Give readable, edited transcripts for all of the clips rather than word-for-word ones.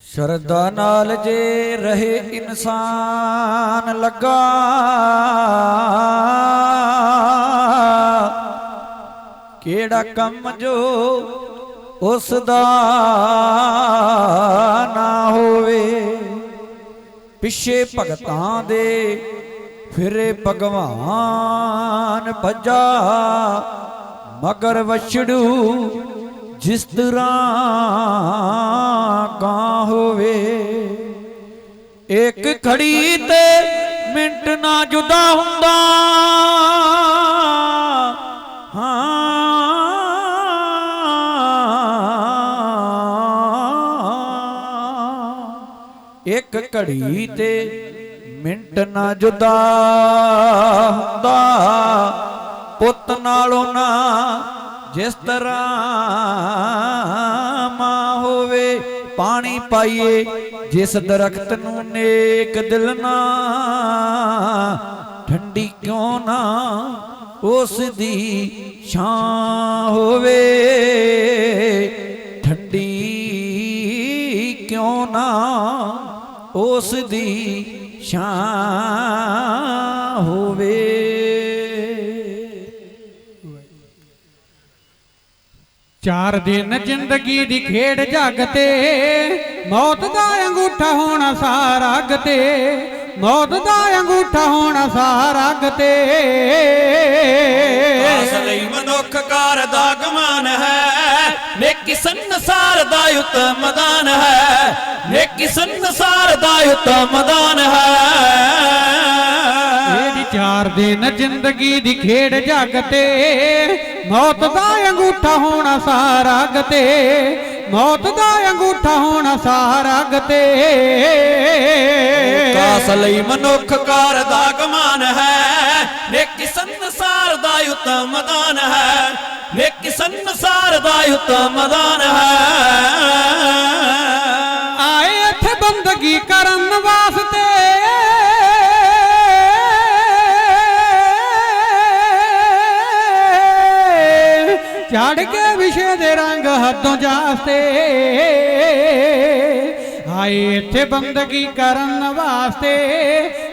ਸ਼ਰਧਾ ਨਾਲ ਜੇ ਰਹੇ ਇਨਸਾਨ ਲੱਗਾ, ਕਿਹੜਾ ਕੰਮ ਜੋ ਉਸ ਦਾ ਨਾ ਹੋਵੇ। ਪਿੱਛੇ ਭਗਤਾਂ ਦੇ ਫਿਰੇ ਭਗਵਾਨ ਭੱਜਾ, ਮਗਰ ਵਛੜੂ ਜਿਸ ਤਰ੍ਹਾਂ ਕਾਂ ਹੋਵੇ। ਇੱਕ ਘੜੀ ਤੇ ਮਿੰਟ ਨਾ ਜੁਦਾ ਹੁੰਦਾ, ਇੱਕ ਘੜੀ ਤੇ ਮਿੰਟ ਨਾ ਜੁਦਾ ਹੁੰਦਾ, ਪੁੱਤ ਨਾਲੋਂ ਨਾ ਜਿਸ ਤਰ੍ਹਾਂ ਮਾਂ ਹੋਵੇ। ਪਾਣੀ ਪਾਈਏ ਜਿਸ ਦਰਖਤ ਨੂੰ ਨੇਕ ਦਿਲ ਨਾ, ਠੰਡੀ ਕਿਉਂ ਨਾ ਉਸ ਦੀ ਛਾਂ ਹੋਵੇ। ਠੰਡੀ ਕਿਉਂ ਨਾ ਉਸ ਦੀ ਛਾਂ ਹੋਵੇ। ਚਾਰ ਦਿਨ ਜ਼ਿੰਦਗੀ ਦੀ ਖੇਡ ਜੱਗ ਤੇ, ਮੌਤ ਦਾ ਅੰਗੂਠਾ ਹੋਣਾ ਸਾਰਾ ਅੱਗ ਤੇ, ਮੌਤ ਦਾ ਅੰਗੂਠਾ ਹੋਣਾ ਸਾਰਾ ਅੱਗ ਤੇ। ਆਸ ਲਈ ਮਨੁੱਖ ਕਾਰ ਦਾ ਗਮਾਨ ਹੈ, ਨੇਕੀ ਸੰਸਾਰ ਦਾ ਉਤਮ ਦਾਨ ਹੈ, ਨੇਕੀ ਸੰਸਾਰ ਦਾ ਉਤਮ ਦਾਨ ਹੈ। ਚਾਰ ਦਿਨ ਜ਼ਿੰਦਗੀ ਦੀ ਖੇਡ ਜੱਗ ਤੇ, ਮੌਤ ਦਾ ਅੰਗੂਠਾ ਹੋਣਾ ਸਾਰਾ ਅੱਗ ਤੇ, ਮੌਤ ਦਾ ਅੰਗੂਠਾ ਹੋਣਾ ਸਾਰਾ ਅੱਗ ਤੇ। ਕਾਸ ਲਈ ਮਨੁੱਖ ਕਾਰ ਦਾ ਗਮਾਨ ਹੈ, ਨੇਕੀ ਸੰਸਾਰ ਦਾ ਉਤਮ ਦਾਨ ਹੈ, ਨੇਕੀ ਸੰਸਾਰ ਦਾ ਉਤਮ ਦਾਨ ਹੈ। ਆਏ ਇੱਥੇ ਬੰਦਗੀ ਕਰਨ ਵਾਸਤੇ, ਝਾੜ ਕੇ ਵਿਸ਼ੇ ਦੇ ਰੰਗ ਹੱਦੋਂ ਜਾਸਤੇ। ਆਏ ਇੱਥੇ ਬੰਦਗੀ ਕਰਨ ਵਾਸਤੇ,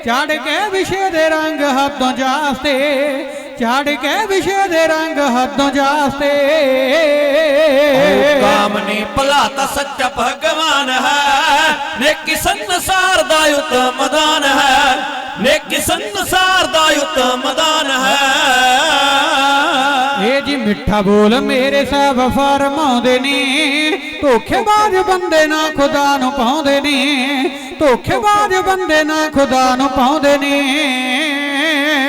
ਝਾੜ ਕੇ ਵਿਸ਼ੇ ਦੇ ਰੰਗ ਹੱਦੋਂ ਜਾਸਤੇ, ਝਾੜ ਕੇ ਵਿਸ਼ੇ ਦੇ ਰੰਗ ਹੱਦੋਂ ਜਾਸਤੇ। ਕਾਮ ਨਹੀਂ ਭਲਾ ਤਾਂ ਸੱਚਾ ਭਗਵਾਨ ਹੈ, ਨੇਕੀ ਸੰਸਾਰ ਦਾ ਉਤਮ ਦਾਨ ਹੈ, ਨੇਕੀ ਸੰਸਾਰ ਦਾ ਉਤਮ ਦਾਨ ਹੈ। ਇਹ ਜੀ ਮਿੱਠਾ ਬੋਲ ਮੇਰੇ ਸਭ ਫਰਮਾਉਂਦੇ ਨੇ, ਧੋਖੇਬਾਜ਼ ਬੰਦੇ ਨਾ ਖੁਦਾ ਨੂੰ ਪਾਉਂਦੇ ਨੇ, ਧੋਖੇਬਾਜ਼ ਬੰਦੇ ਨਾ ਖੁਦਾ ਨੂੰ ਪਾਉਂਦੇ ਨੇ।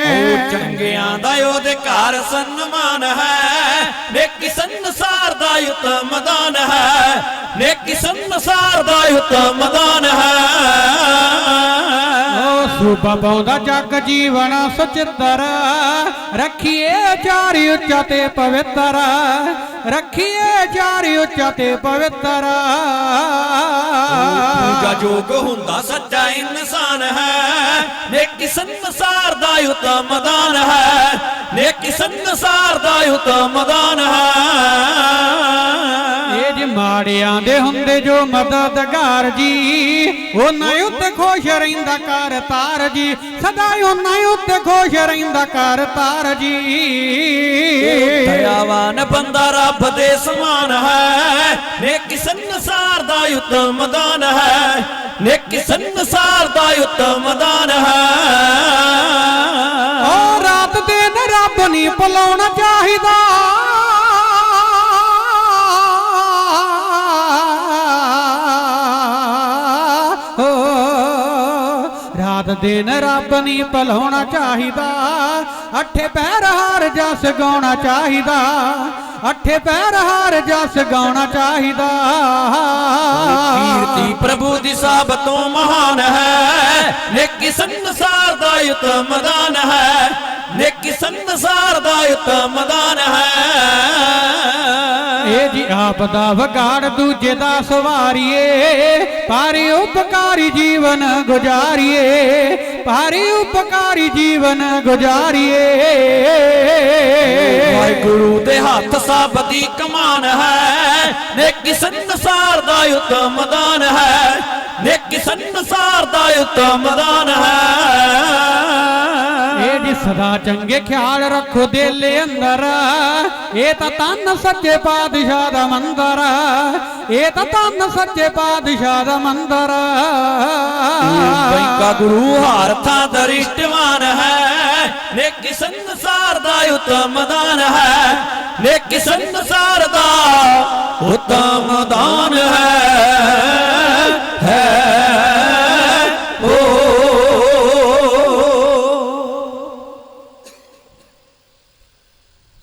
ਉਹ ਚੰਗਿਆਂ ਦਾ ਉਹਦੇ ਘਰ ਸਨਮਾਨ ਹੈ, ਨੇਕੀ ਸੰਸਾਰ ਦਾ ਉਤਮ ਦਾਨ ਹੈ, ਨੇਕੀ ਸੰਸਾਰ ਦਾ ਉਤਮ ਦਾਨ ਹੈ। ਸੂਬਾ ਪਾਉਂਦਾ ਜੱਗ ਜੀਵਨ ਸੁਚਿੱਤਰ, ਰੱਖੀਏ ਚਾਰੀ ਉੱਚਾ ਤੇ ਪਵਿੱਤਰ, ਰੱਖੀਏ ਚਾਰੀ ਉੱਚਾ ਤੇ ਪਵਿੱਤਰ। ਪੂਜਾ ਜੋਗ ਹੁੰਦਾ ਸੱਚਾ ਇਨਸਾਨ ਹੈ, ਨੇਕੀ ਸੰਸਾਰ ਦਾ ਉਤਮ ਦਾਨ ਹੈ, ਨੇਕੀ ਸੰਸਾਰ ਦਾ ਉਤਮ ਦਾਨ ਹੈ। ਇਹ ਜੀ ਮਾੜਿਆਂ ਦੇ ਹੁੰਦੇ ਜੋ ਮਦਦਗਾਰ ਜੀ, ਉਹਨਾਂ ਉੱਤੇ ਖੁਸ਼ ਰਹਿੰਦਾ ਕਰਤਾਰ ਜੀ, ਸਦਾ ਉਹਨਾਂ ਉੱਤੇ ਖੁਸ਼ ਰਹਿੰਦਾ ਕਰਤਾਰ ਜੀ। ਦਇਆਵਾਨ ਬੰਦਾ ਰੱਬ ਦੇ ਸਮਾਨ ਹੈ, ਨੇਕੀ ਸੰਸਾਰ ਦਾ ਉਤਮ ਦਾਨ ਹੈ, ਨੇਕੀ ਸੰਸਾਰ ਦਾ ਉਤਮ ਦਾਨ ਹੈ। ਓ ਰਾਤ ਦਿਨ ਰੱਬ ਨਹੀਂ ਭੁਲਾਉਣਾ ਚਾਹੀਦਾ, ਰਾਤ ਦਿਨ ਰੱਬ ਨਹੀਂ ਭੁਲਾਉਣਾ ਚਾਹੀਦਾ। ਅੱਠੇ ਪਹਿਰ ਹਰ ਜਸ ਗਾਉਣਾ ਚਾਹੀਦਾ, ਅੱਠੇ ਪਹਿਰ ਹਰ ਜਸ ਗਾਉਣਾ ਚਾਹੀਦਾ। ਕੀਰਤੀ ਪ੍ਰਭੂ ਦੀ ਸਭ ਤੋਂ ਮਹਾਨ ਹੈ, ਨੇਕੀ ਸੰਸਾਰ ਦਾ ਉਤਮ ਦਾਨ ਹੈ, ਨੇਕੀ ਸੰਸਾਰ ਦਾ ਉਤਮ ਦਾਨ ਹੈ। ਇਹ ਜੀ ਆਪ ਦਾ ਵਿਗਾੜ ਦੂਜੇ ਦਾ ਸਵਾਰੀਏ, ਪਾਰੀ ਉਪਕਾਰੀ ਜੀਵਨ ਗੁਜ਼ਾਰੀਏ, ਪਾਰੀ ਉਪਕਾਰੀ ਜੀਵਨ ਗੁਜ਼ਾਰੀਏ। ਵਾਹਿਗੁਰੂ ਦੇ ਹੱਥ ਸਭ ਦੀ ਮਾਨ ਹੈ। ਨੇਕੀ ਸੰਸਾਰ ਦਾ ਉਤਮ ਦਾਨ ਹੈ, ਨੇਕੀ ਸੰਸਾਰ ਦਾ ਉਤਮ ਦਾਨ ਹੈ। ਇਹ ਜੀ ਸਦਾ ਚੰਗੇ ਖਿਆਲ ਰੱਖੋ ਦਿਲ ਅੰਦਰ, ਇਹ ਤਾਂ ਤਨ ਸੱਚੇ ਪਾਤਸ਼ਾਹ ਦਾ ਮੰਦਰ, ਇਹ ਤਾਂ ਤਨ ਸੱਚੇ ਪਾਤਸ਼ਾਹ ਦਾ ਮੰਦਰ। ਬੈਂਕਾ ਗੁਰੂ ਹਾਰਥਾਂ ਦਰਿਸ਼ਟਵਾਨ ਹੈ, ਨੇਕੀ ਸੰਸਾਰ ਦਾ ਉਤਮ ਦਾਨ ਹੈ, ਨੇਕੀ ਸੰਸਾਰ ਦਾ ਉਤਮ ਦਾਨ ਹੈ ਓ।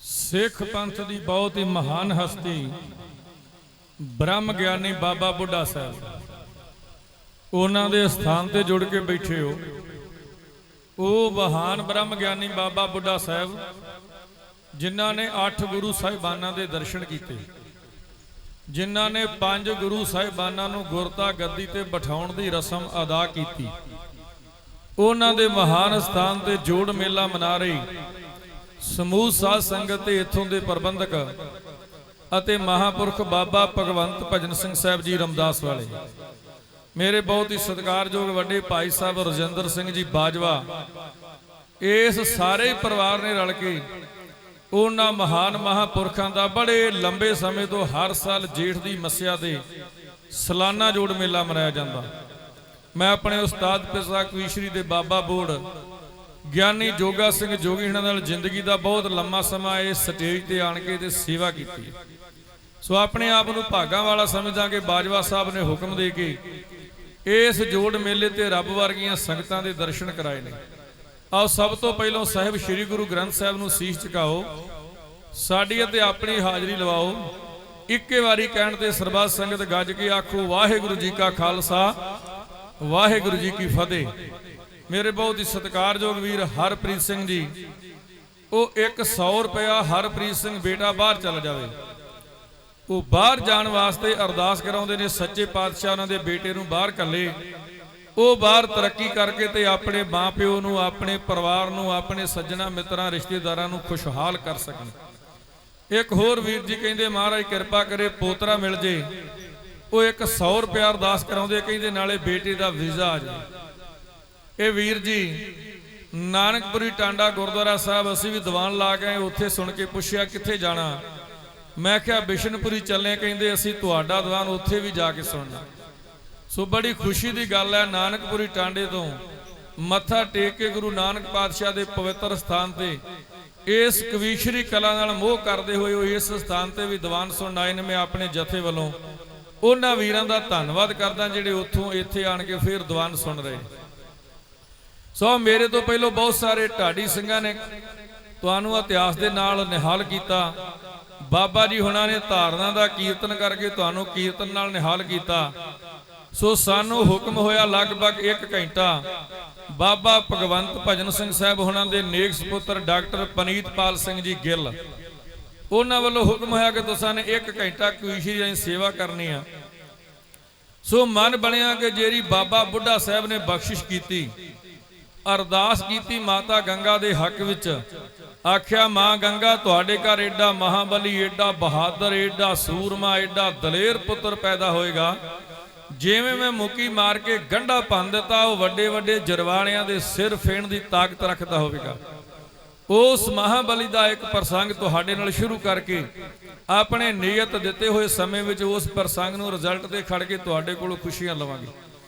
ਸਿੱਖ ਪੰਥ ਦੀ ਬਹੁਤ ਹੀ ਮਹਾਨ ਹਸਤੀ ਬ੍ਰਹਮ ਗਿਆਨੀ ਬਾਬਾ ਬੁੱਢਾ ਸਾਹਿਬ, ਉਹਨਾਂ ਦੇ ਸਥਾਨ ਤੇ ਜੁੜ ਕੇ ਬੈਠੇ ਹੋ। ਉਹ ਮਹਾਨ ਬ੍ਰਹਮ ਗਿਆਨੀ ਬਾਬਾ ਬੁੱਢਾ ਸਾਹਿਬ ਜਿਨ੍ਹਾਂ ਨੇ 8 ਗੁਰੂ ਸਾਹਿਬਾਨਾਂ ਦੇ ਦਰਸ਼ਨ ਕੀਤੇ, ਜਿਨ੍ਹਾਂ ਨੇ 5 ਗੁਰੂ ਸਾਹਿਬਾਨਾਂ ਨੂੰ ਗੁਰਤਾ ਗੱਦੀ ਤੇ ਬਿਠਾਉਣ ਦੀ ਰਸਮ ਅਦਾ ਕੀਤੀ, ਉਹਨਾਂ ਦੇ ਮਹਾਨ ਸਥਾਨ ਤੇ ਜੋੜ ਮੇਲਾ ਮਨਾ ਰਹੀ ਸਮੂਹ ਸਾਧ ਸੰਗਤ ਤੇ ਇੱਥੋਂ ਦੇ ਪ੍ਰਬੰਧਕ ਅਤੇ ਮਹਾਪੁਰਖ ਬਾਬਾ ਭਗਵੰਤ ਭਜਨ ਸਿੰਘ ਸਾਹਿਬ ਜੀ ਰਮਦਾਸ ਵਾਲੇ, ਮੇਰੇ ਬਹੁਤ ਹੀ ਸਤਿਕਾਰਯੋਗ ਵੱਡੇ ਭਾਈ ਸਾਹਿਬ ਰਜਿੰਦਰ ਸਿੰਘ ਜੀ ਬਾਜਵਾ, ਇਸ ਸਾਰੇ ਪਰਿਵਾਰ ਨੇ ਰਲ ਕੇ ਉਹਨਾਂ ਮਹਾਨ ਮਹਾਪੁਰਖਾਂ ਦਾ ਬੜੇ ਲੰਬੇ ਸਮੇਂ ਤੋਂ ਹਰ ਸਾਲ ਜੇਠ ਦੀ ਮੱਸਿਆ ਦੇ ਸਾਲਾਨਾ ਜੋੜ ਮੇਲਾ ਮਨਾਇਆ ਜਾਂਦਾ। ਮੈਂ ਆਪਣੇ ਉਸਤਾਦ ਪਿਤਾ ਕਵੀਸ਼ਰੀ ਦੇ ਬਾਬਾ ਬੋੜ ਗਿਆਨੀ ਜੋਗਾ ਸਿੰਘ ਜੋਗੀ ਇਹਨਾਂ ਨਾਲ ਜ਼ਿੰਦਗੀ ਦਾ ਬਹੁਤ ਲੰਮਾ ਸਮਾਂ ਇਸ ਸਟੇਜ ਤੇ ਆਣ ਕੇ ਤੇ ਸੇਵਾ ਕੀਤੀ। ਸੋ ਆਪਣੇ ਆਪ ਨੂੰ ਭਾਗਾਂ ਵਾਲਾ ਸਮਝਦਾ ਕਿ ਬਾਜਵਾ ਸਾਹਿਬ ਨੇ ਹੁਕਮ ਦੇ ਕੇ ਇਸ ਜੋੜ ਮੇਲੇ ਤੇ ਰੱਬ ਵਰਗੀਆਂ ਸੰਗਤਾਂ ਦੇ ਦਰਸ਼ਨ ਕਰਾਏ ਨੇ। ਆਓ ਸਭ ਤੋਂ ਪਹਿਲਾਂ ਸਾਹਿਬ ਸ੍ਰੀ ਗੁਰੂ ਗ੍ਰੰਥ ਸਾਹਿਬ ਨੂੰ ਸੀਸ ਝੁਕਾਓ, ਸਾਡੀ ਅਤੇ ਆਪਣੀ ਹਾਜ਼ਰੀ ਲਵਾਓ। ਇੱਕੇ ਵਾਰੀ ਕਹਿਣ ਤੇ ਸਰਬੱਤ ਸੰਗਤ ਗੱਜ ਕੇ ਆਖੋ ਵਾਹਿਗੁਰੂ ਜੀ ਕਾ ਖਾਲਸਾ ਵਾਹਿਗੁਰੂ ਜੀ ਕੀ ਫਤਿਹ। ਮੇਰੇ ਬਹੁਤ ਹੀ ਸਤਿਕਾਰਯੋਗ ਵੀਰ ਹਰਪ੍ਰੀਤ ਸਿੰਘ ਜੀ, ਉਹ 100 ਰੁਪਇਆ ਹਰਪ੍ਰੀਤ ਸਿੰਘ ਬੇਟਾ ਬਾਹਰ ਚਲ ਜਾਵੇ, ਉਹ ਬਾਹਰ ਜਾਣ ਵਾਸਤੇ ਅਰਦਾਸ ਕਰਾਉਂਦੇ ਨੇ ਸੱਚੇ ਪਾਤਸ਼ਾਹ ਉਹਨਾਂ ਦੇ ਬੇਟੇ ਨੂੰ ਬਾਹਰ ਘੱਲੇ, ਉਹ ਬਾਹਰ ਤਰੱਕੀ ਕਰਕੇ ਤੇ ਆਪਣੇ ਮਾਂ ਪਿਓ ਨੂੰ, ਆਪਣੇ ਪਰਿਵਾਰ ਨੂੰ, ਆਪਣੇ ਸੱਜਣਾ ਮਿੱਤਰਾਂ ਰਿਸ਼ਤੇਦਾਰਾਂ ਨੂੰ ਖੁਸ਼ਹਾਲ ਕਰ ਸਕਣ। ਇੱਕ ਹੋਰ ਵੀਰ ਜੀ ਕਹਿੰਦੇ ਮਹਾਰਾਜ ਕਿਰਪਾ ਕਰੇ ਪੋਤਰਾ ਮਿਲ ਜੇ, ਉਹ 100 ਰੁਪਇਆ ਅਰਦਾਸ ਕਰਾਉਂਦੇ, ਕਹਿੰਦੇ ਨਾਲੇ ਬੇਟੇ ਦਾ ਵੀਜ਼ਾ ਆ ਜਾਏ। ਇਹ ਵੀਰ ਜੀ ਨਾਨਕਪੁਰੀ ਟਾਂਡਾ ਗੁਰਦੁਆਰਾ ਸਾਹਿਬ ਅਸੀਂ ਵੀ ਦੀਵਾਨ ਲਾ ਕੇ ਆਏ, ਉੱਥੇ ਸੁਣ ਕੇ ਪੁੱਛਿਆ ਕਿੱਥੇ ਜਾਣਾ, ਮੈਂ ਕਿਹਾ ਬਿਸ਼ਨਪੁਰੀ ਚੱਲੇ, ਕਹਿੰਦੇ ਅਸੀਂ ਤੁਹਾਡਾ ਦੀਵਾਨ ਉੱਥੇ ਵੀ ਜਾ ਕੇ ਸੁਣਨਾ। ਸੋ ਬੜੀ ਖੁਸ਼ੀ ਦੀ ਗੱਲ ਹੈ, ਨਾਨਕਪੁਰੀ ਟਾਂਡੇ ਤੋਂ ਮੱਥਾ ਟੇਕ ਕੇ ਗੁਰੂ ਨਾਨਕ ਪਾਤਸ਼ਾਹ ਦੇ ਪਵਿੱਤਰ ਸਥਾਨ ਤੇ ਇਸ ਕਵੀਸ਼ਰੀ ਕਲਾ ਨਾਲ ਮੋਹ ਕਰਦੇ ਹੋਏ ਉਹ ਇਸ ਸਥਾਨ ਤੇ ਵੀ ਦੀਵਾਨ ਸੁਣਨ ਆਏ ਨੇ। ਮੈਂ ਆਪਣੇ ਜਥੇ ਵੱਲੋਂ ਉਹਨਾਂ ਵੀਰਾਂ ਦਾ ਧੰਨਵਾਦ ਕਰਦਾ ਜਿਹੜੇ ਉੱਥੋਂ ਇੱਥੇ ਆਣ ਕੇ ਫਿਰ ਦੀਵਾਨ ਸੁਣ ਰਹੇ। ਸੋ ਮੇਰੇ ਤੋਂ ਪਹਿਲਾਂ ਬਹੁਤ ਸਾਰੇ ਢਾਡੀ ਸਿੰਘਾਂ ਨੇ ਤੁਹਾਨੂੰ ਇਤਿਹਾਸ ਦੇ ਨਾਲ ਨਿਹਾਲ ਕੀਤਾ, ਬਾਬਾ ਜੀ ਹੁਣਾਂ ਨੇ ਧਾਰਨਾ ਦਾ ਕੀਰਤਨ ਕਰਕੇ ਤੁਹਾਨੂੰ ਕੀਰਤਨ ਨਾਲ ਨਿਹਾਲ ਕੀਤਾ। ਸੋ ਸਾਨੂੰ ਹੁਕਮ ਹੋਇਆ ਲਗਭਗ 1 ਘੰਟਾ ਬਾਬਾ ਭਗਵੰਤ ਭਜਨ ਸਿੰਘ ਸਾਹਿਬ ਹੁਣਾਂ ਦੇ ਨੇਕ ਸੁਪੁੱਤਰ ਡਾਕਟਰ ਪਨੀਤਪਾਲ ਸਿੰਘ ਜੀ ਗਿੱਲ, ਉਹਨਾਂ ਵੱਲੋਂ ਹੁਕਮ ਹੋਇਆ ਕਿ ਤੁਸਾਂ ਨੇ 1 ਘੰਟਾ ਕਵੀਸ਼ਰੀ ਦੀ ਸੇਵਾ ਕਰਨੀ ਆ। ਸੋ ਮਨ ਬਣਿਆ ਕਿ ਜਿਹੜੀ ਬਾਬਾ ਬੁੱਢਾ ਸਾਹਿਬ ਨੇ ਬਖਸ਼ਿਸ਼ ਕੀਤੀ, ਅਰਦਾਸ ਕੀਤੀ ਮਾਤਾ ਗੰਗਾ ਦੇ ਹੱਕ ਵਿੱਚ, ਆਖਿਆ ਮਾਂ ਗੰਗਾ ਤੁਹਾਡੇ ਘਰ ਏਡਾ ਮਹਾਬਲੀ, ਏਡਾ ਬਹਾਦਰ, ਏਡਾ ਸੂਰਮਾ, ਏਡਾ ਦਲੇਰ ਪੁੱਤਰ ਪੈਦਾ ਹੋਏਗਾ, ਜਿਵੇਂ ਮੈਂ ਮੁੱਕੀ ਮਾਰ ਕੇ ਗੰਢਾ ਭੰਨ ਦਿੱਤਾ ਉਹ ਵੱਡੇ ਵੱਡੇ ਜਰਵਾਣਿਆਂ ਦੇ ਸਿਰ ਫੇਣ ਦੀ ਤਾਕਤ ਰੱਖਦਾ ਹੋਵੇਗਾ। ਉਸ ਮਹਾਬਲੀ ਦਾ ਇੱਕ ਪ੍ਰਸੰਗ ਤੁਹਾਡੇ ਨਾਲ ਸ਼ੁਰੂ ਕਰਕੇ ਆਪਣੇ ਨੀਅਤ ਦਿੱਤੇ ਹੋਏ ਸਮੇਂ ਵਿੱਚ ਉਸ ਪ੍ਰਸੰਗ ਨੂੰ ਰਿਜ਼ਲਟ ਤੇ ਖੜ ਕੇ ਤੁਹਾਡੇ ਕੋਲੋਂ ਖੁਸ਼ੀਆਂ ਲਵਾਂਗੇ।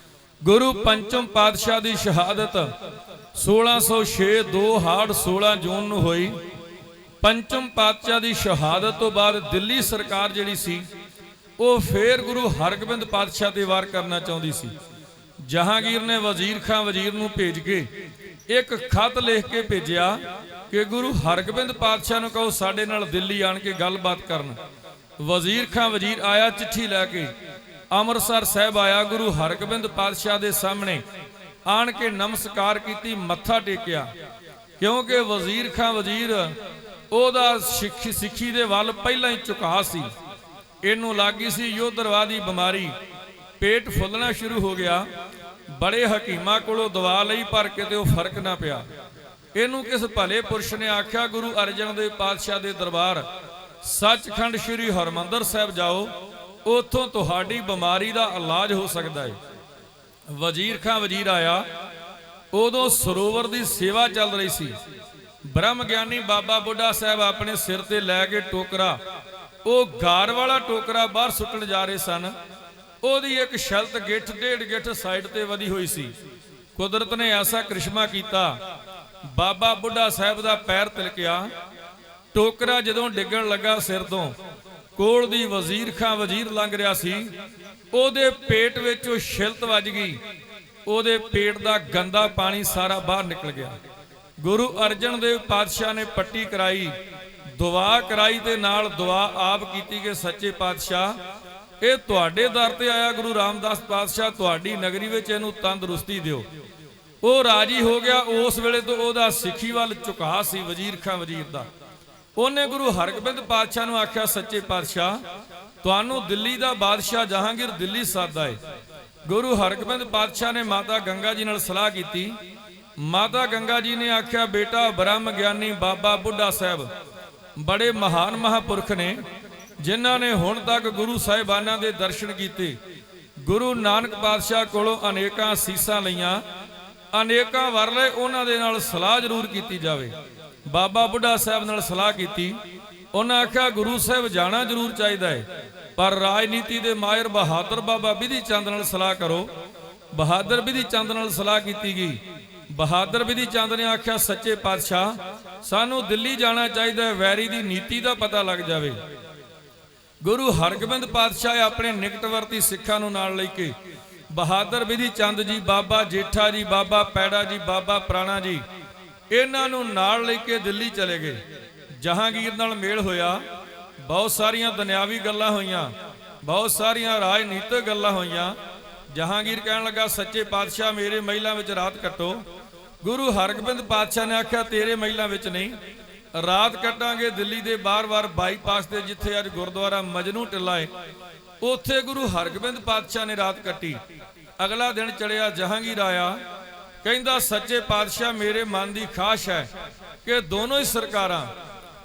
ਗੁਰੂ ਪੰਚਮ ਪਾਤਸ਼ਾਹ ਦੀ ਸ਼ਹਾਦਤ 1606 2 ਹਾੜ 16 ਜੂਨ ਨੂੰ ਹੋਈ। ਪੰਚਮ ਪਾਤਸ਼ਾਹ ਦੀ ਸ਼ਹਾਦਤ ਤੋਂ ਬਾਅਦ ਦਿੱਲੀ ਸਰਕਾਰ ਜਿਹੜੀ ਸੀ ਉਹ ਫੇਰ ਗੁਰੂ ਹਰਗੋਬਿੰਦ ਪਾਤਸ਼ਾਹ ਤੇ ਵਾਰ ਕਰਨਾ ਚਾਹੁੰਦੀ ਸੀ। ਜਹਾਂਗੀਰ ਨੇ ਵਜ਼ੀਰ ਖਾਂ ਵਜ਼ੀਰ ਨੂੰ ਭੇਜ ਕੇ ਇੱਕ ਖਤ ਲਿਖ ਕੇ ਭੇਜਿਆ ਕਿ ਗੁਰੂ ਹਰਗੋਬਿੰਦ ਪਾਤਸ਼ਾਹ ਨੂੰ ਕਹੋ ਸਾਡੇ ਨਾਲ ਦਿੱਲੀ ਆਣ ਕੇ ਗੱਲਬਾਤ ਕਰਨ। ਵਜ਼ੀਰ ਖਾਂ ਵਜ਼ੀਰ ਆਇਆ, ਚਿੱਠੀ ਲੈ ਕੇ ਅੰਮ੍ਰਿਤਸਰ ਸਾਹਿਬ ਆਇਆ, ਗੁਰੂ ਹਰਗੋਬਿੰਦ ਪਾਤਸ਼ਾਹ ਦੇ ਸਾਹਮਣੇ ਆਣ ਕੇ ਨਮਸਕਾਰ ਕੀਤੀ, ਮੱਥਾ ਟੇਕਿਆ, ਕਿਉਂਕਿ ਵਜ਼ੀਰ ਖਾਂ ਵਜ਼ੀਰ ਉਹਦਾ ਸਿੱਖੀ ਦੇ ਵੱਲ ਪਹਿਲਾਂ ਹੀ ਝੁਕਾਅ ਸੀ। ਇਹਨੂੰ ਲੱਗੀ ਸੀ ਯੋਧਰਵਾਦੀ ਬਿਮਾਰੀ, ਪੇਟ ਫੁੱਲਣਾ ਸ਼ੁਰੂ ਹੋ ਗਿਆ, ਬੜੇ ਹਕੀਮਾਂ ਕੋਲੋਂ ਦਵਾ ਲਈ ਪਰ ਕਿਤੇ ਉਹ ਫਰਕ ਨਾ ਪਿਆ। ਇਹਨੂੰ ਕਿਸ ਭਲੇ ਪੁਰਸ਼ ਨੇ ਆਖਿਆ ਗੁਰੂ ਅਰਜਨ ਦੇਵ ਪਾਤਸ਼ਾਹ ਦੇ ਦਰਬਾਰ ਸੱਚਖੰਡ ਸ੍ਰੀ ਹਰਮੰਦਰ ਸਾਹਿਬ ਜਾਓ, ਉੱਥੋਂ ਤੁਹਾਡੀ ਬਿਮਾਰੀ ਦਾ ਇਲਾਜ ਹੋ ਸਕਦਾ ਹੈ। ਵਜ਼ੀਰ ਖਾਂ ਵਜ਼ੀਰ ਆਇਆ, ਉਦੋਂ ਸਰੋਵਰ ਦੀ ਸੇਵਾ ਚੱਲ ਰਹੀ ਸੀ। ਬ੍ਰਹਮ ਗਿਆਨੀ ਬਾਬਾ ਬੁੱਢਾ ਸਾਹਿਬ ਆਪਣੇ ਸਿਰ ਤੇ ਲੈ ਕੇ ਟੋਕਰਾ, ਉਹ ਗਾਰ ਵਾਲਾ ਟੋਕਰਾ ਬਾਹਰ ਸੁੱਟਣ ਜਾ ਰਹੇ ਸਨ। ਉਹਦੀ ਇੱਕ ਛਲਤ ਗਿੱਠ ਡੇਢ ਗਿੱਠ ਸਾਈਡ ਤੇ ਵਧੀ ਹੋਈ ਸੀ। ਕੁਦਰਤ ਨੇ ਐਸਾ ਕ੍ਰਿਸ਼ਮਾ ਕੀਤਾ, ਬਾਬਾ ਬੁੱਢਾ ਸਾਹਿਬ ਦਾ ਪੈਰ ਤਿਲਕਿਆ। ਟੋਕਰਾ ਜਦੋਂ ਡਿੱਗਣ ਲੱਗਾ ਸਿਰ ਤੋਂ, ਕੋਲ ਦੀ ਵਜ਼ੀਰ ਖਾਂ ਵਜ਼ੀਰ ਲੰਘ ਰਿਹਾ ਸੀ, ਉਹਦੇ ਪੇਟ ਵਿੱਚ ਉਹ ਛਿਲਤ ਵੱਜ ਗਈ। ਉਹਦੇ ਪੇਟ ਦਾ ਗੰਦਾ ਪਾਣੀ ਸਾਰਾ ਬਾਹਰ ਨਿਕਲ ਗਿਆ। ਗੁਰੂ ਅਰਜਨ ਦੇਵ ਪਾਤਸ਼ਾਹ ਨੇ ਪੱਟੀ ਕਰਾਈ, ਦੁਆ ਕਰਾਈ ਤੇ ਨਾਲ ਦੁਆ ਆਪ ਕੀਤੀ ਕਿ ਸੱਚੇ ਪਾਤਸ਼ਾਹ ਇਹ ਤੁਹਾਡੇ ਦਰ ਤੇ ਆਇਆ ਗੁਰੂ ਰਾਮਦਾਸ ਪਾਤਸ਼ਾਹ, ਤੁਹਾਡੀ ਨਗਰੀ ਵਿੱਚ ਇਹਨੂੰ ਤੰਦਰੁਸਤੀ ਦਿਓ। ਉਹ ਰਾਜੀ ਹੋ ਗਿਆ। ਉਸ ਵੇਲੇ ਤੋਂ ਉਹਦਾ ਸਿੱਖੀ ਵੱਲ ਝੁਕਾਅ ਸੀ ਵਜ਼ੀਰ ਖਾਂ ਵਜ਼ੀਰ ਦਾ। ਉਹਨੇ ਗੁਰੂ ਹਰਗੋਬਿੰਦ ਪਾਤਸ਼ਾਹ ਨੂੰ ਆਖਿਆ, ਸੱਚੇ ਪਾਤਸ਼ਾਹ ਤੁਹਾਨੂੰ ਦਿੱਲੀ ਦਾ ਬਾਦਸ਼ਾਹ ਜਹਾਂਗੀਰ ਦਿੱਲੀ ਸਾਦਾ ਹੈ। ਗੁਰੂ ਹਰਗੋਬਿੰਦ ਪਾਤਸ਼ਾਹ ਨੇ ਮਾਤਾ ਗੰਗਾ ਜੀ ਨਾਲ ਸਲਾਹ ਕੀਤੀ। ਮਾਤਾ ਗੰਗਾ ਜੀ ਨੇ ਆਖਿਆ, ਬੇਟਾ ਬ੍ਰਹਮ ਗਿਆਨੀ ਬਾਬਾ ਬੁੱਢਾ ਸਾਹਿਬ ਬੜੇ ਮਹਾਨ ਮਹਾਂਪੁਰਖ ਨੇ, ਜਿਨ੍ਹਾਂ ਨੇ ਹੁਣ ਤੱਕ ਗੁਰੂ ਸਾਹਿਬਾਨਾਂ ਦੇ ਦਰਸ਼ਨ ਕੀਤੇ। ਗੁਰੂ ਨਾਨਕ ਪਾਤਸ਼ਾਹ ਕੋਲੋਂ ਅਨੇਕਾਂ ਅਸੀਸਾਂ ਲਈਆਂ, ਅਨੇਕਾਂ ਵਰਲੇ, ਉਹਨਾਂ ਦੇ ਨਾਲ ਸਲਾਹ ਜ਼ਰੂਰ ਕੀਤੀ ਜਾਵੇ। ਬਾਬਾ ਬੁੱਢਾ ਸਾਹਿਬ ਨਾਲ ਸਲਾਹ ਕੀਤੀ। ਉਹਨਾਂ ਆਖਿਆ, ਗੁਰੂ ਸਾਹਿਬ ਜਾਣਾ ਜ਼ਰੂਰ ਚਾਹੀਦਾ ਹੈ, ਪਰ ਰਾਜਨੀਤੀ ਦੇ ਮਾਹਿਰ ਬਹਾਦਰ ਬਾਬਾ ਬਿਧੀ ਚੰਦ ਨਾਲ ਸਲਾਹ ਕਰੋ। ਬਹਾਦਰ ਬਿਧੀ ਚੰਦ ਨਾਲ ਸਲਾਹ ਕੀਤੀ ਗਈ। ਬਹਾਦਰ ਬਿਧੀ ਚੰਦ ਨੇ ਆਖਿਆ, ਸੱਚੇ ਪਾਤਸ਼ਾਹ ਸਾਨੂੰ ਦਿੱਲੀ ਜਾਣਾ ਚਾਹੀਦਾ, ਵੈਰੀ ਦੀ ਨੀਤੀ ਦਾ ਪਤਾ ਲੱਗ ਜਾਵੇ। ਗੁਰੂ ਹਰਗੋਬਿੰਦ ਪਾਤਸ਼ਾਹ ਆਪਣੇ ਨਿਕਟਵਰਤੀ ਸਿੱਖਾਂ ਨੂੰ ਨਾਲ ਲੈ ਕੇ ਬਹਾਦਰ ਬਿਧੀ ਚੰਦ ਜੀ, ਬਾਬਾ ਜੇਠਾ ਜੀ, ਬਾਬਾ ਪੈੜਾ ਜੀ, ਬਾਬਾ ਪ੍ਰਾਣਾ ਜੀ, ਇਹਨਾਂ ਨੂੰ ਨਾਲ ਲੈ ਕੇ ਦਿੱਲੀ ਚਲੇ ਗਏ। ਜਹਾਂਗੀਰ ਨਾਲ ਮੇਲ ਹੋਇਆ, ਬਹੁਤ ਸਾਰੀਆਂ ਦੁਨਿਆਵੀ ਗੱਲਾਂ ਹੋਈਆਂ, ਬਹੁਤ ਸਾਰੀਆਂ ਰਾਜਨੀਤਿਕ ਗੱਲਾਂ ਹੋਈਆਂ। ਜਹਾਂਗੀਰ ਕਹਿਣ ਲੱਗਾ, ਸੱਚੇ ਪਾਤਸ਼ਾਹ ਮੇਰੇ ਮਹਿਲਾਂ ਵਿੱਚ ਰਾਤ ਕੱਟੋ। ਗੁਰੂ ਹਰਗੋਬਿੰਦ ਪਾਤਸ਼ਾਹ ਨੇ ਆਖਿਆ, ਤੇਰੇ ਮਹਿਲਾਂ ਵਿੱਚ ਨਹੀਂ, ਰਾਤ ਕੱਟਾਂਗੇ ਦਿੱਲੀ ਦੇ ਬਾਰ-ਬਾਰ ਬਾਈਪਾਸ ਤੇ, ਜਿੱਥੇ ਅੱਜ ਗੁਰਦੁਆਰਾ ਮਜਨੂ ਟਿੱਲਾ ਹੈ, ਉੱਥੇ ਗੁਰੂ ਹਰਗੋਬਿੰਦ ਪਾਤਸ਼ਾਹ ਨੇ ਰਾਤ ਕੱਟੀ। ਅਗਲਾ ਦਿਨ ਚੜਿਆ, ਜਹਾਂਗੀਰ ਆਇਆ, ਕਹਿੰਦਾ, ਸੱਚੇ ਪਾਤਸ਼ਾਹ ਮੇਰੇ ਮਨ ਦੀ ਖਾਸ਼ ਹੈ ਕਿ ਦੋਨੋਂ ਹੀ ਸਰਕਾਰਾਂ,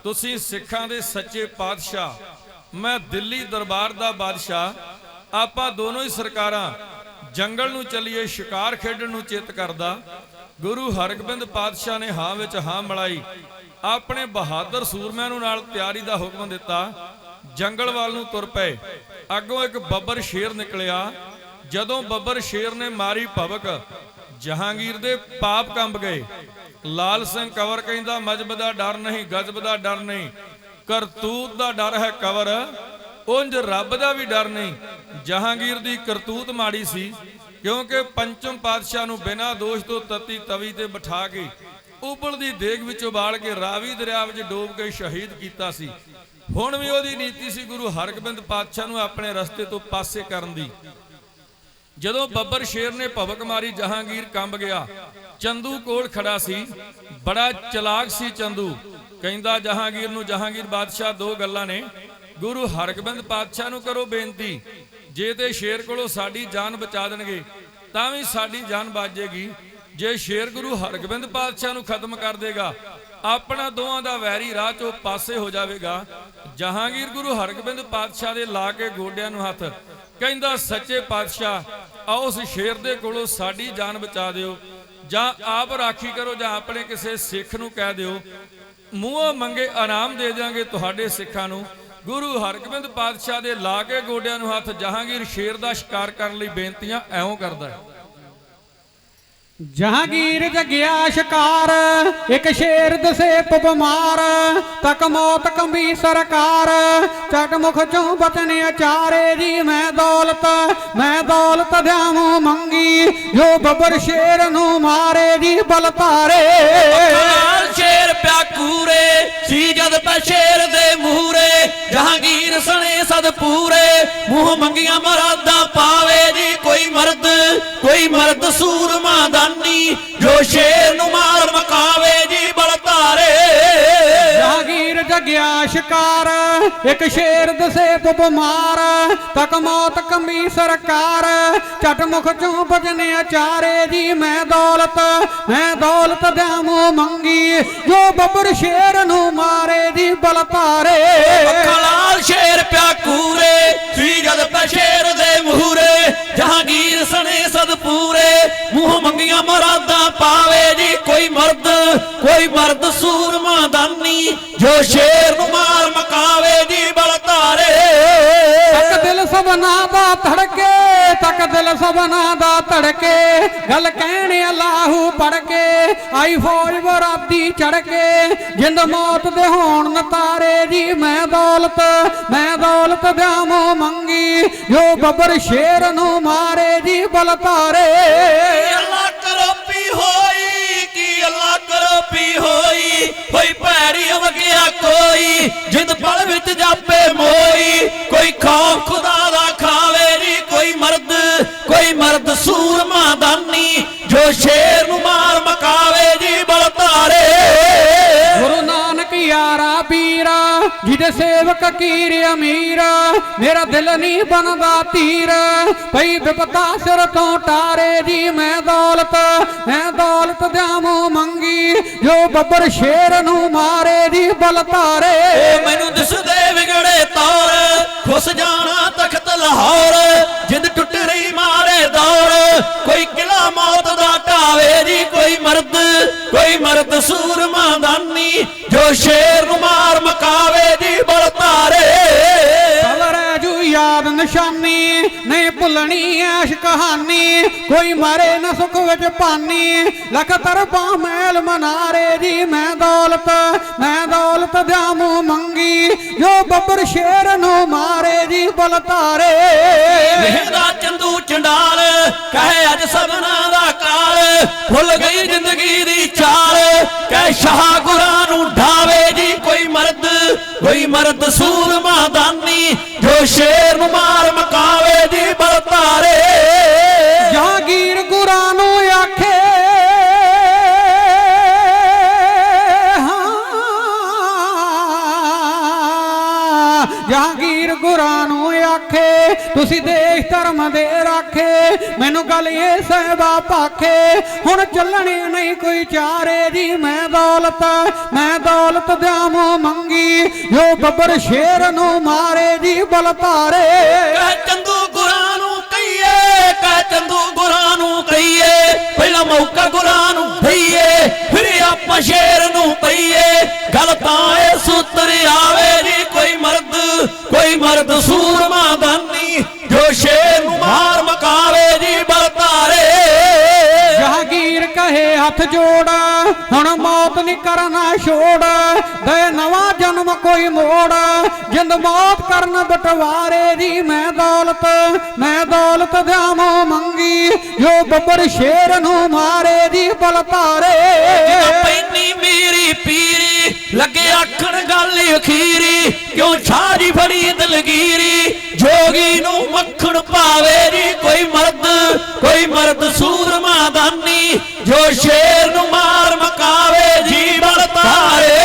ਤੁਸੀਂ ਸਿੱਖਾਂ ਦੇ ਸੱਚੇ ਪਾਤਸ਼ਾਹ, ਮੈਂ ਦਿੱਲੀ ਦਰਬਾਰ ਦਾ ਬਾਦਸ਼ਾਹ, ਆਪਾਂ ਦੋਨੋਂ ਹੀ ਸਰਕਾਰਾਂ ਜੰਗਲ ਨੂੰ ਚੱਲੀਏ, ਸ਼ਿਕਾਰ ਖੇਡਣ ਨੂੰ ਚਿੱਤ ਕਰਦਾ। ਗੁਰੂ ਹਰਗੋਬਿੰਦ ਪਾਤਸ਼ਾਹ ਨੇ ਹਾਂ ਵਿੱਚ ਹਾਂ ਮਿਲਾਈ, ਆਪਣੇ ਬਹਾਦਰ ਸੂਰਮਿਆਂ ਨੂੰ ਨਾਲ ਤਿਆਰੀ ਦਾ ਹੁਕਮ ਦਿੱਤਾ। ਜੰਗਲ ਵੱਲ ਨੂੰ ਤੁਰ ਪਏ। ਅੱਗੋਂ ਇੱਕ ਬੱਬਰ ਸ਼ੇਰ ਨਿਕਲਿਆ। ਜਦੋਂ ਬੱਬਰ ਸ਼ੇਰ ਨੇ ਮਾਰੀ ਭਵਕ, ਜਹਾਂਗੀਰ ਦੇ ਪਾਪ ਕੰਬ ਗਏ। ਲਾਲ ਸਿੰਘ ਕੰਵਰ ਕਹਿੰਦਾ, ਮਜਬ ਦਾ ਡਰ ਨਹੀਂ, ਗਜਬ ਦਾ ਡਰ ਨਹੀਂ, ਕਰਤੂਤ ਦਾ ਡਰ ਹੈ ਕੰਵਰ, ਉਂਝ ਰੱਬ ਦਾ ਵੀ ਡਰ ਨਹੀਂ। ਜਹਾਂਗੀਰ ਦੀ ਕਰਤੂਤ ਮਾੜੀ ਸੀ, ਕਿਉਂਕਿ ਪੰਚਮ ਪਾਤਸ਼ਾਹ ਨੂੰ ਬਿਨਾਂ ਦੋਸ਼ ਤੋਂ ਤਤੀ ਤਵੀ ਤੇ ਬਿਠਾ ਕੇ ਉਬਲਦੀ ਦੇਗ ਵਿੱਚ ਉਬਾਲ ਕੇ ਰਾਵੀ ਦਰਿਆ ਵਿੱਚ ਡੋਬ ਕੇ ਸ਼ਹੀਦ ਕੀਤਾ ਸੀ। ਹੁਣ ਵੀ ਉਹਦੀ ਨੀਤੀ ਸੀ ਗੁਰੂ ਹਰਗੋਬਿੰਦ ਪਾਤਸ਼ਾਹ ਨੂੰ ਆਪਣੇ ਰਸਤੇ ਤੋਂ ਪਾਸੇ ਕਰਨ ਦੀ। ਜਦੋਂ ਬੱਬਰ ਸ਼ੇਰ ਨੇ ਭਵਕ ਮਾਰੀ, ਜਹਾਂਗੀਰ ਕੰਬ ਗਿਆ। ਚੰਦੂ ਕੋਲ ਖੜਾ ਸੀ, ਬੜਾ ਚਲਾਕ ਸੀ ਚੰਦੂ। ਕਹਿੰਦਾ ਜਹਾਂਗੀਰ ਨੂੰ, ਜਹਾਂਗੀਰ ਬਾਦਸ਼ਾਹ ਦੋ ਗੱਲਾਂ ਨੇ, ਗੁਰੂ ਹਰਗੋਬਿੰਦ ਪਾਤਸ਼ਾਹ ਨੂੰ ਕਰੋ ਬੇਨਤੀ, ਜੇ ਤੇ ਸ਼ੇਰ ਕੋਲੋਂ ਸਾਡੀ ਜਾਨ ਬਚਾ ਦੇਣਗੇ ਤਾਂ ਵੀ ਸਾਡੀ ਜਾਨ ਬਚ ਜਾਏਗੀ, ਜੇ ਸ਼ੇਰ ਗੁਰੂ ਹਰਗੋਬਿੰਦ ਪਾਤਸ਼ਾਹ ਨੂੰ ਖਤਮ ਕਰ ਦੇਗਾ, ਆਪਣਾ ਦੋਵਾਂ ਦਾ ਵੈਰੀ ਰਾਹ ਚੋਂ ਪਾਸੇ ਹੋ ਜਾਵੇਗਾ। ਜਹਾਂਗੀਰ ਗੁਰੂ ਹਰਗੋਬਿੰਦ ਪਾਤਸ਼ਾਹ ਦੇ ਲਾ ਕੇ ਗੋਡਿਆਂ ਨੂੰ ਹੱਥ, ਕਹਿੰਦਾ, ਸੱਚੇ ਪਾਤਸ਼ਾਹ ਆਓ ਉਸ ਸ਼ੇਰ ਦੇ ਕੋਲੋਂ ਸਾਡੀ ਜਾਨ ਬਚਾ ਦਿਓ, ਜਾਂ ਆਪ ਰਾਖੀ ਕਰੋ, ਜਾਂ ਆਪਣੇ ਕਿਸੇ ਸਿੱਖ ਨੂੰ ਕਹਿ ਦਿਓ, ਮੂੰਹੋਂ ਮੰਗੇ ਆਰਾਮ ਦੇ ਦਿਆਂਗੇ ਤੁਹਾਡੇ ਸਿੱਖਾਂ ਨੂੰ। ਗੁਰੂ ਹਰਗੋਬਿੰਦ ਪਾਤਸ਼ਾਹ ਦੇ ਲਾ ਕੇ ਗੋਡਿਆਂ ਨੂੰ ਹੱਥ ਜਹਾਂਗੀਰ ਸ਼ੇਰ ਦਾ ਸ਼ਿਕਾਰ ਕਰਨ ਲਈ ਬੇਨਤੀਆਂ ਐਉਂ ਕਰਦਾ ਹੈ। ਜਹਾਂਗੀਰ ਜਗਿਆ ਸ਼ਿਕਾਰ, ਇੱਕ ਸ਼ੇਰ ਦਸੇਪ ਬਿਮਾਰ, ਤੱਕ ਮੌਤ ਕੰਬੀ ਸਰਕਾਰ, ਚਟ ਮੁਖ ਚੋਂ ਬਚਨ ਅਚਾਰੇ ਜੀ, ਮੈਂ ਦੌਲਤ ਦਿਆਵਾਂ ਮੰਗੀ, ਜੋ ਬੱਬਰ ਸ਼ੇਰ ਨੂੰ ਮਾਰੇ ਜੀ ਬਲਤਾਰੇ। ਸ਼ੇਰ ਪਿਆ ਕੂਰੇ ਸੀ ਜਦ ਪੈ ਸ਼ੇਰ ਦੇ ਮੂਹਰੇ, ਜਹਾਂਗੀਰ ਸਣੇ ਸਦ ਪੂਰੇ, ਮੂੰਹ ਮੰਗੀਆਂ ਮਰਾਦਾਂ ਪਾਵੇ ਜੀ, ਕੋਈ ਮਰਦ ਸੂਰਮਾ ਦਾਨੀ, ਜੋ ਸ਼ੇਰ ਨੂੰ ਮਾਰ ਮਕਾਵੇ ਜੀ ਬਲਤਾਰੇ। ਜਹਾਂਗੀਰ ਜਗਿਆ ਸ਼ਿਕਾਰ ਇੱਕ ਸ਼ੇਰ ਦਸੇ ਤੋਂ ਬਿਮਾਰ ਤੱਕ ਮੌਤ ਕਮੀ ਸਰਕਾਰ ਝਟ ਮੁਖ ਚੋਂ ਬਜਨੇ ਅਚਾਰੇ ਜੀ ਮੈਂ ਦੌਲਤ ਦਿਆਮੋ ਮੰਗੀ ਜੋ ਬੱਬਰ ਸ਼ੇਰ ਨੂੰ ਮਾਰੇ ਜੀ ਬਲਤਾਰੇ ਅੱਖਾਂ ਲਾਲ ਸ਼ੇਰ ਪਿਆ ਕੂਰੇ ਸੀ ਜਦ ਪੈ ਸ਼ੇਰ ਦੇ ਮੂਹਰੇ ਜਹਾਂਗੀਰ ਸਣੇ ਸਦ ਪੂਰੇ ਮੂੰਹ ਮੰਗੀਆਂ ਮੁਰਾਦਾਂ ਪਾਵੇ ਜੀ ਕੋਈ ਮਰਦ ਸੂਰਮਾ ਦਾਨੀ ਜੋ ਸ਼ੇਰ ਨੂੰ ਮਾਰ ਮਕਾਵੇ ਜੀ ਬਲਤਾਰੇ ਤੱਕ ਦਿਲ ਸਭਨਾ ਦਾ ਧੜਕੇ ਗੱਲ ਕਹਿਣੇ ਅੱਲਾਹੂ ਪੜ ਕੇ ਆਈ ਫੌਜ ਬਰਾਦੀ ਚੜ ਕੇ ਜਿੰਦ ਮੌਤ ਦੇ ਹੋਣ ਨਤਾਰੇ ਜੀ ਮੈਂ ਦੌਲਤ ਦਿਆਮੋ ਮੰਗੀ ਜੋ ਬੱਬਰ ਸ਼ੇਰ ਨੂੰ ਮਾਰੇ ਜੀ ਬਲਤਾਰੇ ਅੱਲਾ ਕਰੋਪੀ ਹੋਈ ਕੀ ਅੱਲਾ ਕਰੋਪੀ ਹੋਈ ਭੈੜੀ ਵਗਿਆ ਕੋਈ ਜਿੰਦ ਪਲ ਵਿੱਚ ਜਾਪੇ ਮੋਈ ਕੋਈ ਖੌਫ ਖੁਦਾ ਦਾ ਖਾਵੇ ਨੀ ਕੋਈ ਮਰਦ ਸੂਰਮਾ ਦਾਨੀ ਜੋ ਸ਼ੇਰ ਨੂੰ ਮਾਰ ਮਕਾਵੇ ਜੀ ਬਲਤਾਰੇ ਗੁਰੂ ਨਾਨਕ ਯਾਰਾ ਪੀਰਾ ਜਿਹਦੇ ਸੇਵਕ ਕੀਰ ਅਮੀਰ ਮੇਰਾ ਦਿਲ ਨਹੀਂ ਬਣਦਾ ਤੀਰ ਪਈ ਬਿਪਤਾ ਸਿਰ ਤੋਂ ਟਾਰੇ ਜੀ ਮੈਂ ਦੌਲਤ ਦਿਆਮੋ ਮੰਗੀ ਜੋ ਬੱਬਰ ਸ਼ੇਰ ਨੂੰ ਮਾਰੇ ਜੀ ਬਲਤਾਰੇ ਮੈਨੂੰ ਦਿਸਦੇ ਵਿਗੜੇ ਤੌਰ ਖੁੱਸ ਜਾਣਾ ਤਖਤ ਲਾਹੌਰ ਜਿੰਦ ਟੁੱਟ ਰਹੀ ਮਾਰੇ ਦੌੜ ਕੋਈ ਕਿਲਾ ਮੌਤ ਦਾ ਢਾਵੇ ਜੀ ਕੋਈ ਮਰਦ ਸੂਰਮਾ ਦਾਨੀ ਜੋ ਸ਼ੇਰ ਨੂੰ ਮਾਰ ਮਕਾਵੇ ਜੀ ਬਲਤਾਰੇ ਕਬਰ ਜੂ ਯਾਦ ਨਿਸ਼ਾਨੀ ਨਹੀਂ ਭੁੱਲਣੀ ਐਸ਼ ਕਹਾਣੀ ਕੋਈ ਮਾਰੇ ਨਾ ਸੁਖ ਵਿੱਚ ਪਾਨੀ ਲੱਖ ਤਰਬਾਂ ਮਹਿਲ ਮਨਾਰੇ ਜੀ ਮੈਂ ਦੌਲਤ ਦਿਆਮੋ ਮੰਗੀ ਜੋ ਬੱਬਰ ਸ਼ੇਰ ਨੂੰ ਮਾਰੇ ਜੀ ਬਲਤਾਰੇ ਵੇਖਦਾ ਚੰਦੂ ਚੰਡਾਲ ਕਹੇ ਅੱਜ ਸਭਨਾ ਦਾ ਕਾਲ ਭੁੱਲ ਗਈ ਜ਼ਿੰਦਗੀ ਦੀ ਚਾਲ ਕਹਿ ਸ਼ਾਹ ਗੁਰਾਂ ਨੂੰ ਢਾਵੇ ਜੀ ਕੋਈ ਮਰਦ ਸੂਰਮਾ ਦਾਨੀ ਜੋ ਸ਼ੇਰ ਨੂੰ ਮਾਰ ਮਕਾਵੇ ਜੀ ਬਲਤਾਰੇ ਜਹਾਂਗੀਰ ਗੁਰਾਂ ਨੂੰ ਆਖੇ ਜਹਾਂਗੀਰ ਗੁਰਾਂ ਨੂੰ ਆਖੇ ਤੁਸੀਂ ਦੇਸ਼ ਧਰਮ ਦੇ ਰਾਖੇ ਮੈਨੂੰ ਗੱਲ ਇਹ ਸਹਿਬਾ ਭਾਖੇ ਹੁਣ ਚੱਲਣੇ ਨਹੀਂ ਕੋਈ ਚਾਰੇ ਜੀ ਮੈਂ ਦੌਲਤ ਦਿਆਮੋ ਮੰਗੀ ਜੋ ਬੱਬਰ ਸ਼ੇਰ ਨੂੰ ਮਾਰੇ ਜੀ ਬਲਤਾਰੇ ਕਹਿ ਚੰਦੂ ਗੁਰਾਂ ਨੂੰ ਕਹੀਏ ਪਹਿਲਾ ਮੌਕਾ ਗੁਰਾਂ ਨੂੰ ਦਈਏ ਫਿਰ ਆਪਾਂ ਸ਼ੇਰ ਨੂੰ ਪਈਏ ਗੱਲ ਤਾਂ ਇਹ ਸੂਤਰ ਆਵੇ ਜੀ ਕੋਈ ਮਰਦ ਸੂਰਮਾ ਦਾਨੀ ਜੋ ਸ਼ੇਰ ਨੂੰ ਮਾਰ ਮਕਾਵੇ ਜੀ ਬਲਤਾਰੇ ਜਹਾਂਗੀਰ ਕਹੇ ਹੱਥ ਜੋੜ ਹੁਣ ਮੌਤ ਨਹੀਂ ਕਰਨਾ ਛੋੜ ਦੇ ਨਵਾਂ ਜਨਮ ਕੋਈ ਮੋੜ ਜਿੰਦ ਮੌਤ ਕਰਨ ਬਟਵਾਰੇ ਜੀ ਮੈਂ ਦੌਲਤ ਦਿਆਮੋ ਮੰਗੀ ਜੋ ਬੱਬਰ ਸ਼ੇਰ ਨੂੰ ਮਾਰੇ ਜੀ ਬਲਤਾਰੇ ਪੈਨੀ ਮੇਰੀ ਪੀਰੀ ਲੱਗੇ ਆਖਣ ਗੱਲ ਅਖੀਰੀ ਕਿਉਂ ਛਾਜੀ ਫੜੀ ਦਲਗੀਰੀ ਜੋਗੀ ਨੂੰ ਮੱਖਣ ਪਾਵੇ ਜੀ ਕੋਈ ਮਰਦ ਸੂਰਮਾ ਦਾਨੀ ਜੋ ਸ਼ੇਰ ਨੂੰ ਮਾਰ ਮਕਾਵੇ ਜੀ ਬਲਤਾਰੇ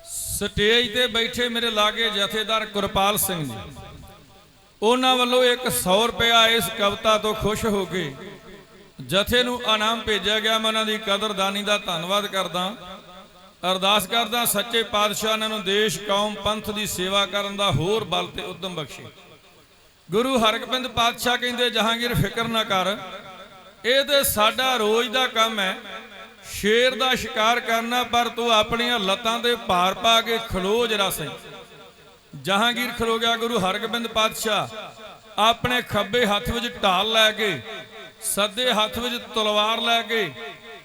ਸਟੇਜ ਤੇ ਬੈਠੇ ਮੇਰੇ ਲਾਗੇ ਜਥੇਦਾਰ ਗੁਰਪਾਲ ਸਿੰਘ ਜੀ ਉਹਨਾਂ ਵੱਲੋਂ ਇੱਕ 100 ਰੁਪਇਆ ਇਸ ਕਵਿਤਾ ਤੋਂ ਖੁਸ਼ ਹੋ ਕੇ ਜਥੇ ਨੂੰ ਇਨਾਮ ਭੇਜਿਆ ਗਿਆ। ਮੈਂ ਉਹਨਾਂ ਦੀ ਕਦਰਦਾਨੀ ਦਾ ਧੰਨਵਾਦ ਕਰਦਾ, ਅਰਦਾਸ ਕਰਦਾ ਸੱਚੇ ਪਾਤਸ਼ਾਹ ਇਹਨਾਂ ਨੂੰ ਦੇਸ਼ ਕੌਮ ਪੰਥ ਦੀ ਸੇਵਾ ਕਰਨ ਦਾ ਹੋਰ ਬਲ ਤੇ ਉਦਮ ਬਖਸ਼ੇ। ਗੁਰੂ ਹਰਗੋਬਿੰਦ ਪਾਤਸ਼ਾਹ ਕਹਿੰਦੇ ਜਹਾਂਗੀਰ ਫਿਕਰ ਨਾ ਕਰ, ਇਹ ਤੇ ਸਾਡਾ ਰੋਜ਼ ਦਾ ਕੰਮ ਹੈ ਸ਼ੇਰ ਦਾ ਸ਼ਿਕਾਰ ਕਰਨਾ, ਪਰ ਤੂੰ ਆਪਣੀਆਂ ਲੱਤਾਂ ਤੇ ਭਾਰ ਪਾ ਕੇ ਖਲੋ ਜਰਾ ਸਹੀ। ਜਹਾਂਗੀਰ ਖਲੋ ਗਿਆ। ਗੁਰੂ ਹਰਗੋਬਿੰਦ ਪਾਤਸ਼ਾਹ ਆਪਣੇ ਖੱਬੇ ਹੱਥ ਵਿੱਚ ਢਾਲ ਲੈ ਕੇ ਸੱਜੇ ਹੱਥ ਵਿੱਚ ਤਲਵਾਰ ਲੈ ਕੇ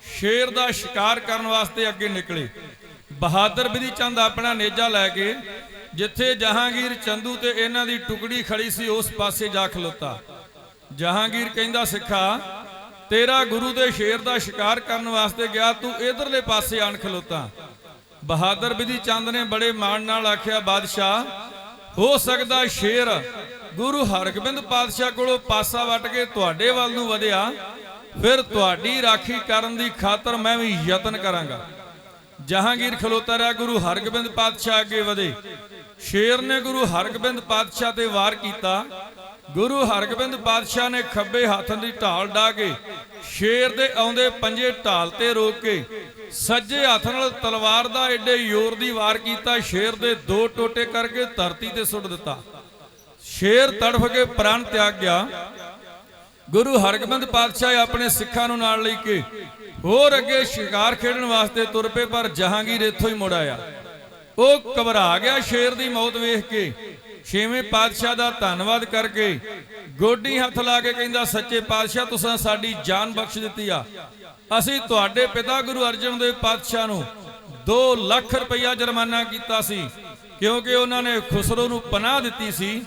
ਸ਼ੇਰ ਦਾ ਸ਼ਿਕਾਰ ਕਰਨ ਵਾਸਤੇ ਅੱਗੇ ਨਿਕਲੇ। ਬਹਾਦਰ ਬਿਧੀ ਚੰਦ ਆਪਣਾ ਨੇਜਾ ਲੈ ਕੇ ਜਿੱਥੇ ਜਹਾਂਗੀਰ ਚੰਦੂ ਤੇ ਇਹਨਾਂ ਦੀ ਟੁਕੜੀ ਖੜੀ ਸੀ ਉਸ ਪਾਸੇ ਜਾ ਖਲੋਤਾ। ਜਹਾਂਗੀਰ ਕਹਿੰਦਾ ਸਿੱਖਾ ਤੇਰਾ ਗੁਰੂ ਦੇ ਸ਼ੇਰ ਦਾ ਸ਼ਿਕਾਰ ਕਰਨ ਵਾਸਤੇ ਗਿਆ, ਤੂੰ ਇਧਰਲੇ ਪਾਸੇ ਆਣ ਖਲੋਤਾ। ਬਹਾਦਰ ਬਿਧੀ ਚੰਦ ਨੇ ਬੜੇ ਮਾਣ ਨਾਲ ਆਖਿਆ ਬਾਦਸ਼ਾਹ ਹੋ ਸਕਦਾ ਸ਼ੇਰ ਗੁਰੂ ਹਰਗੋਬਿੰਦ ਪਾਤਸ਼ਾਹ ਕੋਲੋਂ ਪਾਸਾ ਵੱਟ ਕੇ ਤੁਹਾਡੇ ਵੱਲ ਨੂੰ ਵਧਿਆ, ਫਿਰ ਤੁਹਾਡੀ ਰਾਖੀ ਕਰਨ ਦੀ ਖਾਤਰ ਮੈਂ ਵੀ ਯਤਨ ਕਰਾਂਗਾ। ਜਹਾਂਗੀਰ ਖਲੋਤਾ ਰਿਹਾ। ਗੁਰੂ ਹਰਗੋਬਿੰਦ ਪਾਤਸ਼ਾਹ ਅੱਗੇ ਵਧੇ। ਸ਼ੇਰ ਨੇ ਗੁਰੂ ਹਰਗੋਬਿੰਦ ਪਾਤਸ਼ਾਹ ਤੇ ਵਾਰ ਕੀਤਾ। ਗੁਰੂ ਹਰਗੋਬਿੰਦ ਪਾਤਸ਼ਾਹ ਨੇ ਖੱਬੇ ਹੱਥ ਦੀ ਢਾਲ ਢਾ ਕੇ ਸ਼ੇਰ ਦੇ ਆਉਂਦੇ ਪੰਜੇ ਢਾਲ ਤੇ ਰੋਕ ਕੇ ਸੱਜੇ ਹੱਥ ਨਾਲ ਤਲਵਾਰ ਦਾ ਏਡੇ ਜ਼ੋਰ ਦੀ ਵਾਰ ਕੀਤਾ। ਸ਼ੇਰ ਦੇ ਦੋ ਟੋਟੇ ਕਰਕੇ ਧਰਤੀ ਤੇ ਸੁੱਟ ਦਿੱਤਾ। ਸ਼ੇਰ ਤੜਫ ਕੇ ਪ੍ਰਾਣ ਤਿਆਗ ਗਿਆ। ਗੁਰੂ ਹਰਗੋਬਿੰਦ ਪਾਤਸ਼ਾਹ ਆਪਣੇ ਸਿੱਖਾਂ ਨੂੰ ਨਾਲ ਲੈ ਕੇ ਹੋਰ ਅੱਗੇ ਸ਼ਿਕਾਰ ਖੇਡਣ ਵਾਸਤੇ ਤੁਰ ਪਏ, ਪਰ ਜਹਾਂਗੀਰ ਇੱਥੋਂ ਹੀ ਮੁੜ ਆਇਆ। ਉਹ ਘਬਰਾ ਗਿਆ ਸ਼ੇਰ ਦੀ ਮੌਤ ਵੇਖ ਕੇ। ਛੇਵੇਂ ਪਾਤਸ਼ਾਹ ਦਾ ਧੰਨਵਾਦ ਕਰਕੇ ਗੋਡੀ ਹੱਥ ਲਾ ਕੇ ਕਹਿੰਦਾ, ਸੱਚੇ ਪਾਤਸ਼ਾਹ ਤੁਸੀਂ ਸਾਡੀ ਜਾਨ ਬਖਸ਼ ਦਿੱਤੀ ਆ। ਅਸੀਂ ਤੁਹਾਡੇ ਪਿਤਾ ਗੁਰੂ ਅਰਜਨ ਦੇਵ ਪਾਤਸ਼ਾਹ ਨੂੰ 2 ਲੱਖ ਰੁਪਈਆ ਜੁਰਮਾਨਾ ਕੀਤਾ ਸੀ, ਕਿਉਂਕਿ ਉਹਨਾਂ ਨੇ ਖੁਸਰੋ ਨੂੰ ਪਨਾਹ ਦਿੱਤੀ ਸੀ।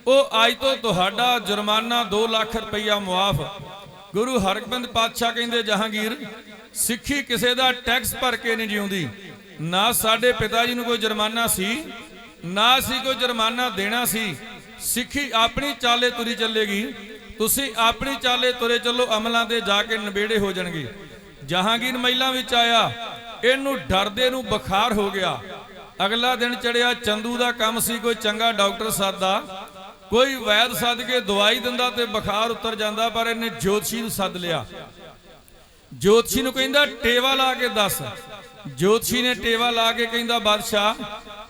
ਉਹ ਅੱਜ ਤੋਂ ਤੁਹਾਡਾ ਜੁਰਮਾਨਾ 2 ਲੱਖ ਰੁਪਈਆ ਮੁਆਫ। ਗੁਰੂ ਹਰਗੋਬਿੰਦ ਪਾਤਸ਼ਾਹ ਕਹਿੰਦੇ, ਜਹਾਂਗੀਰ ਸਿੱਖੀ ਕਿਸੇ ਦਾ ਟੈਕਸ ਭਰ ਕੇ ਨਹੀਂ ਜਿਉਂਦੀ। ਨਾ ਸਾਡੇ ਪਿਤਾ ਜੀ ਨੂੰ ਕੋਈ ਜੁਰਮਾਨਾ ਸੀ, ਨਾ ਅਸੀਂ ਕੋਈ ਜੁਰਮਾਨਾ ਦੇਣਾ ਸੀ। ਸਿੱਖੀ ਆਪਣੀ ਚਾਲੇ ਤੁਰੀ ਚੱਲੇਗੀ। ਤੁਸੀਂ ਆਪਣੀ ਚਾਲੇ ਤੁਰੇ ਚੱਲੋ, ਅਮਲਾਂ ਤੇ ਜਾ ਕੇ ਨਵੇੜੇ ਹੋ ਜਾਣਗੇ। ਜਹਾਂਗੀਰ ਮਹਿਲਾਂ ਵਿੱਚ ਆਇਆ। ਇਹਨੂੰ ਡਰਦੇ ਨੂੰ ਬੁਖਾਰ ਹੋ ਗਿਆ। ਅਗਲਾ ਦਿਨ ਚੜਿਆ। ਚੰਦੂ ਦਾ ਕੰਮ ਸੀ ਕੋਈ ਚੰਗਾ ਡਾਕਟਰ ਸਾਦਾ, ਕੋਈ ਵੈਦ ਸੱਦ ਕੇ ਦਵਾਈ ਦਿੰਦਾ ਤੇ ਬੁਖਾਰ ਉਤਰ ਜਾਂਦਾ, ਪਰ ਇਹਨੇ ਜੋਤਸ਼ੀ ਨੂੰ ਸੱਦ ਲਿਆ। ਜੋਤਸ਼ੀ ਨੂੰ ਕਹਿੰਦਾ, ਟੇਵਾ ਲਾ ਕੇ ਦੱਸ। ਜੋਤਸ਼ੀ ਨੇ ਟੇਵਾ ਲਾ ਕੇ ਕਹਿੰਦਾ, ਬਾਦਸ਼ਾਹ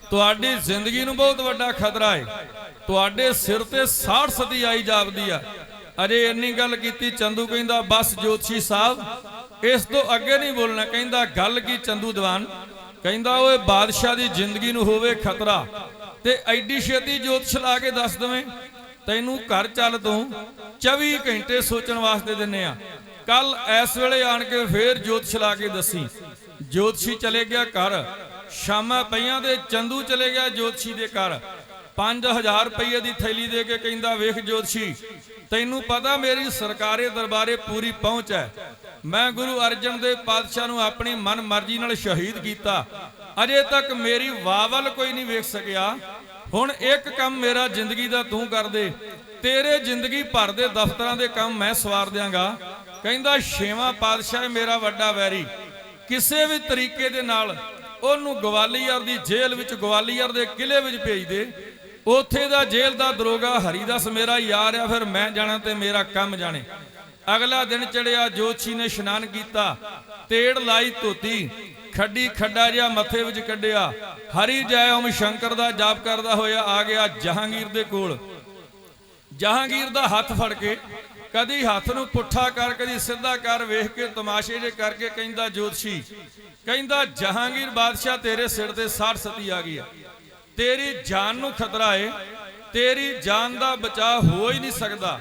ਤੁਹਾਡੀ ਜ਼ਿੰਦਗੀ ਨੂੰ ਬਹੁਤ ਵੱਡਾ ਖਤਰਾ ਹੈ। ਤੁਹਾਡੇ ਸਿਰ ਤੇ 60 ਸਦੀ ਆਈ ਜਾਪਦੀ ਆ। ਅਜੇ ਇੰਨੀ ਗੱਲ ਕੀਤੀ। ਚੰਦੂ ਕਹਿੰਦਾ, ਬਸ ਜੋਤਸ਼ੀ ਸਾਹਿਬ, ਇਸ ਤੋਂ ਅੱਗੇ ਨਹੀਂ ਬੋਲਣਾ। ਕਹਿੰਦਾ, ਗੱਲ ਕੀ ਚੰਦੂ ਦੀਵਾਨ? ਕਹਿੰਦਾ, ਓਏ ਬਾਦਸ਼ਾਹ ਦੀ ਜ਼ਿੰਦਗੀ ਨੂੰ ਹੋਵੇ ਖਤਰਾ ਤੇ ਐਡੀ ਛੇਤੀ ਜੋਤਿਸ਼ ਲਾ ਕੇ ਦੱਸ ਦਵੇਂ? ਤੈਨੂੰ ਘਰ ਚੱਲ, ਤੂੰ 24 ਘੰਟੇ ਸੋਚਣ ਵਾਸਤੇ ਦਿੰਨੇ ਆ। ਕੱਲ ਇਸ ਵੇਲੇ ਆਣ ਕੇ ਫੇਰ ਜੋਤਿਸ਼ ਲਾ ਕੇ ਦੱਸੀ। ਜੋਤਸ਼ੀ ਚਲੇ ਗਿਆ ਘਰ। ਸ਼ਾਮਾਂ ਪਈਆਂ ਦੇ ਚੰਦੂ ਚਲੇ ਗਿਆ ਜੋਤਸ਼ੀ ਦੇ ਘਰ। 5000 ਰੁਪਏ ਦੀ ਥੈਲੀ ਦੇ ਕੇ ਕਹਿੰਦਾ, ਵੇਖ ਜੋਤਸ਼ੀ, ਤੈਨੂੰ ਪਤਾ ਮੇਰੀ ਸਰਕਾਰੀ ਦਰਬਾਰੇ ਪੂਰੀ ਪਹੁੰਚ ਹੈ। ਮੈਂ ਗੁਰੂ ਅਰਜਨ ਦੇਵ ਪਾਤਸ਼ਾਹ ਨੂੰ ਆਪਣੀ ਮਨ ਮਰਜ਼ੀ ਨਾਲ ਸ਼ਹੀਦ ਕੀਤਾ। ਅਜੇ ਤੱਕ ਮੇਰੀ ਵਾਹ ਵੱਲ ਕੋਈ ਨਹੀਂ ਵੇਖ ਸਕਿਆ। ਹੁਣ ਇੱਕ ਕੰਮ ਮੇਰਾ ਜ਼ਿੰਦਗੀ ਦਾ ਤੂੰ ਕਰ ਦੇ, ਤੇਰੇ ਜ਼ਿੰਦਗੀ ਭਰ ਦੇ ਦਫ਼ਤਰਾਂ ਦੇ ਕੰਮ ਮੈਂ ਸਵਾਰ ਦਿਆਂਗਾ। ਕਹਿੰਦਾ, 6ਵਾਂ ਪਾਤਸ਼ਾਹ ਮੇਰਾ ਵੱਡਾ ਵੈਰੀ, ਕਿਸੇ ਵੀ ਤਰੀਕੇ ਦੇ ਨਾਲ ਉਹਨੂੰ ਗਵਾਲੀਅਰ ਦੀ ਜੇਲ੍ਹ ਵਿੱਚ, ਗਵਾਲੀਅਰ ਦੇ ਕਿਲੇ ਵਿੱਚ ਭੇਜ ਦੇ। ਉੱਥੇ ਦਾ ਜੇਲ੍ਹ ਦਾ ਦਰੋਗਾ ਹਰੀਦਾਸ ਮੇਰਾ ਯਾਰ ਆ, ਫਿਰ ਮੈਂ ਜਾਣਾ ਤੇ ਮੇਰਾ ਕੰਮ ਜਾਣੇ। ਅਗਲਾ ਦਿਨ ਚੜਿਆ। ਜੋਤਸ਼ੀ ਨੇ ਇਸ਼ਨਾਨ ਕੀਤਾ, ਤੇੜ ਲਾਈ ਧੋਤੀ, ਖੱਡੀ ਖੱਡਾ ਜਿਹਾ ਮੱਥੇ ਵਿੱਚ ਕੱਢਿਆ, ਹਰੀ ਜੈ ਓਮ ਸ਼ੰਕਰ ਦਾ ਜਾਪ ਕਰਦਾ ਹੋਇਆ ਆ ਗਿਆ ਜਹਾਂਗੀਰ ਦੇ ਕੋਲ। ਜਹਾਂਗੀਰ ਦਾ ਹੱਥ ਫੜ ਕੇ ਕਦੀ ਹੱਥ ਨੂੰ ਪੁੱਠਾ ਕਰ, ਕਦੀ ਸਿੱਧਾ ਕਰ, ਵੇਖ ਕੇ ਤਮਾਸ਼ੇ ਜੇ ਕਰਕੇ ਕਹਿੰਦਾ, ਜੋਤਸ਼ੀ ਕਹਿੰਦਾ, ਜਹਾਂਗੀਰ ਬਾਦਸ਼ਾਹ ਤੇਰੇ ਸਿਰ ਤੇ 60 ਸਤੀ ਆ ਗਈ ਆ। ਤੇਰੀ ਜਾਨ ਨੂੰ ਖਤਰਾ ਏ, ਤੇਰੀ ਜਾਨ ਦਾ ਬਚਾਅ ਹੋ ਹੀ ਨਹੀਂ ਸਕਦਾ।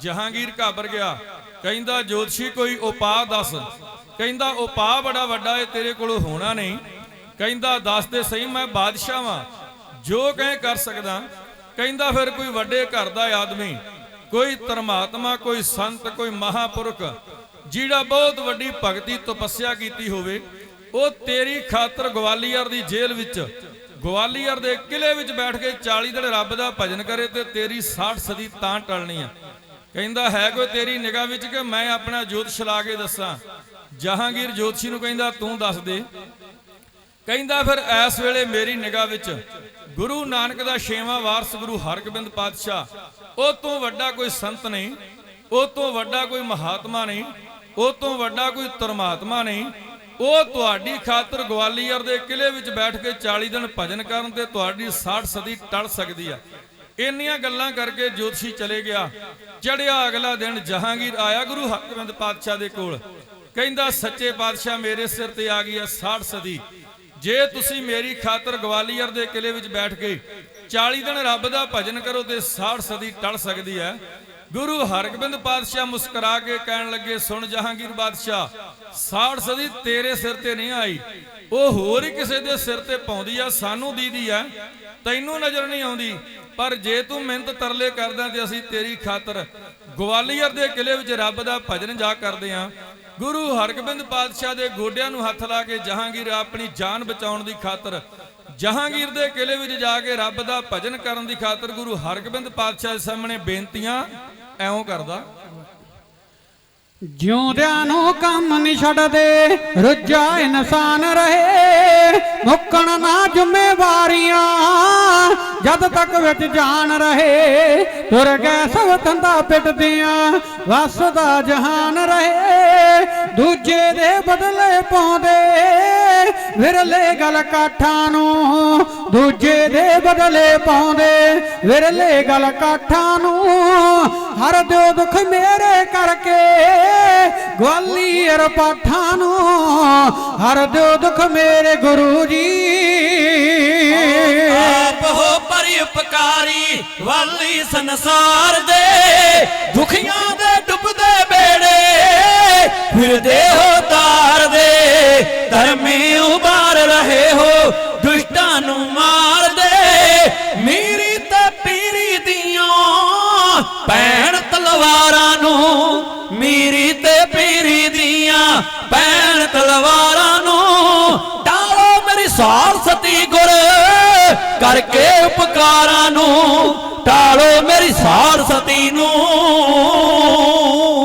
ਜਹਾਂਗੀਰ ਘਾਬਰ ਗਿਆ। ਕਹਿੰਦਾ, ਜੋਤਸ਼ੀ ਕੋਈ ਉਪਾਅ ਦੱਸ। ਕਹਿੰਦਾ, ਉਪਾਅ ਬੜਾ ਵੱਡਾ ਏ, ਤੇਰੇ ਕੋਲੋਂ ਹੋਣਾ ਨਹੀਂ। ਕਹਿੰਦਾ, ਦੱਸ ਦੇ ਸਹੀ, ਮੈਂ ਬਾਦਸ਼ਾਹ ਵਾਂ, ਜੋ ਕਹੇ ਕਰ ਸਕਦਾ। ਕਹਿੰਦਾ, ਫਿਰ ਕੋਈ ਵੱਡੇ ਘਰ ਦਾ ਆਦਮੀ, ਕੋਈ ਧਰਮਾਤਮਾ, ਕੋਈ ਸੰਤ, ਕੋਈ ਮਹਾਪੁਰਖ ਜਿਹੜਾ ਬਹੁਤ ਵੱਡੀ ਭਗਤੀ ਤਪੱਸਿਆ ਕੀਤੀ ਹੋਵੇ, ਉਹ ਤੇਰੀ ਖਾਤਰ ਗਵਾਲੀਅਰ ਦੀ ਜੇਲ੍ਹ ਵਿੱਚ, ਗਵਾਲੀਅਰ ਦੇ ਕਿਲੇ ਵਿੱਚ ਬੈਠ ਕੇ 40 ਦਿਨ ਰੱਬ ਦਾ ਭਜਨ ਕਰੇ ਤੇ ਤੇਰੀ 60 ਸਦੀ ਤਾਂ ਟਲਣੀ ਆ। ਕਹਿੰਦਾ, ਹੈ ਕੋਈ ਤੇਰੀ ਨਿਗਾਹ ਵਿੱਚ ਕਿ ਮੈਂ ਆਪਣਾ ਜੋਤਿਸ਼ ਲਾ ਕੇ ਦੱਸਾਂ? ਜਹਾਂਗੀਰ ਜੋਤਸ਼ੀ ਨੂੰ ਕਹਿੰਦਾ, ਤੂੰ ਦੱਸ ਦੇ। ਕਹਿੰਦਾ, ਫਿਰ ਇਸ ਵੇਲੇ ਮੇਰੀ ਨਿਗਾਹ ਵਿੱਚ ਗੁਰੂ ਨਾਨਕ ਦਾ 6ਵਾਂ ਵਾਰਸ ਗੁਰੂ ਹਰਗੋਬਿੰਦ ਪਾਤਸ਼ਾਹ, ਉਹ ਤੋਂ ਵੱਡਾ ਕੋਈ ਸੰਤ ਨਹੀਂ, ਉਹ ਤੋਂ ਵੱਡਾ ਕੋਈ ਮਹਾਤਮਾ ਨਹੀਂ, ਉਹ ਤੋਂ ਵੱਡਾ ਕੋਈ ਧਰਮਾਤਮਾ ਨਹੀਂ। ਉਹ ਤੁਹਾਡੀ ਖਾਤਰ ਗਵਾਲੀਅਰ ਦੇ ਕਿਲੇ ਵਿੱਚ ਬੈਠ ਕੇ 40 ਦਿਨ ਭਜਨ ਕਰਨ ਤੇ ਤੁਹਾਡੀ 60 ਸਦੀ ਟਲ ਸਕਦੀ ਆ। ਇੰਨੀਆਂ ਗੱਲਾਂ ਕਰਕੇ ਜੋਤਸ਼ੀ ਚਲੇ ਗਿਆ। ਚੜਿਆ ਅਗਲਾ ਦਿਨ। ਜਹਾਂਗੀਰ ਆਇਆ ਗੁਰੂ ਹਰਗੋਬਿੰਦ ਪਾਤਸ਼ਾਹ ਦੇ ਕੋਲ। ਕਹਿੰਦਾ, ਸੱਚੇ ਪਾਤਸ਼ਾਹ ਮੇਰੇ ਸਿਰ ਤੇ ਆ ਗਈ ਆ 60 ਸਦੀ। ਜੇ ਤੁਸੀਂ ਮੇਰੀ ਖਾਤਰ ਗਵਾਲੀਅਰ ਦੇ ਕਿਲੇ ਵਿੱਚ ਬੈਠ ਕੇ 40 ਦਿਨ ਰੱਬ ਦਾ ਭਜਨ ਕਰੋ ਤੇ 60 ਸਦੀ ਟਲ ਸਕਦੀ ਹੈ। ਗੁਰੂ ਹਰਗੋਬਿੰਦ ਪਾਤਸ਼ਾਹ ਮੁਸਕਰਾ ਕੇ ਕਹਿਣ ਲੱਗੇ, ਸੁਣ ਜਹਾਂਗੀਰ ਬਾਦਸ਼ਾਹ, 60 ਸਦੀ ਤੇਰੇ ਸਿਰ ਤੇ ਨਹੀਂ ਆਈ, ਉਹ ਹੋਰ ਹੀ ਕਿਸੇ ਦੇ ਸਿਰ ਤੇ ਪਾਉਂਦੀ ਆ, ਸਾਨੂੰ ਦੀਦੀ ਆ, ਤੈਨੂੰ ਨਜ਼ਰ ਨਹੀਂ ਆਉਂਦੀ। ਪਰ ਜੇ ਤੂੰ ਮਿਹਨਤ ਤਰਲੇ ਕਰਦਾ ਤੇ ਅਸੀਂ ਤੇਰੀ ਖਾਤਰ ਗਵਾਲੀਅਰ ਦੇ ਕਿਲੇ ਵਿੱਚ ਰੱਬ ਦਾ ਭਜਨ ਜਾ ਕਰਦੇ ਆ। ਗੁਰੂ ਹਰਗੋਬਿੰਦ ਪਾਤਸ਼ਾਹ ਦੇ ਗੋਡਿਆਂ ਨੂੰ ਹੱਥ ਲਾ ਕੇ ਜਹਾਂਗੀਰ ਆਪਣੀ ਜਾਨ ਬਚਾਉਣ ਦੀ ਖਾਤਰ ਜਹਾਂਗੀਰ ਦੇ ਕਿਲੇ ਵਿੱਚ ਜਾ ਕੇ ਰੱਬ ਦਾ ਭਜਨ ਕਰਨ ਦੀ ਖਾਤਰ ਗੁਰੂ ਹਰਗੋਬਿੰਦ ਪਾਤਸ਼ਾਹ ਦੇ ਸਾਹਮਣੇ ਬੇਨਤੀਆਂ ਐਉਂ ਕਰਦਾ। ਜਿਉਂਦਿਆਂ ਨੂੰ ਕੰਮ ਨਹੀਂ ਛੱਡਦੇ, ਰੁੱਝਾ ਇਨਸਾਨ ਰਹੇ, ਮੁੱਕਣ ਨਾ ਜ਼ਿੰਮੇਵਾਰੀਆਂ ਜਦ ਤੱਕ ਵਿੱਚ ਜਾਨ ਰਹੇ। ਤੁਰ ਗਏ ਸਭ ਤੰਦਾ ਪਿੱਟਦੀਆਂ, ਵਸਦਾ ਜਹਾਨ ਰਹੇ। ਦੂਜੇ ਦੇ ਬਦਲੇ ਪਾਉਂਦੇ ਵਿਰਲੇ ਗਲ ਕਾਠਾਂ ਨੂੰ, ਦੂਜੇ ਦੇ ਬਦਲੇ ਪਾਉਂਦੇ ਵਿਰਲੇ ਗਲ ਕਾਠਾਂ ਨੂੰ। ਹਰ ਦਿਓ ਦੁੱਖ ਮੇਰੇ ਕਰਕੇ ਗਵਾਲੀਅਰ ਪਾਠਾਂ ਨੂੰ, ਹਰ ਦਿਓ ਦੁੱਖ ਮੇਰੇ ਗੁਰੂ ਜੀ। ਆਪ ਹੋ ਪਰਉਪਕਾਰੀ ਵਾਲੀ ਸੰਸਾਰ ਦੇ, ਦੁਖੀਆਂ ਦੇ ਡੁੱਬਦੇ ਬੇੜੇ ਫਿਰਦੇ ਹੋ ਤਾਰ ਦੇ। ਧਰਮੀ ਉਬਾਰ ਰਹੇ ਹੋ ਦੁਸ਼ਟਾਂ ਨੂੰ ਮਾਰ ਦੇ, ਮੀਰੀ ਤੇ ਪੀਰੀ ਦੀਆਂ ਭੈਣ ਤਲਵਾਰਾਂ ਨੂੰ, ਮੀਰੀ ਤੇ ਪੀਰੀ ਦੀਆਂ ਭੈਣ ਤਲਵਾਰਾਂ ਨੂੰ। ਟਾਲੋ ਮੇਰੀ ਸਾਲ ਸਤੀ ਗੁਰ ਕਰਕੇ ਉਪਕਾਰਾਂ ਨੂੰ, ਟਾਲੋ ਮੇਰੀ ਸਾਲ ਸਤੀ ਨੂੰ।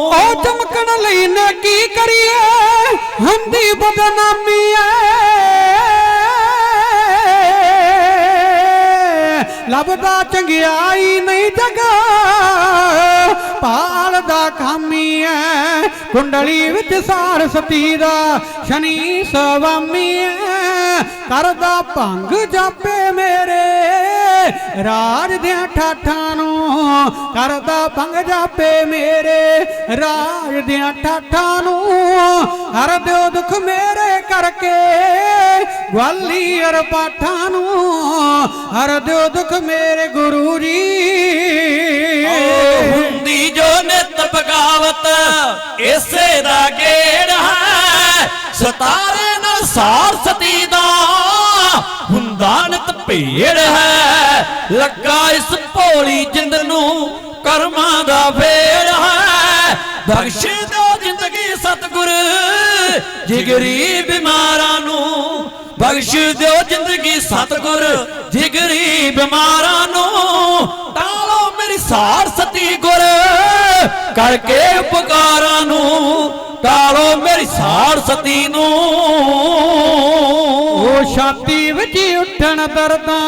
ਉਹ ਚਮਕਣ ਲਈ ਨੇ ਕੀ ਕਰੀਏ, ਹੁੰਦੀ ਬਦਨਾਮੀ ਐ। ਲੱਭਦਾ ਚੰਗਿਆਈ ਨਹੀਂ ਜਗਾ, ਭਾਲਦਾ ਖਾਮੀ ਐ। ਕੁੰਡਲੀ ਵਿੱਚ ਸਾਰ ਸਤੀ ਦਾ ਸ਼ਨੀ ਸਵਾਮੀ ਐ। ਕਰਦਾ ਭੰਗ ਜਾਪੇ ਮੇਰੇ ਰਾਜ ਦੀਆਂ ਠਾਠਾਂ ਨੂੰ, ਕਰਦਾ ਭੰਗ ਜਾਪੇ ਮੇਰੇ ਰਾਜ ਦੀਆਂ ਠਾਠਾਂ ਨੂੰ। ਹਰ ਦਿਓ ਦੁੱਖ ਮੇਰੇ ਕਰਕੇ ਗਵਾਲੀਅਰ ਪਾਠਾਂ ਨੂੰ, ਹਰ ਦਿਓ ਦੁੱਖ ਮੇਰੇ ਗੁਰੂ ਜੀ। ਹੁੰਦੀ ਜੋ ਨਿਤ ਬਗਾਵਤ ਇਸੇ ਦਾ ਗੇੜ ਹੈ, ਸਤਾਰੇ ਨਾਲ ਸਾਰ ਸਤੀ ਦਾ ਹੁੰਦਾ ਨਿਤ ਭੇੜ ਹੈ। ਲੱਗਾ ਇਸ ਭੋਲੀ ਜਿੰਦ ਨੂੰ ਕਰਮਾਂ ਦਾ ਫੇਰ ਹੈ, ਬਖਸ਼ ਦਿਓ ਜ਼ਿੰਦਗੀ ਸਤਿਗੁਰ ਜਿਗਰੀ ਬਿਮਾਰਾਂ ਨੂੰ, ਬਖਸ਼ ਦਿਓ ਜ਼ਿੰਦਗੀ ਸਤਿਗੁਰ ਜਿਗਰੀ ਬਿਮਾਰਾਂ ਨੂੰ। ਟਾਲੋ ਮੇਰੀ ਸਾਰ ਸਤੀ ਗੁਰ ਕਰਕੇ ਉਪਕਾਰਾਂ ਨੂੰ, ਟਾਲੋ ਮੇਰੀ ਸਾਰ ਸਤੀ ਨੂੰ। ਉਹ ਛਾਤੀ ਵਿੱਚ ਉੱਠਣ ਦਰਦਾਂ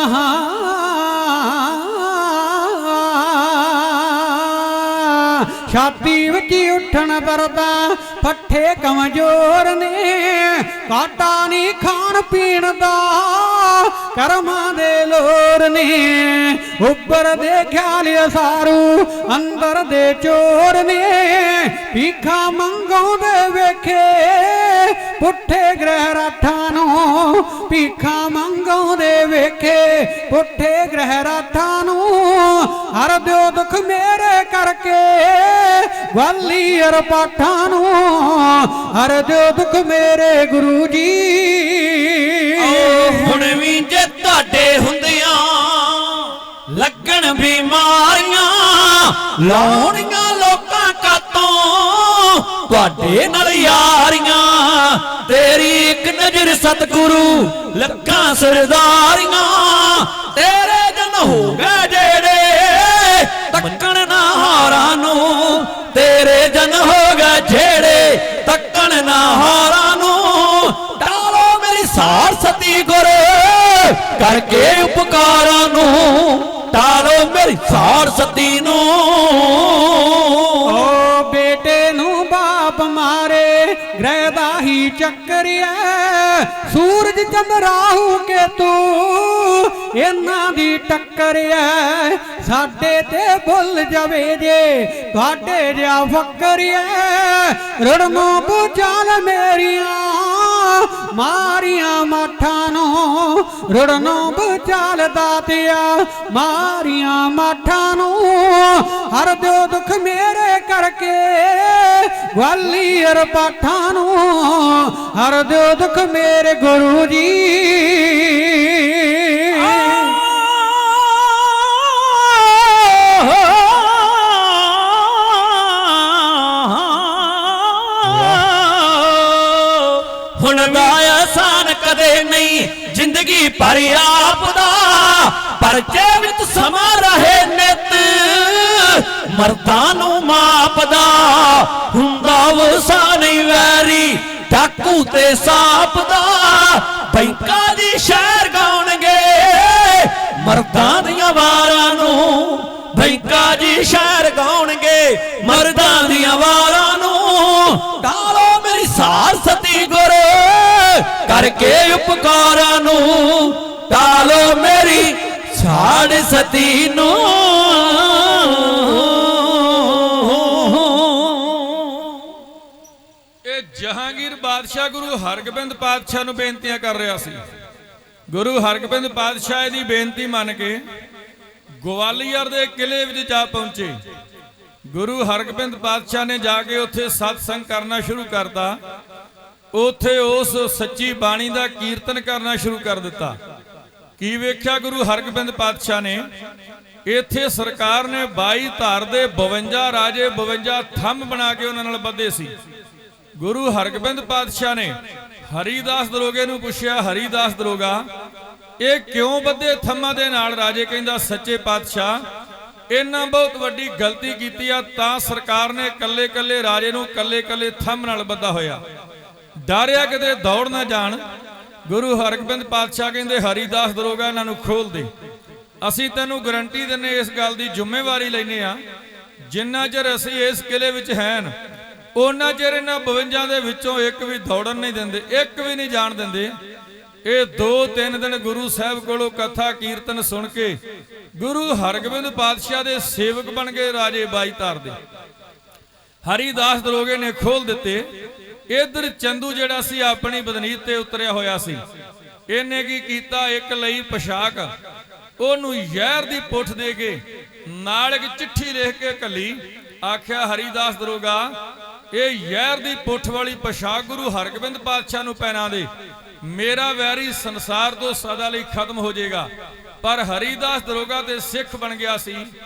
ਛਾਤੀ ਵਿੱਚ ਉੱਠਣ ਦਰਦਾਂ, ਪੱਠੇ ਕਮਜ਼ੋਰ ਨੇ, ਕਾਟਾ ਨਹੀਂ ਖਾਣ ਪੀਣ ਦਾ ਕਰਮਾਂ ਦੇ ਲੋਰ ਨੇ। ਉੱਪਰ ਦੇ ਖਿਆਲ ਅਸਾਰੂ ਅੰਦਰ ਦੇ ਚੋਰ ਨੇ, ਭੀਖਾ ਮੰਗਾਉਂਦੇ ਵੇਖੇ ਪੁੱਠੇ ਗ੍ਰਹਿ ਰਾਠਾਂ ਨੂੰ, ਭੀਖਾ ਮੰਗਾਉਂਦੇ ਵੇਖੇ ਪੁੱਠੇ ਗ੍ਰਹਿ ਰਾਠਾਂ ਨੂੰ। ਹਰ ਦਿਓ ਦੁੱਖ ਮੇਰੇ ਕਰਕੇ ਗਵਾਲੀਅਰ ਪਾਠਾਂ ਨੂੰ, ਹਰ ਦਿਓ ਦੁੱਖ ਮੇਰੇ ਗੁਰੂ ਜੀ। ਹੁਣ ਵੀ ਜੇ ਤੁਹਾਡੇ ਹੁੰਦਿਆਂ ਲੱਗਣ ਬਿਮਾਰੀਆਂ, ਲਾਉਣੀਆਂ ਲੋਕਾਂ ਕਾਤੋਂ ਤੁਹਾਡੇ ਨਾਲ ਯਾਰੀਆਂ। ਤੇਰੀ ਇੱਕ ਨਜ਼ਰ ਸਤਿਗੁਰੂ ਲੱਖਾਂ ਸਰਦਾਰੀਆਂ, ਤੇਰੇ ਜਨ ਹੋ ਗਏ ਜਿਹੜੇ ਤੱਕਣ ਨਾ ਹਾਰਾਂ ਨੂੰ, ਤੇਰੇ ਜਨ ਹੋ ਗਏ ਜਿਹੜੇ ਤੱਕਣ ਨਾ ਹਾਰਾਂ ਨੂੰ। ਟਾਲੋ ਮੇਰੀ ਸਾਰ ਸਤੀ ਗੁਰ ਕਰਕੇ ਉਪਕਾਰਾਂ ਨੂੰ, ਟਾਲੋ ਮੇਰੀ ਸਾਰ ਸਤੀ ਨੂੰ। ਓ ਬੇਟੇ ਨੂੰ ਬਾਪ ਮਾਰੇ ਗ੍ਰਹਿ ਦਾ ਹੀ ਚੱਕਰਿਆ, ਸੂਰਜ ਚੰਦ ਰਾਹੂ ਕੇਤੂ ਇਹਨਾਂ ਦੀ ਟੱਕਰਿਆ। ਸਾਡੇ ਤੇ ਭੁੱਲ ਜਾਵੇ ਜੇ ਤੁਹਾਡੇ ਜਿਹਾ ਫਕਰਿਆ, ਰੜਮੋਂ ਬੁਝਾਲ ਮੇਰੀਆਂ ਮਾਰੀਆਂ ਮਾਠਾਂ ਨੂੰ, ਰੜਨੋਂ ਬੁਝਾਲ ਦਾਤਿਆ ਮਾਰੀਆਂ ਮਾਠਾਂ ਨੂੰ। ਹਰ ਦਿਓ ਦੁੱਖ ਮੇਰੇ ਕਰਕੇ ਗਵਾਲੀਅਰ ਪਾਠਾਂ ਨੂੰ, ਹਰ ਦਿਓ ਦੁੱਖ ਮੇਰੇ ਗੁਰੂ ਜੀ। ਹੁਣ ਦਾ ਆਸਾਨ ਕਦੇ ਨਹੀਂ ਜ਼ਿੰਦਗੀ ਭਰ ਆਪ ਦਾ, ਪਰਚੇ ਵਿੱਚ ਸਮਾਂ ਰਹੇ ਨਿਤ ਮਰਦਾਂ ਨੂੰ ਮਾਪਦਾ। ਹੁੰਦਾ ਉਹ ਭਰੋਸਾ ਨਹੀਂ ਵੈਰੀ ਡਾਕੂ ਤੇ ਸਾਪ ਦਾ ਬੈਂਕਾਂ ਦੀ ਸ਼ਹਿਰ ਗਾਉਣਗੇ ਮਰਦਾਂ ਦੀਆਂ ਵਾਰਾਂ ਨੂੰ ਬੈਂਕਾਂ ਦੀ ਸ਼ਹਿਰ ਗਾਉਣਗੇ ਮਰਦਾਂ ਦੀਆਂ ਵਾਰਾਂ ਨੂੰ ਟਾਲੋ ਮੇਰੀ ਸਾਰ ਸਤੀ ਗੁਰ ਕਰਕੇ ਉਪਕਾਰਾਂ ਨੂੰ ਟਾਲੋ ਮੇਰੀ ਸਾੜ ਸਤੀ ਨੂੰ ਇਹ ਜਹਾਂਗੀਰ ਬਾਦਸ਼ਾਹ ਗੁਰੂ ਹਰਗੋਬਿੰਦ ਪਾਤਸ਼ਾਹ ਨੂੰ ਬੇਨਤੀਆਂ ਕਰ ਰਿਹਾ ਸੀ। ਗੁਰੂ ਹਰਗੋਬਿੰਦ ਪਾਤਸ਼ਾਹ ਦੀ ਬੇਨਤੀ ਮੰਨ ਕੇ ਗਵਾਲੀਅਰ ਦੇ ਕਿਲੇ ਵਿੱਚ ਜਾ ਪਹੁੰਚੇ। ਗੁਰੂ ਹਰਗੋਬਿੰਦ ਪਾਤਸ਼ਾਹ ਨੇ ਜਾ ਕੇ ਉੱਥੇ ਸਤਸੰਗ ਕਰਨਾ ਸ਼ੁਰੂ ਕਰਤਾ। ਉੱਥੇ ਉਸ ਸੱਚੀ ਬਾਣੀ ਦਾ ਕੀਰਤਨ ਕਰਨਾ ਸ਼ੁਰੂ ਕਰ ਦਿੱਤਾ। ਕੀ ਵੇਖਿਆ ਗੁਰੂ ਹਰਗੋਬਿੰਦ ਪਾਤਸ਼ਾਹ ਨੇ? ਇੱਥੇ ਸਰਕਾਰ ਨੇ 22 ਧਾਰ ਦੇ 52 ਰਾਜੇ 52 ਥੰਮ ਬਣਾ ਕੇ ਉਹਨਾਂ ਨਾਲ ਬੱਧੇ ਸੀ। ਗੁਰੂ ਹਰਗੋਬਿੰਦ ਪਾਤਸ਼ਾਹ ਨੇ ਹਰੀਦਾਸ ਦਰੋਗੇ ਨੂੰ ਪੁੱਛਿਆ, ਹਰੀਦਾਸ ਦਰੋਗਾ ਇਹ ਕਿਉਂ ਬੱਧੇ ਥੰਮਾਂ ਦੇ ਨਾਲ? ਰਾਜੇ ਕਹਿੰਦਾ, ਸੱਚੇ ਪਾਤਸ਼ਾਹ ਇਹਨਾਂ ਬਹੁਤ ਵੱਡੀ ਗਲਤੀ ਕੀਤੀ ਆ, ਤਾਂ ਸਰਕਾਰ ਨੇ ਕੱਲੇ ਕੱਲੇ ਰਾਜੇ ਨੂੰ ਕੱਲੇ ਕੱਲੇ ਥੰਮ ਨਾਲ ਬੱਧਾ ਹੋਇਆ, ਡਰਿਆ ਕਿਤੇ ਦੌੜ ਨਾ ਜਾਣ। ਗੁਰੂ ਹਰਗੋਬਿੰਦ ਪਾਤਸ਼ਾਹ ਕਹਿੰਦੇ, ਹਰੀਦਾਸ ਦਰੋਗਾ ਇਹਨਾਂ ਨੂੰ ਖੋਲ ਦੇ, ਅਸੀਂ ਤੈਨੂੰ ਗਰੰਟੀ ਦਿੰਨੇ, ਇਸ ਗੱਲ ਦੀ ਜ਼ਿੰਮੇਵਾਰੀ ਲੈਨੇ ਆ, ਜਿੰਨਾ ਚਿਰ ਅਸੀਂ ਇਸ ਕਿਲੇ ਵਿੱਚ ਹੈਨ ਉਹਨਾਂ ਚਿਰ ਇਹਨਾਂ 52 ਦੇ ਵਿੱਚੋਂ ਇੱਕ ਵੀ ਦੌੜਨ ਨਹੀਂ ਦਿੰਦੇ, ਇੱਕ ਵੀ ਨਹੀਂ ਜਾਣ ਦਿੰਦੇ। ਇਹ 2-3 ਦਿਨ ਗੁਰੂ ਸਾਹਿਬ ਕੋਲੋਂ ਕਥਾ ਕੀਰਤਨ ਸੁਣ ਕੇ ਗੁਰੂ ਹਰਗੋਬਿੰਦ ਪਾਤਸ਼ਾਹ ਦੇ ਸੇਵਕ ਬਣ ਗਏ ਰਾਜੇ 22 ਧਾਰ ਦੇ। ਹਰੀਦਾਸ ਦਰੋਗੇ ਨੇ ਖੋਲ ਦਿੱਤੇ। ਇਧਰ ਚੰਦੂ ਜਿਹੜਾ ਸੀ ਆਪਣੀ ਬਦਨੀਤ ਤੇ ਉਤਰਿਆ ਹੋਇਆ ਸੀ, ਇਹਨੇ ਕੀ ਕੀਤਾ, ਇੱਕ ਲਈ ਪੋਸ਼ਾਕ ਉਹਨੂੰ ਜ਼ਹਿਰ ਦੀ ਪੁੱਠ ਦੇ ਕੇ ਨਾਲ ਇੱਕ ਚਿੱਠੀ ਲਿਖ ਕੇ ਘੱਲੀ। ਆਖਿਆ, ਹਰੀਦਾਸ ਦਰੋਗਾ ਇਹ ਜ਼ਹਿਰ ਦੀ ਪੁੱਠ ਵਾਲੀ ਪੋਸ਼ਾਕ ਗੁਰੂ ਹਰਗੋਬਿੰਦ ਪਾਤਸ਼ਾਹ ਨੂੰ ਪਹਿਨਾ ਦੇ, ਮੇਰਾ ਵੈਰੀ ਸੰਸਾਰ ਤੋਂ ਸਦਾ ਲਈ ਖਤਮ ਹੋ ਜਾਏਗਾ। ਪਰ ਹਰੀਦਾਸ ਦਰੋਗਾ ਤੇ ਸਿੱਖ ਬਣ ਗਿਆ ਸੀ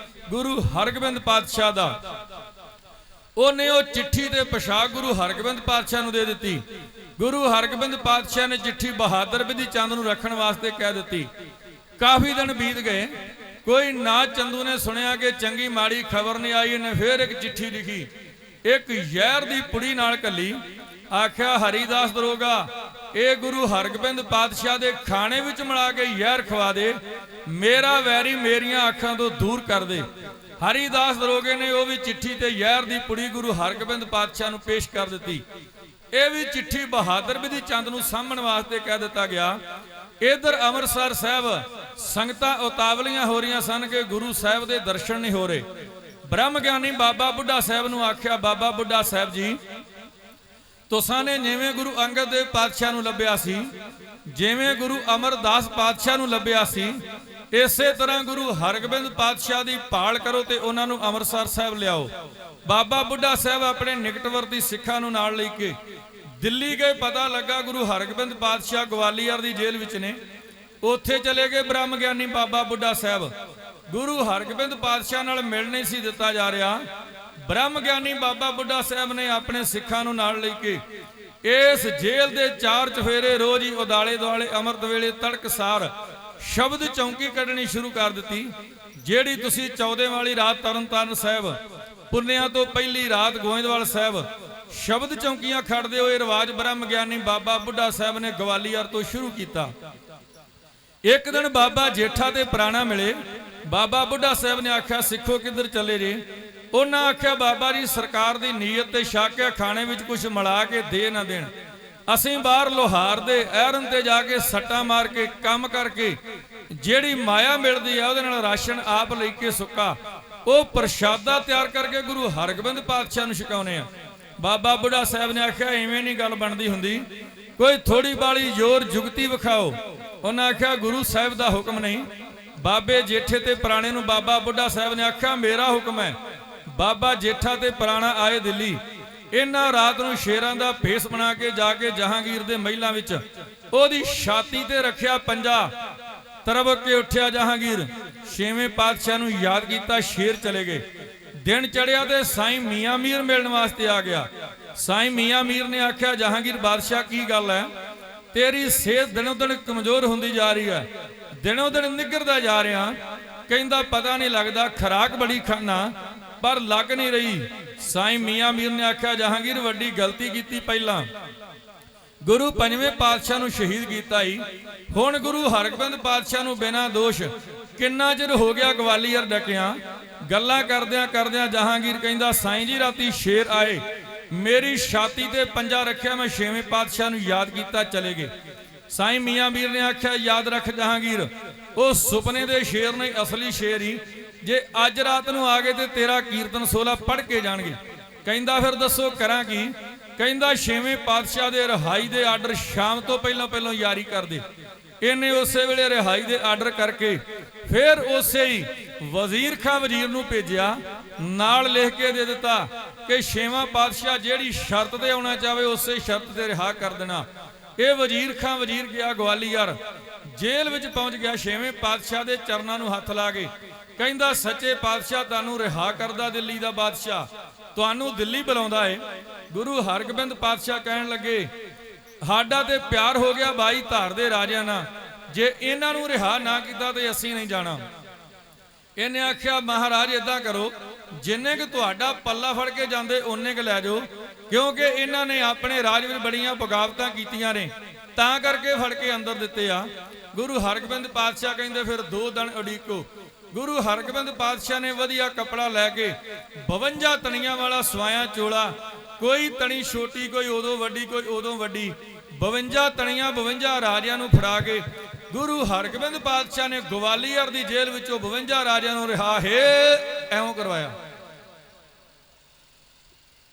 ਗੁਰੂ ਹਰਗੋਬਿੰਦ ਪਾਤਸ਼ਾਹ ਦਾ। ਉਹਨੇ ਉਹ ਚਿੱਠੀ ਤੇ ਪੋਸ਼ਾਕ ਗੁਰੂ ਹਰਗੋਬਿੰਦ ਪਾਤਸ਼ਾਹ ਨੂੰ ਦੇ ਦਿੱਤੀ। ਗੁਰੂ ਹਰਗੋਬਿੰਦ ਪਾਤਸ਼ਾਹ ਨੇ ਚਿੱਠੀ ਬਹਾਦਰ ਬਿਧੀ ਚੰਦ ਨੂੰ ਰੱਖਣ ਵਾਸਤੇ ਕਹਿ ਦਿੱਤੀ। ਕਾਫੀ ਦਿਨ ਬੀਤ ਗਏ, ਕੋਈ ਨਾ ਚੰਦੂ ਨੇ ਸੁਣਿਆ ਕਿ ਚੰਗੀ ਮਾੜੀ ਖਬਰ ਨਹੀਂ ਆਈ। ਇਹਨੇ ਫੇਰ ਇੱਕ ਚਿੱਠੀ ਲਿਖੀ, ਇੱਕ ਜ਼ਹਿਰ ਦੀ ਪੁੜੀ ਨਾਲ ਘੱਲੀ। ਆਖਿਆ, ਹਰੀਦਾਸ ਦਰੋਗਾ ਇਹ ਗੁਰੂ ਹਰਗੋਬਿੰਦ ਪਾਤਸ਼ਾਹ ਦੇ ਖਾਣੇ ਵਿੱਚ ਮਿਲਾ ਕੇ ਜ਼ਹਿਰ ਖਵਾ ਦੇ, ਮੇਰਾ ਵੈਰੀ ਮੇਰੀਆਂ ਅੱਖਾਂ ਤੋਂ ਦੂਰ ਕਰ ਦੇ। ਹਰੀਦਾਸ ਦਰੋਗੇ ਨੇ ਉਹ ਵੀ ਚਿੱਠੀ ਤੇ ਜ਼ਹਿਰ ਦੀ ਪੁੜੀ ਗੁਰੂ ਹਰਗੋਬਿੰਦ ਪਾਤਸ਼ਾਹ ਨੂੰ ਪੇਸ਼ ਕਰ ਦਿੱਤੀ। ਇਹ ਵੀ ਚਿੱਠੀ ਬਹਾਦਰ ਬਿਧੀ ਚੰਦ ਨੂੰ ਸਾਂਭਣ ਵਾਸਤੇ ਕਹਿ ਦਿੱਤਾ ਗਿਆ। ਇਧਰ ਅੰਮ੍ਰਿਤਸਰ ਸਾਹਿਬ ਸੰਗਤਾਂ ਉਤਾਵਲੀਆਂ ਹੋ ਰਹੀਆਂ ਸਨ ਕਿ ਗੁਰੂ ਸਾਹਿਬ ਦੇ ਦਰਸ਼ਨ ਨਹੀਂ ਹੋ ਰਹੇ। ਬ੍ਰਹਮ ਗਿਆਨੀ ਬਾਬਾ ਬੁੱਢਾ ਸਾਹਿਬ ਨੂੰ ਆਖਿਆ, ਬਾਬਾ ਬੁੱਢਾ ਸਾਹਿਬ ਜੀ, ਤੁਸਾਂ ਨੇ ਜਿਵੇਂ ਗੁਰੂ ਅੰਗਦ ਦੇਵ ਪਾਤਸ਼ਾਹ ਨੂੰ ਲੱਭਿਆ ਸੀ, ਜਿਵੇਂ ਗੁਰੂ ਅਮਰਦਾਸ ਪਾਤਸ਼ਾਹ ਨੂੰ ਲੱਭਿਆ ਸੀ, ਇਸੇ ਤਰ੍ਹਾਂ ਗੁਰੂ ਹਰਗੋਬਿੰਦ ਪਾਤਸ਼ਾਹ ਦੀ ਭਾਲ ਕਰੋ ਤੇ ਉਹਨਾਂ ਨੂੰ ਅੰਮ੍ਰਿਤਸਰ ਸਾਹਿਬ ਲਿਆਓ। ਬਾਬਾ ਬੁੱਢਾ ਸਾਹਿਬ ਆਪਣੇ ਨਿਕਟਵਰਤੀ ਸਿੱਖਾਂ ਨੂੰ ਨਾਲ ਲੈ ਕੇ ਦਿੱਲੀ ਗਏ। ਪਤਾ ਲੱਗਾ ਗੁਰੂ ਹਰਗੋਬਿੰਦ ਪਾਤਸ਼ਾਹ ਗਵਾਲੀਅਰ ਦੀ ਜੇਲ੍ਹ ਵਿੱਚ ਨੇ। ਉੱਥੇ ਚਲੇ ਗਏ ਬ੍ਰਹਮ ਗਿਆਨੀ ਬਾਬਾ ਬੁੱਢਾ ਸਾਹਿਬ। ਗੁਰੂ ਹਰਗੋਬਿੰਦ ਪਾਤਸ਼ਾਹ ਨਾਲ ਮਿਲ ਨਹੀਂ ਸੀ ਦਿੱਤਾ ਜਾ ਰਿਹਾ। ਬ੍ਰਹਮ ਗਿਆਨੀ ਬਾਬਾ ਬੁੱਢਾ ਸਾਹਿਬ ਨੇ ਆਪਣੇ ਸਿੱਖਾਂ ਨੂੰ ਨਾਲ ਲੈ ਕੇ ਇਸ ਜੇਲ੍ਹ ਦੇ 4 ਚਫੇਰੇ ਰੋਜ਼ ਹੀ ਉਦਾਲੇ ਦੁਆਲੇ ਅੰਮ੍ਰਿਤ ਵੇਲੇ ਤੜਕਸਾਰ ਸ਼ਬਦ ਚੌਂਕੀ ਕੱਢਣੀ ਸ਼ੁਰੂ ਕਰ ਦਿੱਤੀ। ਜਿਹੜੀ ਤੁਸੀਂ 14 ਵਾਲੀ ਰਾਤ ਤਰਨਤਾਰਨ ਸਾਹਿਬ, ਪੁੰਨਿਆਂ ਤੋਂ ਪਹਿਲੀ ਰਾਤ ਗੋਇੰਦਵਾਲ ਸਾਹਿਬ ਸ਼ਬਦ ਚੌਂਕੀਆਂ ਖੜਦੇ ਹੋਏ ਰਿਵਾਜ ਬ੍ਰਹਮ ਗਿਆਨੀ ਬਾਬਾ ਬੁੱਢਾ ਸਾਹਿਬ ਨੇ ਗਵਾਲੀਅਰ ਤੋਂ ਸ਼ੁਰੂ ਕੀਤਾ। ਇੱਕ ਦਿਨ ਬਾਬਾ ਜੇਠਾ ਤੇ ਪੁਰਾਣਾ ਮਿਲੇ। ਬਾਬਾ ਬੁੱਢਾ ਸਾਹਿਬ ਨੇ ਆਖਿਆ, ਸਿੱਖੋ ਕਿੱਧਰ ਚੱਲੇ ਜੇ? ਉਹਨਾਂ ਆਖਿਆ, ਬਾਬਾ ਜੀ ਸਰਕਾਰ ਦੀ ਨੀਅਤ ਤੇ ਸ਼ੱਕ ਹੈ, ਖਾਣੇ ਵਿੱਚ ਕੁਝ ਮਿਲਾ ਕੇ ਦੇ ਨਾ ਦੇਣ। ਅਸੀਂ ਬਾਹਰ ਲੋਹਾਰ ਦੇ ਐਰਨ ਤੇ ਜਾ ਕੇ ਸੱਟਾਂ ਮਾਰ ਕੇ ਕੰਮ ਕਰਕੇ ਜਿਹੜੀ ਮਾਇਆ ਮਿਲਦੀ ਆ ਉਹਦੇ ਨਾਲ ਰਾਸ਼ਨ ਆਪ ਲੈ ਕੇ ਸੁੱਕਾ ਉਹ ਪ੍ਰਸ਼ਾਦਾ ਤਿਆਰ ਕਰਕੇ ਗੁਰੂ ਹਰਗੋਬਿੰਦ ਪਾਤਸ਼ਾਹ ਨੂੰ ਛਕਾਉਨੇ ਆ। ਬਾਬਾ ਬੁੱਢਾ ਸਾਹਿਬ ਨੇ ਆਖਿਆ, ਐਵੇਂ ਨਹੀਂ ਗੱਲ ਬਣਦੀ ਹੁੰਦੀ, ਕੋਈ ਥੋੜੀ ਬਾਲੀ ਜ਼ੋਰ ਜੁਗਤੀ ਵਿਖਾਓ। ਉਹਨਾਂ ਆਖਿਆ, ਗੁਰੂ ਸਾਹਿਬ ਦਾ ਹੁਕਮ ਨਹੀਂ। ਬਾਬੇ ਜੇਠੇ ਤੇ ਪੁਰਾਣੇ ਨੂੰ ਬਾਬਾ ਬੁੱਢਾ ਸਾਹਿਬ ਨੇ ਆਖਿਆ, ਮੇਰਾ ਹੁਕਮ ਹੈ। ਬਾਬਾ ਜੇਠਾ ਤੇ ਪੁਰਾਣਾ ਆਏ ਦਿੱਲੀ। ਇਹਨਾਂ ਰਾਤ ਨੂੰ ਸ਼ੇਰਾਂ ਦਾ ਭੇਸ ਬਣਾ ਕੇ ਜਾ ਕੇ ਜਹਾਂਗੀਰ ਦੇ ਮਹਿਲਾਂ ਵਿੱਚ ਉਹਦੀ ਛਾਤੀ ਤੇ ਰੱਖਿਆ ਪੰਜਾ। ਤਰਵਕ ਕੇ ਉੱਠਿਆ ਜਹਾਂਗੀਰ, 6ਵੇਂ ਪਾਤਸ਼ਾਹ ਨੂੰ ਯਾਦ ਕੀਤਾ, ਸ਼ੇਰ ਚਲੇ ਗਏ। ਦਿਨ ਚੜਿਆ ਤੇ ਸਾਈਂ ਮੀਆਂ ਮੀਰ ਮਿਲਣ ਵਾਸਤੇ ਆ ਗਿਆ। ਸਾਈਂ ਮੀਆਂ ਮੀਰ ਨੇ ਆਖਿਆ, ਜਹਾਂਗੀਰ ਬਾਦਸ਼ਾਹ ਕੀ ਗੱਲ ਹੈ? ਤੇਰੀ ਸਿਹਤ ਦਿਨੋਂ ਦਿਨ ਕਮਜ਼ੋਰ ਹੁੰਦੀ ਜਾ ਰਹੀ ਹੈ, ਦਿਨੋਂ ਦਿਨ ਨਿੱਘਰਦਾ ਜਾ ਰਿਹਾ। ਕਹਿੰਦਾ, ਪਤਾ ਨਹੀਂ ਲੱਗਦਾ, ਖੁਰਾਕ ਬੜੀ ਖਾਣਾ ਪਰ ਲੱਗ ਨਹੀਂ ਰਹੀ, ਸਾਈਂ ਮੀਆਂ ਮੀਰ ਨੇ ਆਖਿਆ ਜਹਾਂਗੀਰ ਵੱਡੀ ਗਲਤੀ ਕੀਤੀ, ਪਹਿਲਾਂ ਗੁਰੂ ਪੰਜਵੇਂ ਪਾਤਸ਼ਾਹ ਨੂੰ ਸ਼ਹੀਦ ਕੀਤਾ ਹੀ, ਹੁਣ ਗੁਰੂ ਹਰਗੋਬਿੰਦ ਪਾਤਸ਼ਾਹ ਨੂੰ ਬਿਨਾਂ ਦੋਸ਼ ਕਿੰਨਾ ਚਿਰ ਹੋ ਗਿਆ ਗਵਾਲੀਅਰ ਡਕਿਆ। ਗੱਲਾਂ ਕਰਦਿਆਂ ਕਰਦਿਆਂ ਜਹਾਂਗੀਰ ਕਹਿੰਦਾ ਸਾਈਂ ਜੀ ਰਾਤੀ ਸ਼ੇਰ ਆਏ, ਮੇਰੀ ਛਾਤੀ ਤੇ ਪੰਜਾ ਰੱਖਿਆ, ਮੈਂ ਛੇਵੇਂ ਪਾਤਸ਼ਾਹ ਨੂੰ ਯਾਦ ਕੀਤਾ, ਚਲੇ ਗਏ। ਸਾਈਂ ਮੀਆਂ ਮੀਰ ਨੇ ਆਖਿਆ ਯਾਦ ਰੱਖ ਜਹਾਂਗੀਰ, ਉਹ ਸੁਪਨੇ ਦੇ ਸ਼ੇਰ ਨਹੀਂ, ਅਸਲੀ ਸ਼ੇਰ ਹੀ। ਜੇ ਅੱਜ ਰਾਤ ਨੂੰ ਆ ਗਏ ਤੇ ਤੇਰਾ ਕੀਰਤਨ ਸੋਲਾ ਪੜ੍ਹ ਕੇ ਜਾਣਗੇ। ਕਹਿੰਦਾ ਫਿਰ ਦੱਸੋ ਕਰਾਂ ਕੀ? ਕਹਿੰਦਾ ਛੇਵੇਂ ਪਾਤਸ਼ਾਹ ਦੇ ਰਿਹਾਈ ਦੇ ਆਰਡਰ ਸ਼ਾਮ ਤੋਂ ਪਹਿਲਾਂ ਯਾਰੀ ਕਰਦੇ। ਇਹਨੇ ਉਸੇ ਵੇਲੇ ਰਿਹਾਈ ਦੇ ਆਰਡਰ ਕਰਕੇ ਫਿਰ ਉਸੇ ਹੀ ਵਜ਼ੀਰ ਖਾਂ ਵਜ਼ੀਰ ਨੂੰ ਭੇਜਿਆ, ਨਾਲ ਲਿਖ ਕੇ ਦੇ ਦਿੱਤਾ ਕਿ ਛੇਵਾਂ ਪਾਤਸ਼ਾਹ ਜਿਹੜੀ ਸ਼ਰਤ ਤੇ ਆਉਣਾ ਚਾਹਵੇ ਉਸੇ ਸ਼ਰਤ ਤੇ ਰਿਹਾ ਕਰ ਦੇਣਾ। ਇਹ ਵਜ਼ੀਰ ਖਾਂ ਵਜ਼ੀਰ ਗਿਆ ਗਵਾਲੀਅਰ, ਜੇਲ੍ਹ ਵਿੱਚ ਪਹੁੰਚ ਗਿਆ, ਛੇਵੇਂ ਪਾਤਸ਼ਾਹ ਦੇ ਚਰਨਾਂ ਨੂੰ ਹੱਥ ਲਾ ਕੇ ਕਹਿੰਦਾ ਸੱਚੇ ਪਾਤਸ਼ਾਹ ਤੁਹਾਨੂੰ ਰਿਹਾ ਕਰਦਾ, ਦਿੱਲੀ ਦਾ ਬਾਦਸ਼ਾਹ ਤੁਹਾਨੂੰ ਦਿੱਲੀ ਬੁਲਾਉਂਦਾ ਏ। ਗੁਰੂ ਹਰਗੋਬਿੰਦ ਪਾਤਸ਼ਾਹ ਕਹਿਣ ਲੱਗੇ ਸਾਡਾ ਤੇ ਪਿਆਰ ਹੋ ਗਿਆ ਬਾਈ ਧਾਰ ਦੇ ਰਾਜਿਆਂ ਨਾਲ, ਜੇ ਇਹਨਾਂ ਨੂੰ ਰਿਹਾ ਨਾ ਕੀਤਾ ਤੇ ਅਸੀਂ ਨਹੀਂ ਜਾਣਾ। ਇਹਨੇ ਆਖਿਆ ਮਹਾਰਾਜ ਇਦਾਂ ਕਰੋ, ਜਿੰਨੇ ਕਿ ਤੁਹਾਡਾ ਪੱਲਾ ਫੜ ਕੇ ਜਾਂਦੇ ਉਹਨੇ ਕਿ ਲੈ ਜਾਓ, ਕਿਉਂਕਿ ਇਹਨਾਂ ਨੇ ਆਪਣੇ ਰਾਜ ਵਿੱਚ ਬੜੀਆਂ ਬਗਾਵਤਾਂ ਕੀਤੀਆਂ ਨੇ, ਤਾਂ ਕਰਕੇ ਫੜ ਕੇ ਅੰਦਰ ਦਿੱਤੇ ਆ। ਗੁਰੂ ਹਰਗੋਬਿੰਦ ਪਾਤਸ਼ਾਹ ਕਹਿੰਦੇ ਫਿਰ 2 ਦਿਨ ਉਡੀਕੋ। ਗੁਰੂ ਹਰਗੋਬਿੰਦ ਪਾਤਸ਼ਾਹ ਨੇ ਵਧੀਆ ਕੱਪੜਾ ਲੈ ਕੇ 52 ਤਣੀਆਂ ਵਾਲਾ ਸਵਾਇਆ ਚੋਲਾ, ਕੋਈ ਤਣੀ ਛੋਟੀ, ਕੋਈ ਉਦੋਂ ਵੱਡੀ, ਕੋਈ ਉਦੋਂ ਵੱਡੀ, 52 ਤਣੀਆਂ 52 ਰਾਜਿਆਂ ਨੂੰ ਫੜਾ ਕੇ ਗੁਰੂ ਹਰਗੋਬਿੰਦ ਪਾਤਸ਼ਾਹ ਨੇ ਗਵਾਲੀਅਰ ਦੀ ਜੇਲ੍ਹ ਵਿੱਚੋਂ 52 ਰਾਜਿਆਂ ਨੂੰ ਰਿਹਾ ਐਵੇਂ ਕਰਵਾਇਆ।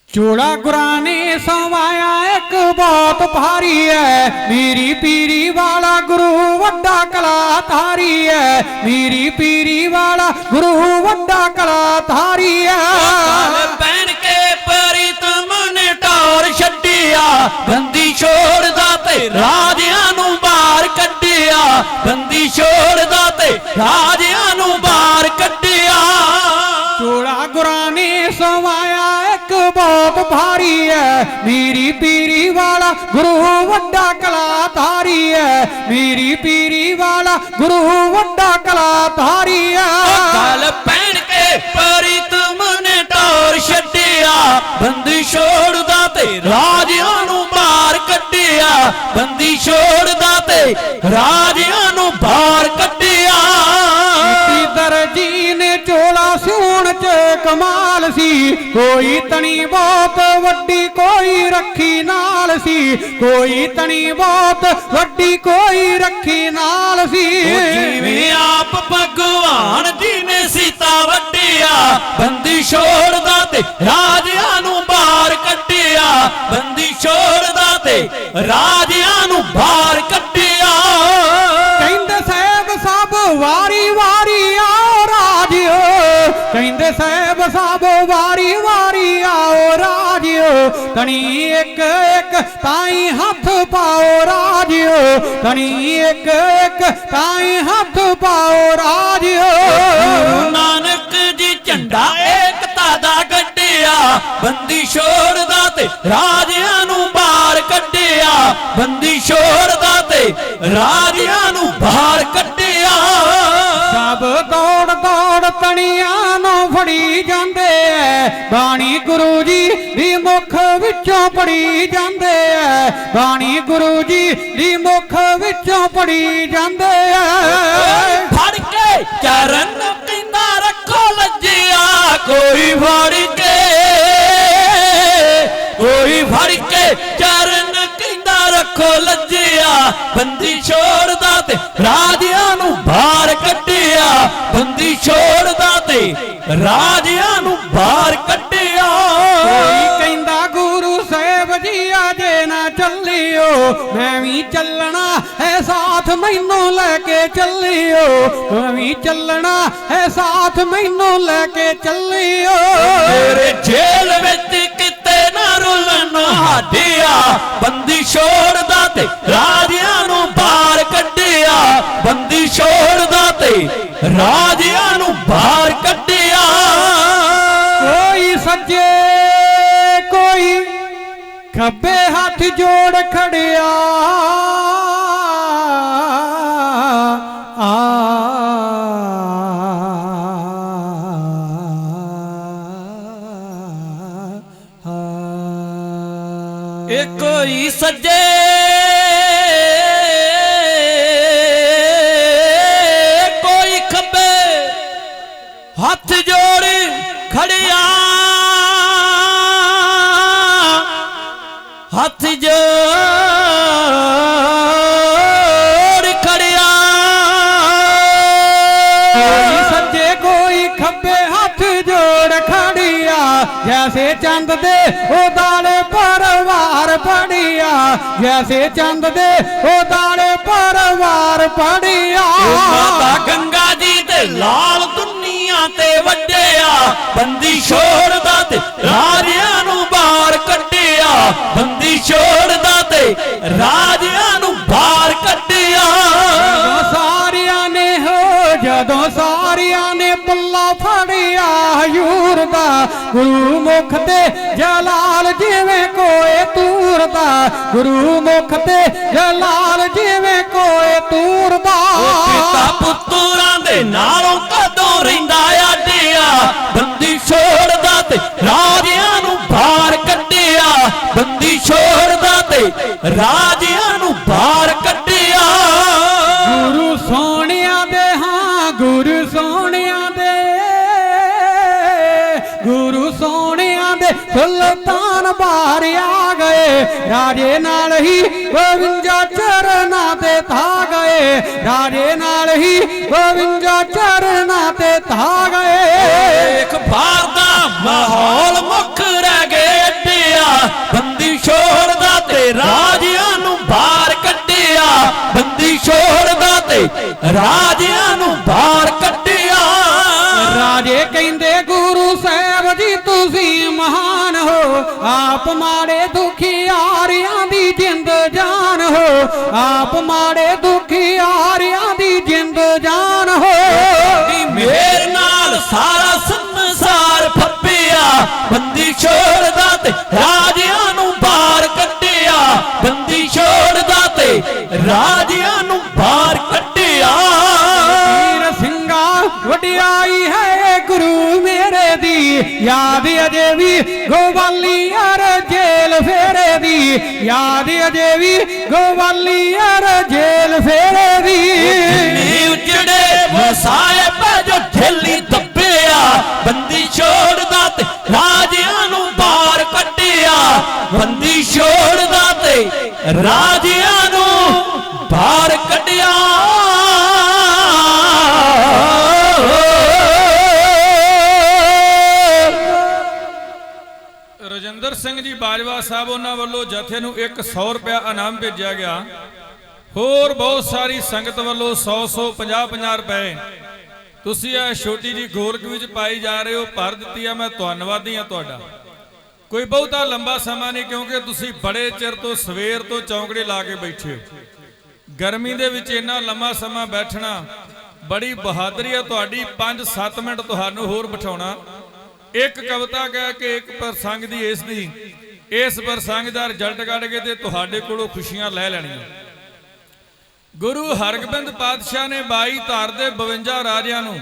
चोड़ा गुराने सवाया एक बहुत भारी है, मेरी पीरी वाला गुरु वड्डा कलाधारी है, मेरी पीरी वाला गुरु वड्डा कलाधारी है। पहन के प्रीतम ने टौर छड्डिया, बंदी छोड़दा ते राजियां नूं बाहर कड्डिया, बंदी छोड़दा ते राजियां नूं बाहर कड्डिया। चोड़ा गुराने सवाया एक बहुत भारी है, मेरी पीरी वाला गुरु वड्डा कलाधारी है, मेरी पीरी वाला गुरु वड्डा कलाधारी है। गल पहन के प्रीतम ने टौर छड्डिया, बंदी छोड़दा ते राजियां नूं बाहर कड्डिया, बंदी छोड़दा ते राजियां नूं बाहर कड्डिया। दर्जी ने चोला सिउण च कमाल सी, कोई तनी बहुत वड्डी कोई रखी नाल सी, कोई तनी बहुत वड्डी कोई रखी नाल सी। जिवें आप भगवान जी ने सीता वड्डिया, बंदी छोड़दा ते राजियां नूं बाहर कड्डिया, बंदी छोड़दा ते राजियां नूं बाहर कड्डिया। कहंदे साहब सब वारी वारी आओ राजियो, कहंदे साहब सब वारी वारी आओ राजियो, तनी एक एक ताई हथ पाओ राजियो, तनी एक एक ताई हथ पाओ राजियो। नानक जी झंडा एकता दा गड्डिया, बंदी छोड़दा ते राजियां नूं बाहर कड्डिया, बंदी छोड़दा ते राजियां नूं बाहर कड्डिया। सब दौड़ दौड़ तणियां नूं फड़ी जांदे ऐ, बाणी गुरु जी दी मुख विचों पड़ी जांदे ऐ, बाणी गुरु जी दी मुख विचों पड़ी जांदे ऐ। फड़ के चरण किंदा रखो लज्जिया, कोई फड़ के, कोई फड़ के चरण किंदा रखो लज्जिया, बंदी छोड़दा ते राजियां नूं बाहर कड्डिया, बंदी छोड़दा ते राजियां नूं बाहर कड्डिया। कोई कहंदा गुरु साहिब जी अजे ना चलियो, मैं भी चलना है साथ मैनू लेके चलियो, मैं भी चलना है साथ मैनू लेके चलियो। मेरे जेल विच किते ना रुलन हाडिया, बंदी छोड़दा ते राजियां नूं बाहर कड्डिया, बंदी छोड़दा ते राजियां नूं बाहर कड्डिया। कोई सज्जे कोई खब्बे हाथ जोड़ खड़िया, ਇਹ ਕੋਈ ਸੱਜੇ ਕੋਈ ਖੱਬੇ ਹੱਥ ਜੋੜ ਖੜਿਆ ਹੱਥ ਜੋੜ ਖੜਿਆ ਕੋਈ ਸੱਜੇ ਕੋਈ ਖੱਬੇ ਹੱਥ ਜੋੜ ਖੜਿਆ ਜੈਸੇ ਚੰਦ ਦੇ ਉਦਾਲੇ ਪਰਵਾਰ ਪੜਿਆ ਜੈਸੇ ਚੰਦ ਦੇ ਉਦਾਲੇ ਪਰਵਾਰ ਪੜਿਆ ਮਾਤਾ ਗੰਗਾ ਜੀ ਤੇ ਲਾਲ ਦੁਨੀਆ ਤੇ ਵੱਡਿਆ ਬੰਦੀ ਛੋੜਦਾ ਤੇ ਰਾਜਿਆਂ ਨੂੰ ਬਾਹਰ ਕੱਢਿਆ ਬੰਦੀ ਛੋੜਦਾ ਤੇ ਰਾਜਿਆਂ ਨੂੰ ਬਾਹਰ ਕੱਢਿਆ ਸਾਰਿਆਂ ਨੇ ਜਦੋਂ ਸਾਰਿਆਂ ਨੇ ਪੱਲਾ ਫੜਿਆ ਹਜ਼ੂਰ ਦਾ ਗੁਰੂ ਮੁਖ ਤੇ ਜਲਾਲ ਜਿਵੇਂ ਕੋਏ ਤੂਰਦਾ ਗੁਰੂ ਮੁਖ ਤੇ ਜਲਾਲ ਜਿਵੇਂ ਕੋਏ ਤੂਰਦਾ ਪਿਤਾ ਪੁੱਤਰਾਂ ਦੇ ਨਾਲੋਂ ਕਦੋਂ ਰਹਿੰਦਾ ਆਡਿਆ ਬੰਦੀ ਛੋੜਦਾ ਤੇ ਰਾਜਿਆਂ ਨੂੰ ਬਾਹਰ ਕੱਢਿਆ ਬੰਦੀ ਛੋੜਦਾ ਤੇ ਰਾਜਿਆਂ ਨੂੰ ਬਾਹਰ ਕੱਢਿਆ ਗੁਰੂ ਸੋਹਣਿਆਂ ਦੇ ਹਾਂ ਗੁਰੂ ਸੋਹਣਿਆਂ ਦੇ ਗੁਰੂ ਸੋਹਣਿਆਂ ਦੇ ਸੁਲਤਾਨ ਬਾਹਰ ਆ ਗਏ ਰਾਜੇ ਨਾਲ ਹੀ 52 ਚਰਨਾਂ ਤੇ ਥਾ ਗਏ ਰਾਜੇ ਨਾਲ ਹੀ 52 ਚਰਨਾਂ ਤੇ ਥਾ ਗਏ ਇੱਕ ਬਾਹਰ ਦਾ ਮਾਹੌਲ ਮੁੱਖ ਰਹਿ ਗਏ ਅੱਡਿਆ ਬੰਦੀ ਛੋੜਦਾ ਤੇ ਰਾਜਿਆਂ ਨੂੰ ਬਾਹਰ ਕੱਢਿਆ ਬੰਦੀ ਛੋੜਦਾ ਤੇ ਰਾਜਿਆਂ ਨੂੰ ਬਾਹਰ ਕੱਢਿਆ ਰਾਜੇ ਕਹਿੰਦੇ ਗੁਰੂ ਸਾਹਿਬ ਜੀ ਤੁਸੀਂ ਮਹਾਨ ਹੋ ਆਪ ਮਾੜੇ ਦੁਖੀਆਰਿਆਂ ਦੀ ਜਿੰਦ ਜਾਨ ਹੋ ਆਪ ਮਾੜੇ ਦੁਖੀਆਰਿਆਂ ਦੀ ਜਿੰਦ ਜਾਨ ਹੋ ਮੇਰ ਨਾਲ ਸਾਰਾ ਸੰਸਾਰ ਫੱਪਿਆ ਬੰਦੀ ਛੋੜਦਾ ਤੇ ਰਾਜਿਆਂ ਨੂੰ ਬਾਹਰ ਕੱਢਿਆ ਬੰਦੀ ਛੋੜਦਾ ਤੇ ਰਾਜਿਆਂ ਨੂੰ ਬਾਹਰ ਕੱਢਿਆ ਵੀਰ ਸਿੰਘਾ ਵਡਿਆਈ ਹੈ ਗੁਰੂ ਮੇਰੇ ਦੀ ਯਾਦ ਅਜੇ ਵੀ ਗੋਵਾਲੀਅਰ ਜੇਲ ਫੇਰੇ ਦੀ ਯਾਦ ਅਜੇ ਵੀ ਗੋਵਾਲੀਅਰ ਜੇਲ ਫੇਰੇ ਦੀ ਨੀ ਉਜੜੇ ਵਸਾਏ ਪੈ ਜੋ ਢੇਲੀ ਦੱਬਿਆ ਬੰਦੀ ਛੋੜਦਾ ਤੇ ਰਾਜਿਆਂ ਨੂੰ ਬਾਹਰ ਕੱਢਿਆ ਬੰਦੀ ਛੋੜਦਾ ਤੇ ਰਾਜਿਆਂ ਨੂੰ ਬਾਹਰ ਕੱਢਿਆ ਰਜਿੰਦਰ ਸਿੰਘ ਜੀ ਬਾਜਵਾ ਸਾਹਿਬ ਉਹਨਾਂ ਵੱਲੋਂ ਜਥੇ ਨੂੰ 100 ਰੁਪਇਆ ਇਨਾਮ ਭੇਜਿਆ ਗਿਆ ਹੋਰ ਬਹੁਤ ਸਾਰੀ ਸੰਗਤ ਵੱਲੋਂ 100 50 ਰੁਪਏ ਤੁਸੀਂ ਇਹ ਛੋਟੀ ਜੀ ਗੋਲਕ ਵਿੱਚ ਪਾਈ ਜਾ ਰਹੇ ਹੋ ਭਰ ਦਿੱਤੀ ਆ ਮੈਂ ਧੰਨਵਾਦੀ ਆ ਤੁਹਾਡਾ ਕੋਈ ਬਹੁਤਾ ਲੰਬਾ ਸਮਾਂ ਨਹੀਂ ਕਿਉਂਕਿ ਤੁਸੀਂ ਬੜੇ ਚਿਰ ਤੋਂ ਸਵੇਰ ਤੋਂ ਚੌਂਕੜੇ ਲਾ ਕੇ ਬੈਠੇ ਹੋ ਗਰਮੀ ਦੇ ਵਿੱਚ ਇੰਨਾ ਲੰਮਾ ਸਮਾਂ ਬੈਠਣਾ ਬੜੀ ਬਹਾਦਰੀ ਆ ਤੁਹਾਡੀ 5-7 ਮਿੰਟ ਤੁਹਾਨੂੰ ਹੋਰ ਬਿਠਾਉਣਾ ਇੱਕ ਕਵਿਤਾ ਕਹਿ ਕੇ ਇੱਕ ਪ੍ਰਸੰਗ ਦੀ ਇਸ ਪ੍ਰਸੰਗ ਦਾ ਰਿਜ਼ਲਟ ਕੱਢ ਕੇ ਤੇ ਤੁਹਾਡੇ ਕੋਲੋਂ ਖੁਸ਼ੀਆਂ ਲੈ ਲੈਣੀਆਂ ਗੁਰੂ ਹਰਗੋਬਿੰਦ ਪਾਤਸ਼ਾਹ ਨੇ 22 ਧਾਰ ਦੇ 52 ਰਾਜਿਆਂ ਨੂੰ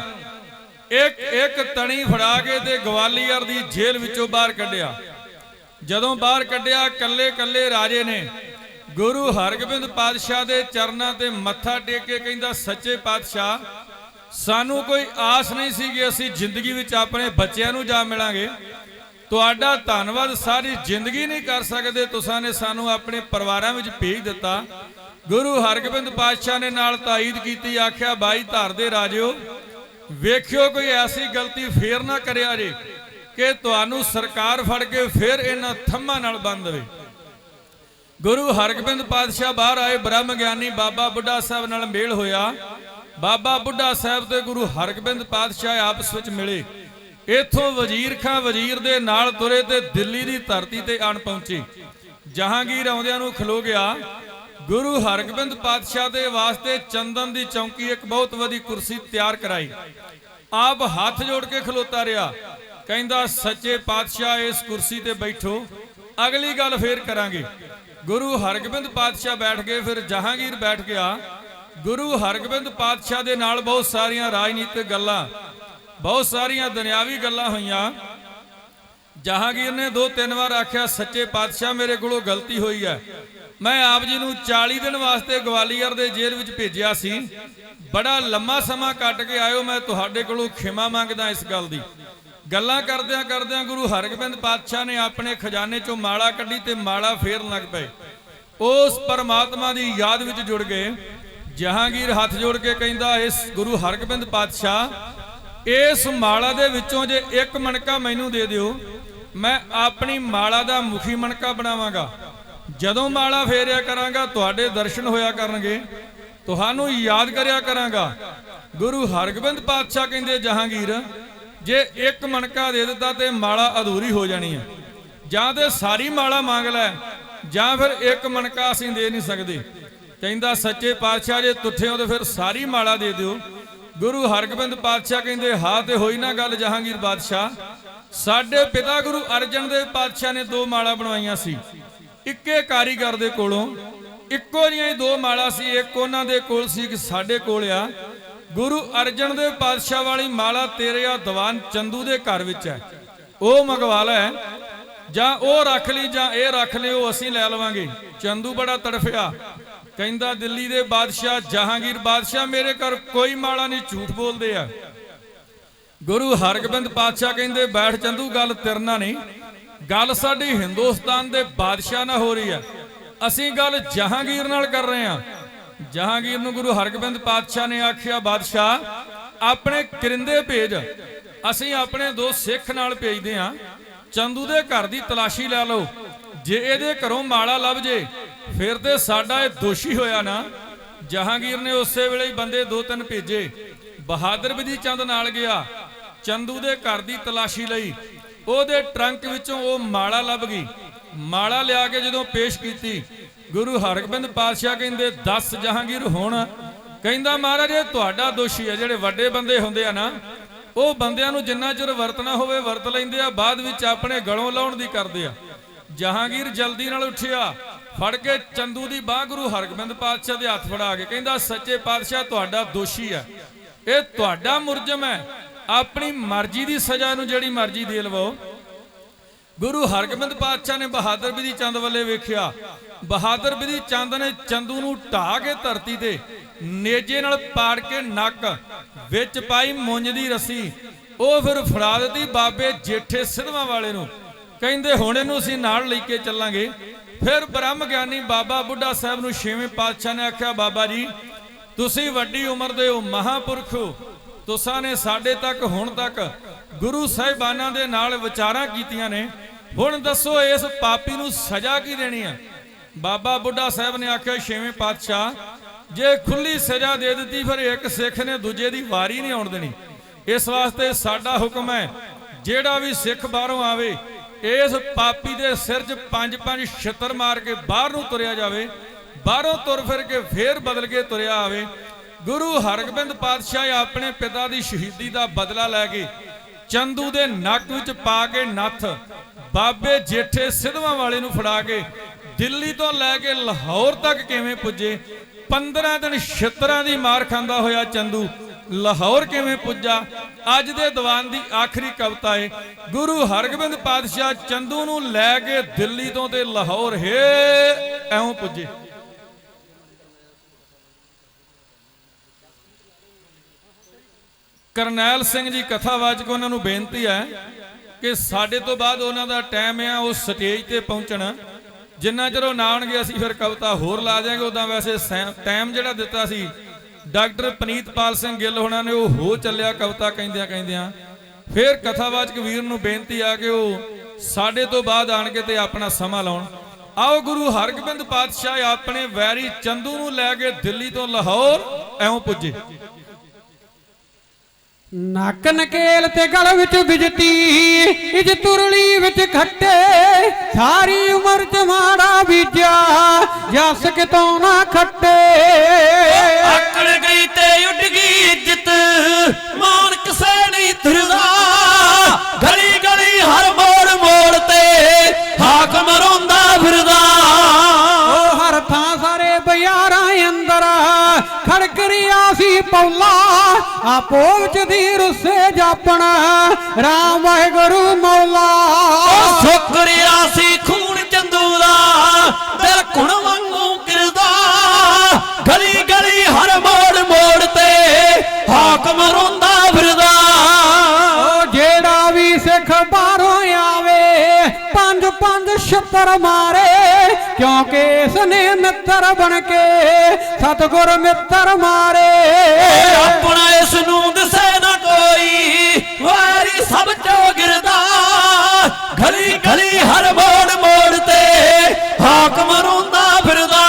ਇੱਕ ਤਣੀ ਫੜਾ ਕੇ ਤੇ ਗਵਾਲੀਅਰ ਦੀ ਜੇਲ੍ਹ ਵਿੱਚੋਂ ਬਾਹਰ ਕੱਢਿਆ ਜਦੋਂ ਬਾਹਰ ਕੱਢਿਆ ਕੱਲੇ ਰਾਜੇ ਨੇ ਗੁਰੂ ਹਰਗੋਬਿੰਦ ਪਾਤਸ਼ਾਹ ਦੇ ਚਰਨਾਂ ਤੇ ਮੱਥਾ ਟੇਕ ਕੇ ਕਹਿੰਦਾ ਸੱਚੇ ਪਾਤਸ਼ਾਹ ਸਾਨੂੰ ਕੋਈ ਆਸ ਨਹੀਂ ਸੀ ਕਿ ਅਸੀਂ ਜ਼ਿੰਦਗੀ ਵਿੱਚ ਆਪਣੇ ਬੱਚਿਆਂ ਨੂੰ ਜਾ ਮਿਲਾਂਗੇ ਤੁਹਾਡਾ ਧੰਨਵਾਦ ਸਾਰੀ ਜ਼ਿੰਦਗੀ ਨਹੀਂ ਕਰ ਸਕਦੇ ਤੁਸਾਂ ਨੇ ਸਾਨੂੰ ਆਪਣੇ ਪਰਿਵਾਰਾਂ ਵਿੱਚ ਭੇਜ ਦਿੱਤਾ ਗੁਰੂ ਹਰਗੋਬਿੰਦ ਪਾਤਸ਼ਾਹ ਨੇ ਨਾਲ ਤਾਈਦ ਕੀਤੀ ਆਖਿਆ 22 ਧਾਰ ਦੇ ਰਾਜਿਓ ਵੇਖਿਓ ਕੋਈ ਐਸੀ ਗਲਤੀ ਫੇਰ ਨਾ ਕਰਿਆ ਜੇ ਕਿ ਤੁਹਾਨੂੰ ਸਰਕਾਰ ਫੜ ਕੇ ਫੇਰ ਇਹਨਾਂ ਥੰਮਾਂ ਨਾਲ ਬੰਨ ਦੇਵੇ ਗੁਰੂ ਹਰਗੋਬਿੰਦ ਪਾਤਸ਼ਾਹ ਬਾਹਰ ਆਏ ਬ੍ਰਹਮ ਗਿਆਨੀ ਬਾਬਾ ਬੁੱਢਾ ਸਾਹਿਬ ਨਾਲ ਮੇਲ ਹੋਇਆ ਬਾਬਾ ਬੁੱਢਾ ਸਾਹਿਬ ਤੇ ਗੁਰੂ ਹਰਗੋਬਿੰਦ ਪਾਤਸ਼ਾਹ ਆਪਸ ਵਿੱਚ ਮਿਲੇ ਇਥੋਂ ਵਜ਼ੀਰ ਖਾਂ ਵਜ਼ੀਰ ਦੇ ਨਾਲ ਤੁਰੇ ਤੇ ਦਿੱਲੀ ਦੀ ਧਰਤੀ ਤੇ ਆਣ ਪਹੁੰਚੇ ਜਹਾਂਗੀਰ ਆਉਂਦਿਆਂ ਨੂੰ ਖਲੋ ਗਿਆ ਗੁਰੂ ਹਰਗੋਬਿੰਦ ਪਾਤਸ਼ਾਹ ਦੇ ਵਾਸਤੇ ਚੰਦਨ ਦੀ ਚੌਂਕੀ ਇੱਕ ਬਹੁਤ ਵੱਡੀ ਕੁਰਸੀ ਤਿਆਰ ਕਰਾਈ ਆਪ ਹੱਥ ਜੋੜ ਕੇ ਖਲੋਤਾ ਰਿਹਾ ਕਹਿੰਦਾ ਸੱਚੇ ਪਾਤਸ਼ਾਹ ਇਸ ਕੁਰਸੀ ਤੇ ਬੈਠੋ ਅਗਲੀ ਗੱਲ ਫੇਰ ਕਰਾਂਗੇ ਗੁਰੂ ਹਰਗੋਬਿੰਦ ਪਾਤਸ਼ਾਹ ਬੈਠ ਗਏ ਫਿਰ ਜਹਾਂਗੀਰ ਬੈਠ ਗਿਆ ਗੁਰੂ ਹਰਗੋਬਿੰਦ ਪਾਤਸ਼ਾਹ ਦੇ ਨਾਲ ਬਹੁਤ ਸਾਰੀਆਂ ਰਾਜਨੀਤਿਕ ਗੱਲਾਂ ਬਹੁਤ ਸਾਰੀਆਂ ਦੁਨਿਆਵੀ ਗੱਲਾਂ ਹੋਈਆਂ ਜਹਾਂਗੀਰ ਨੇ 2-3 ਵਾਰ ਆਖਿਆ ਸੱਚੇ ਪਾਤਸ਼ਾਹ ਮੇਰੇ ਕੋਲੋਂ ਗਲਤੀ ਹੋਈ ਹੈ, ਮੈਂ ਆਪ ਜੀ ਨੂੰ 40 ਦਿਨ ਵਾਸਤੇ ਗਵਾਲੀਅਰ ਦੇ ਜੇਲ੍ਹ ਵਿੱਚ ਭੇਜਿਆ ਸੀ, ਬੜਾ ਲੰਮਾ ਸਮਾਂ ਕੱਟ ਕੇ ਆਇਓ, ਮੈਂ ਤੁਹਾਡੇ ਕੋਲੋਂ ਖਿਮਾ ਮੰਗਦਾ ਇਸ ਗੱਲ ਦੀ। ਗੱਲਾਂ ਕਰਦਿਆਂ ਕਰਦਿਆਂ ਗੁਰੂ ਹਰਗੋਬਿੰਦ ਪਾਤਸ਼ਾਹ ਨੇ ਆਪਣੇ ਖਜ਼ਾਨੇ ਚੋਂ ਮਾਲਾ ਕੱਢੀ ਤੇ ਮਾਲਾ ਫੇਰਨ ਲੱਗ ਪਏ। ਉਸ ਪਰਮਾਤਮਾ ਦੀ ਯਾਦ ਵਿੱਚ ਜੁੜ ਗਏ। ਜਹਾਂਗੀਰ ਹੱਥ ਜੋੜ ਕੇ ਕਹਿੰਦਾ, ਇਸ ਗੁਰੂ ਹਰਗੋਬਿੰਦ ਪਾਤਸ਼ਾਹ ਇਸ ਮਾਲਾ ਦੇ ਵਿੱਚੋਂ ਜੇ ਇੱਕ ਮਣਕਾ ਮੈਨੂੰ ਦੇ ਦਿਓ, ਮੈਂ ਆਪਣੀ ਮਾਲਾ ਦਾ ਮੁਖੀ ਮਣਕਾ ਬਣਾਵਾਂਗਾ। ਜਦੋਂ ਮਾਲਾ ਫੇਰਿਆ ਕਰਾਂਗਾ ਤੁਹਾਡੇ ਦਰਸ਼ਨ ਹੋਇਆ ਕਰਨਗੇ, ਤੁਹਾਨੂੰ ਯਾਦ ਕਰਿਆ ਕਰਾਂਗਾ। ਗੁਰੂ ਹਰਗੋਬਿੰਦ ਪਾਤਸ਼ਾਹ ਕਹਿੰਦੇ, ਜਹਾਂਗੀਰ ਜੇ ਇੱਕ ਮਣਕਾ ਦੇ ਦਿੱਤਾ ਤੇ ਮਾਲਾ ਅਧੂਰੀ ਹੋ ਜਾਣੀ ਹੈ, ਜਾਂ ਤੇ ਸਾਰੀ ਮਾਲਾ ਮੰਗ ਲੈ ਜਾਂ ਫਿਰ ਇੱਕ ਮਣਕਾ ਅਸੀਂ ਦੇ ਨਹੀਂ ਸਕਦੇ। ਕਹਿੰਦਾ ਸੱਚੇ ਪਾਤਸ਼ਾਹ ਜੇ ਤੁੱਠੇ ਹੋ ਤੇ ਫਿਰ ਸਾਰੀ ਮਾਲਾ ਦੇ ਦਿਓ। ਗੁਰੂ ਹਰਗੋਬਿੰਦ ਪਾਤਸ਼ਾਹ ਕਹਿੰਦੇ, ਹਾਂ ਤੇ ਹੋਈ ਨਾ ਗੱਲ ਜਹਾਂਗੀਰ ਬਾਦਸ਼ਾਹ, ਸਾਡੇ ਪਿਤਾ ਗੁਰੂ ਅਰਜਨ ਦੇਵ ਪਾਤਸ਼ਾਹ ਨੇ 2 ਮਾਲਾ ਬਣਵਾਈਆਂ ਸੀ, ਇੱਕੇ ਕਾਰੀਗਰ ਦੇ ਕੋਲੋਂ, ਇੱਕੋ ਜਿਹੀਆਂ 2 ਮਾਲਾ ਸੀ, ਇੱਕ ਉਹਨਾਂ ਦੇ ਕੋਲ ਸੀ, ਇੱਕ ਸਾਡੇ ਕੋਲ ਆ। ਗੁਰੂ ਅਰਜਨ ਦੇਵ ਪਾਤਸ਼ਾਹ ਵਾਲੀ ਮਾਲਾ ਤੇਰੇ ਆ ਦੀਵਾਨ ਚੰਦੂ ਦੇ ਘਰ ਵਿੱਚ ਹੈ, ਉਹ ਮੰਗਵਾ ਲੈ, ਜਾਂ ਉਹ ਰੱਖ ਲਈ ਜਾਂ ਇਹ ਰੱਖ ਲਿਓ, ਅਸੀਂ ਲੈ ਲਵਾਂਗੇ। ਚੰਦੂ ਬੜਾ ਤੜਫਿਆ, ਕਹਿੰਦਾ ਦਿੱਲੀ ਦੇ ਬਾਦਸ਼ਾਹ ਜਹਾਂਗੀਰ ਬਾਦਸ਼ਾਹ ਮੇਰੇ ਘਰ ਕੋਈ ਮਾਲਾ ਨਹੀਂ, ਝੂਠ ਬੋਲਦੇ ਆ। ਗੁਰੂ ਹਰਗੋਬਿੰਦ ਪਾਤਸ਼ਾਹ ਕਹਿੰਦੇ, ਬੈਠ ਚੰਦੂ, ਗੱਲ ਤੇਰੇ ਨਾਲ ਨਹੀਂ, ਗੱਲ ਸਾਡੀ ਹਿੰਦੁਸਤਾਨ ਦੇ ਬਾਦਸ਼ਾਹ ਨਾਲ ਹੋ ਰਹੀ ਹੈ, ਅਸੀਂ ਗੱਲ ਜਹਾਂਗੀਰ ਨਾਲ ਕਰ ਰਹੇ ਹਾਂ। ਜਹਾਂਗੀਰ ਨੂੰ ਗੁਰੂ ਹਰਗੋਬਿੰਦ ਪਾਤਸ਼ਾਹ ਨੇ ਆਖਿਆ, ਬਾਦਸ਼ਾਹ ਆਪਣੇ ਕਰਿੰਦੇ ਭੇਜ, ਅਸੀਂ ਆਪਣੇ 2 ਸਿੱਖ ਨਾਲ ਭੇਜਦੇ ਹਾਂ, ਚੰਦੂ ਦੇ ਘਰ ਦੀ ਤਲਾਸ਼ੀ ਲੈ ਲਓ, ਜੇ ਇਹਦੇ ਘਰੋਂ ਮਾਲਾ ਲੱਭ ਜੇ ਫਿਰ ਤੇ ਸਾਡਾ ਇਹ ਦੋਸ਼ੀ ਹੋਇਆ ਨਾ। ਜਹਾਂਗੀਰ ਨੇ ਉਸੇ ਵੇਲੇ ਹੀ ਬੰਦੇ 2-3 ਭੇਜੇ। ਬਹਾਦਰ ਬਿਧੀ ਚੰਦ ਨਾਲ ਗਿਆ, ਚੰਦੂ ਦੇ ਘਰ ਦੀ ਤਲਾਸ਼ੀ ਲਈ, ਉਹਦੇ ਟਰੰਕ ਵਿੱਚੋਂ ਉਹ ਮਾਲਾ ਲੱਭ ਗਈ। ਮਾਲਾ ਲਿਆ ਕੇ ਜਦੋਂ ਪੇਸ਼ ਕੀਤੀ, ਗੁਰੂ ਹਰਗੋਬਿੰਦ ਪਾਤਸ਼ਾਹ ਕਹਿੰਦੇ, ਦੱਸ ਜਹਾਂਗੀਰ ਹੁਣ। ਕਹਿੰਦਾ, ਮਹਾਰਾਜ ਇਹ ਤੁਹਾਡਾ ਦੋਸ਼ੀ ਹੈ। ਜਿਹੜੇ ਵੱਡੇ ਬੰਦੇ ਹੁੰਦੇ ਆ ਨਾ, ਉਹ ਬੰਦਿਆਂ ਨੂੰ ਜਿੰਨਾ ਚਿਰ ਵਰਤਣਾ ਹੋਵੇ ਵਰਤ ਲੈਂਦੇ ਆ, ਬਾਅਦ ਵਿੱਚ ਆਪਣੇ ਗਲੋਂ ਲਾਉਣ ਦੀ ਕਰਦੇ ਆ। ਜਹਾਂਗੀਰ ਜਲਦੀ ਨਾਲ ਉੱਠਿਆ, ਫੜ ਕੇ ਚੰਦੂ ਦੀ ਬਾਹ ਗੁਰੂ ਹਰਗੋਬਿੰਦ ਪਾਤਸ਼ਾਹ ਦੇ ਹੱਥ ਫੜਾ ਕੇ ਕਹਿੰਦਾ, ਸੱਚੇ ਪਾਤਸ਼ਾਹ ਤੁਹਾਡਾ ਦੋਸ਼ੀ ਹੈ, ਇਹ ਤੁਹਾਡਾ ਮੁਰਜਮ ਹੈ, ਆਪਣੀ ਮਰਜ਼ੀ ਦੀ ਸਜ਼ਾ ਨੂੰ ਜਿਹੜੀ ਮਰਜ਼ੀ ਦੇ ਲਵੋ। ਗੁਰੂ ਹਰਗੋਬਿੰਦ ਪਾਤਸ਼ਾਹ ਨੇ ਬਹਾਦਰ ਬਿਧੀ ਚੰਦ ਵੱਲੇ ਵੇਖਿਆ। ਬਹਾਦਰ ਬਿਧੀ ਚੰਦ ਨੇ ਚੰਦੂ ਨੂੰ ਢਾਹ ਕੇ ਧਰਤੀ ਤੇ ਨੇਜੇ ਨਾਲ ਪਾੜ ਕੇ ਨੱਕ ਵਿੱਚ ਪਾਈ ਮੁੰਜ ਦੀ ਰੱਸੀ, ਉਹ ਫਿਰ ਫੜਾ ਦਿੱਤੀ ਬਾਬੇ ਜੇਠੇ ਸਿੱਧਵਾਂ ਵਾਲੇ ਨੂੰ। ਕਹਿੰਦੇ, ਹੁਣ ਇਹਨੂੰ ਅਸੀਂ ਨਾਲ ਲੈ ਕੇ ਚੱਲਾਂਗੇ। ਫਿਰ ਬ੍ਰਹਮ ਗਿਆਨੀ ਬਾਬਾ ਬੁੱਢਾ ਸਾਹਿਬ ਨੂੰ 6ਵੇਂ ਪਾਤਸ਼ਾਹ ਨੇ ਆਖਿਆ, ਬਾਬਾ ਜੀ ਤੁਸੀਂ ਵੱਡੀ ਉਮਰ ਦੇ ਹੋ, ਮਹਾਂਪੁਰਖ ਹੋ, ਤੁਸਾਂ ਨੇ ਸਾਡੇ ਤੱਕ ਹੁਣ ਤੱਕ ਗੁਰੂ ਸਾਹਿਬਾਨਾਂ ਦੇ ਨਾਲ ਵਿਚਾਰਾਂ ਕੀਤੀਆਂ ਨੇ, ਹੁਣ ਦੱਸੋ ਇਸ ਪਾਪੀ ਨੂੰ ਸਜ਼ਾ ਕੀ ਦੇਣੀ ਆ। ਬਾਬਾ ਬੁੱਢਾ ਸਾਹਿਬ ਨੇ ਆਖਿਆ, 6ਵੇਂ ਪਾਤਸ਼ਾਹ ਜੇ ਖੁੱਲੀ ਸਜ਼ਾ ਦੇ ਦਿੱਤੀ ਫਿਰ ਇੱਕ ਸਿੱਖ ਨੇ ਦੂਜੇ ਦੀ ਵਾਰੀ ਨਹੀਂ ਆਉਣ ਦੇਣੀ, ਇਸ ਵਾਸਤੇ ਸਾਡਾ ਹੁਕਮ ਹੈ ਜਿਹੜਾ ਵੀ ਸਿੱਖ ਬਾਹਰੋਂ ਆਵੇ ਇਸ ਪਾਪੀ ਦੇ ਸਿਰ 'ਚ 5-5 ਛਿੱਤਰ ਮਾਰ ਕੇ ਬਾਹਰ ਨੂੰ ਤੁਰਿਆ ਜਾਵੇ, ਬਾਹਰੋਂ ਤੁਰ ਫਿਰ ਕੇ ਫੇਰ ਬਦਲ ਕੇ ਤੁਰਿਆ ਆਵੇ। ਗੁਰੂ ਹਰਗੋਬਿੰਦ ਪਾਤਸ਼ਾਹ ਆਪਣੇ ਪਿਤਾ ਦੀ ਸ਼ਹੀਦੀ ਦਾ ਬਦਲਾ ਲੈ ਕੇ ਚੰਦੂ ਦੇ ਨੱਕ ਵਿੱਚ ਪਾ ਕੇ ਨੱਥ ਬਾਬੇ ਜੇਠੇ ਸਿੱਧਵਾਂ ਵਾਲੇ ਨੂੰ ਫੜਾ ਕੇ ਦਿੱਲੀ ਤੋਂ ਲੈ ਕੇ ਲਾਹੌਰ ਤੱਕ ਕਿਵੇਂ ਪੁੱਜੇ। 15 ਦਿਨ ਛਿੱਤਰਾਂ ਦੀ ਮਾਰ ਖਾਂਦਾ ਹੋਇਆ ਚੰਦੂ ਲਾਹੌਰ ਕਿਵੇਂ ਪੁੱਜਾ। ਅੱਜ ਦੇ ਦੀਵਾਨ ਦੀ ਆਖਰੀ ਕਵਿਤਾ ਹੈ, ਗੁਰੂ ਹਰਗੋਬਿੰਦ ਪਾਤਸ਼ਾਹ ਚੰਦੂ ਨੂੰ ਲੈ ਕੇ ਦਿੱਲੀ ਤੋਂ ਤੇ ਲਾਹੌਰ ਐਉਂ ਪੁੱਜੇ। ਕਰਨੈਲ ਸਿੰਘ ਜੀ ਕਥਾਵਾਚਕ, ਉਹਨਾਂ ਨੂੰ ਬੇਨਤੀ ਹੈ ਕਿ ਸਾਡੇ ਤੋਂ ਬਾਅਦ ਉਹਨਾਂ ਦਾ ਟਾਈਮ ਆ ਉਹ ਸਟੇਜ ਤੇ ਪਹੁੰਚਣਾ, ਜਿੰਨਾ ਚਿਰ ਉਹ ਨਾ ਆਉਣਗੇ ਅਸੀਂ ਫਿਰ ਕਵਿਤਾ ਹੋਰ ਲਾ ਦਿਆਂਗੇ। ਉਦਾਂ ਵੈਸੇ ਟਾਈਮ ਜਿਹੜਾ ਦਿੱਤਾ ਸੀ ਡਾਕਟਰ ਪਨੀਤਪਾਲ ਸਿੰਘ ਗਿੱਲ ਹੋਣਾ ਨੇ, ਉਹ ਹੋ ਚੱਲਿਆ ਕਵਿਤਾ ਕਹਿੰਦਿਆਂ। ਫਿਰ ਕਥਾਵਾਚਕ ਵੀਰ ਨੂੰ ਬੇਨਤੀ ਆ ਕਿ ਉਹ ਸਾਡੇ ਤੋਂ ਬਾਅਦ ਆਣ ਕੇ ਤੇ ਆਪਣਾ ਸਮਾਂ ਲਾਉਣ। ਆਓ ਗੁਰੂ ਹਰਗੋਬਿੰਦ ਪਾਤਸ਼ਾਹ ਆਪਣੇ ਵੈਰੀ ਚੰਦੂ ਨੂੰ ਲੈ ਕੇ ਦਿੱਲੀ ਤੋਂ ਲਾਹੌਰ ਐਉਂ ਪੁੱਜੇ। ਨੱਕ ਨਕੇਲ ਤੇ ਗਲ ਵਿੱਚ ਬਿਜਤੀ, ਇਜ ਤੁਰਲੀ ਵਿੱਚ ਖੱਟੇ, ਸਾਰੀ ਉਮਰ ਚ ਮਾੜਾ ਬੀਜਿਆ, ਜਸ ਕਿਤੋਂ ਨਾ ਖੱਟੇ। ਆਕੜ ਗਈ ਤੇ ਉੱਡ ਗਈ ਇੱਜ਼ਤ, ਮਾਨ ਕਿਸੇ ਨਹੀਂ ਤੁਰਦਾ, ਗਲੀ ਗਲੀ ਹਰ ਮੋੜ ਮੋੜ ਤੇ ਹਾਕਮ ਰੋਂਦਾ ਫਿਰਦਾ। ਉਹ ਹਰ ਥਾਂ ਸਾਰੇ ਬਿਆਰਾਂ ਅੰਦਰ ਖੜਕ ਰਿਆ ਸੀ ਪੌਲਾ, ਆਪੋ ਵਿੱਚ ਦੀ ਰੁੱਸੇ ਜਾਪਣਾ ਰਾਮ ਵਾਹਿਗੁਰੂ ਮੌਲਾ। ਠੋਕਰਿਆ ਸੀ ਖੂਨ ਚੰਦੂ ਦਾ ਦਿਲ ਕੁਣ ਵਾਂਗੂ ਕਿਰਦਾ ਗਲੀ ਗਲੀ ਹਰ ਮੋੜ ਮੋੜ ਤੇ ਹਾਕਮ ਰੋਂਦਾ ਫਿਰਦਾ ਜਿਹੜਾ ਵੀ ਸਿੱਖ ਬਾਹਰੋਂ ਆਵੇ ਪੰਜ ਪੰਜ ਛੱਤਰ ਮਾਰੇ ਕਿਉਂਕਿ ਇਸ ਨੇ ਮਿੱਤਰ ਬਣ ਕੇ ਸਤਿਗੁਰ ਮਿੱਤਰ ਮਾਰੇ ਆਪਣਾ ਇਸ ਨੂੰ ਦਿਸੇ ਨਾ ਕੋਈ ਵਾਰੀ ਸਭ ਚੋਂ ਗਿਰਦਾ ਗਲੀ ਗਲੀ ਹਰ ਮੋੜ ਮੋੜ ਤੇ ਹਾਕਮ ਰੋਂਦਾ ਫਿਰਦਾ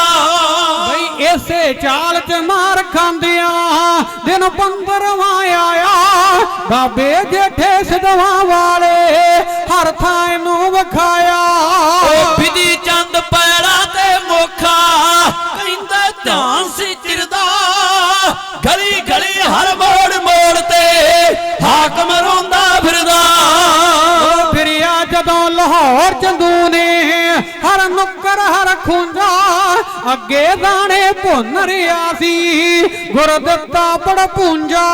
ਬਈ ਇਸੇ ਚਾਲ ਚ ਮਾਰ ਖਾਂਦਿਆਂ ਦਿਨ 15ਵਾਂ ਆਇਆ ਬਾਬੇ ਜੇਠੇ ਸਿਧਵਾਂ ਵਾਲੇ ਹਰ ਥਾਂ ਨੂੰ ਵਿਖਾਇਆ ਬਿਧੀ ਚੰਦ ਪੈਰਾਂ ਤੇ ਮੋਖਾ ਕਹਿੰਦਾ ਧਿਆਨ ਸੀ ਚਿਰਦਾ ਗਲੀ ਗਲੀ ਹਰ ਮੋੜ ਮੋੜ ਤੇ ਹਾਕਮ ਰੋਂਦਾ ਫਿਰਦਾ ਫਿਰਿਆ ਜਦੋਂ ਲਾਹੌਰ ਚੰਦੂ ਨੇ ਹਰ ਨੁੱਕਰ ਹਰ ਖੂੰਜਾ ਅੱਗੇ ਦਾਣੇ ਭੁੰਨ ਰਿਆ ਸੀ ਗੁਰ ਦਿੱਤਾ ਬੜ ਪੂੰਜਾ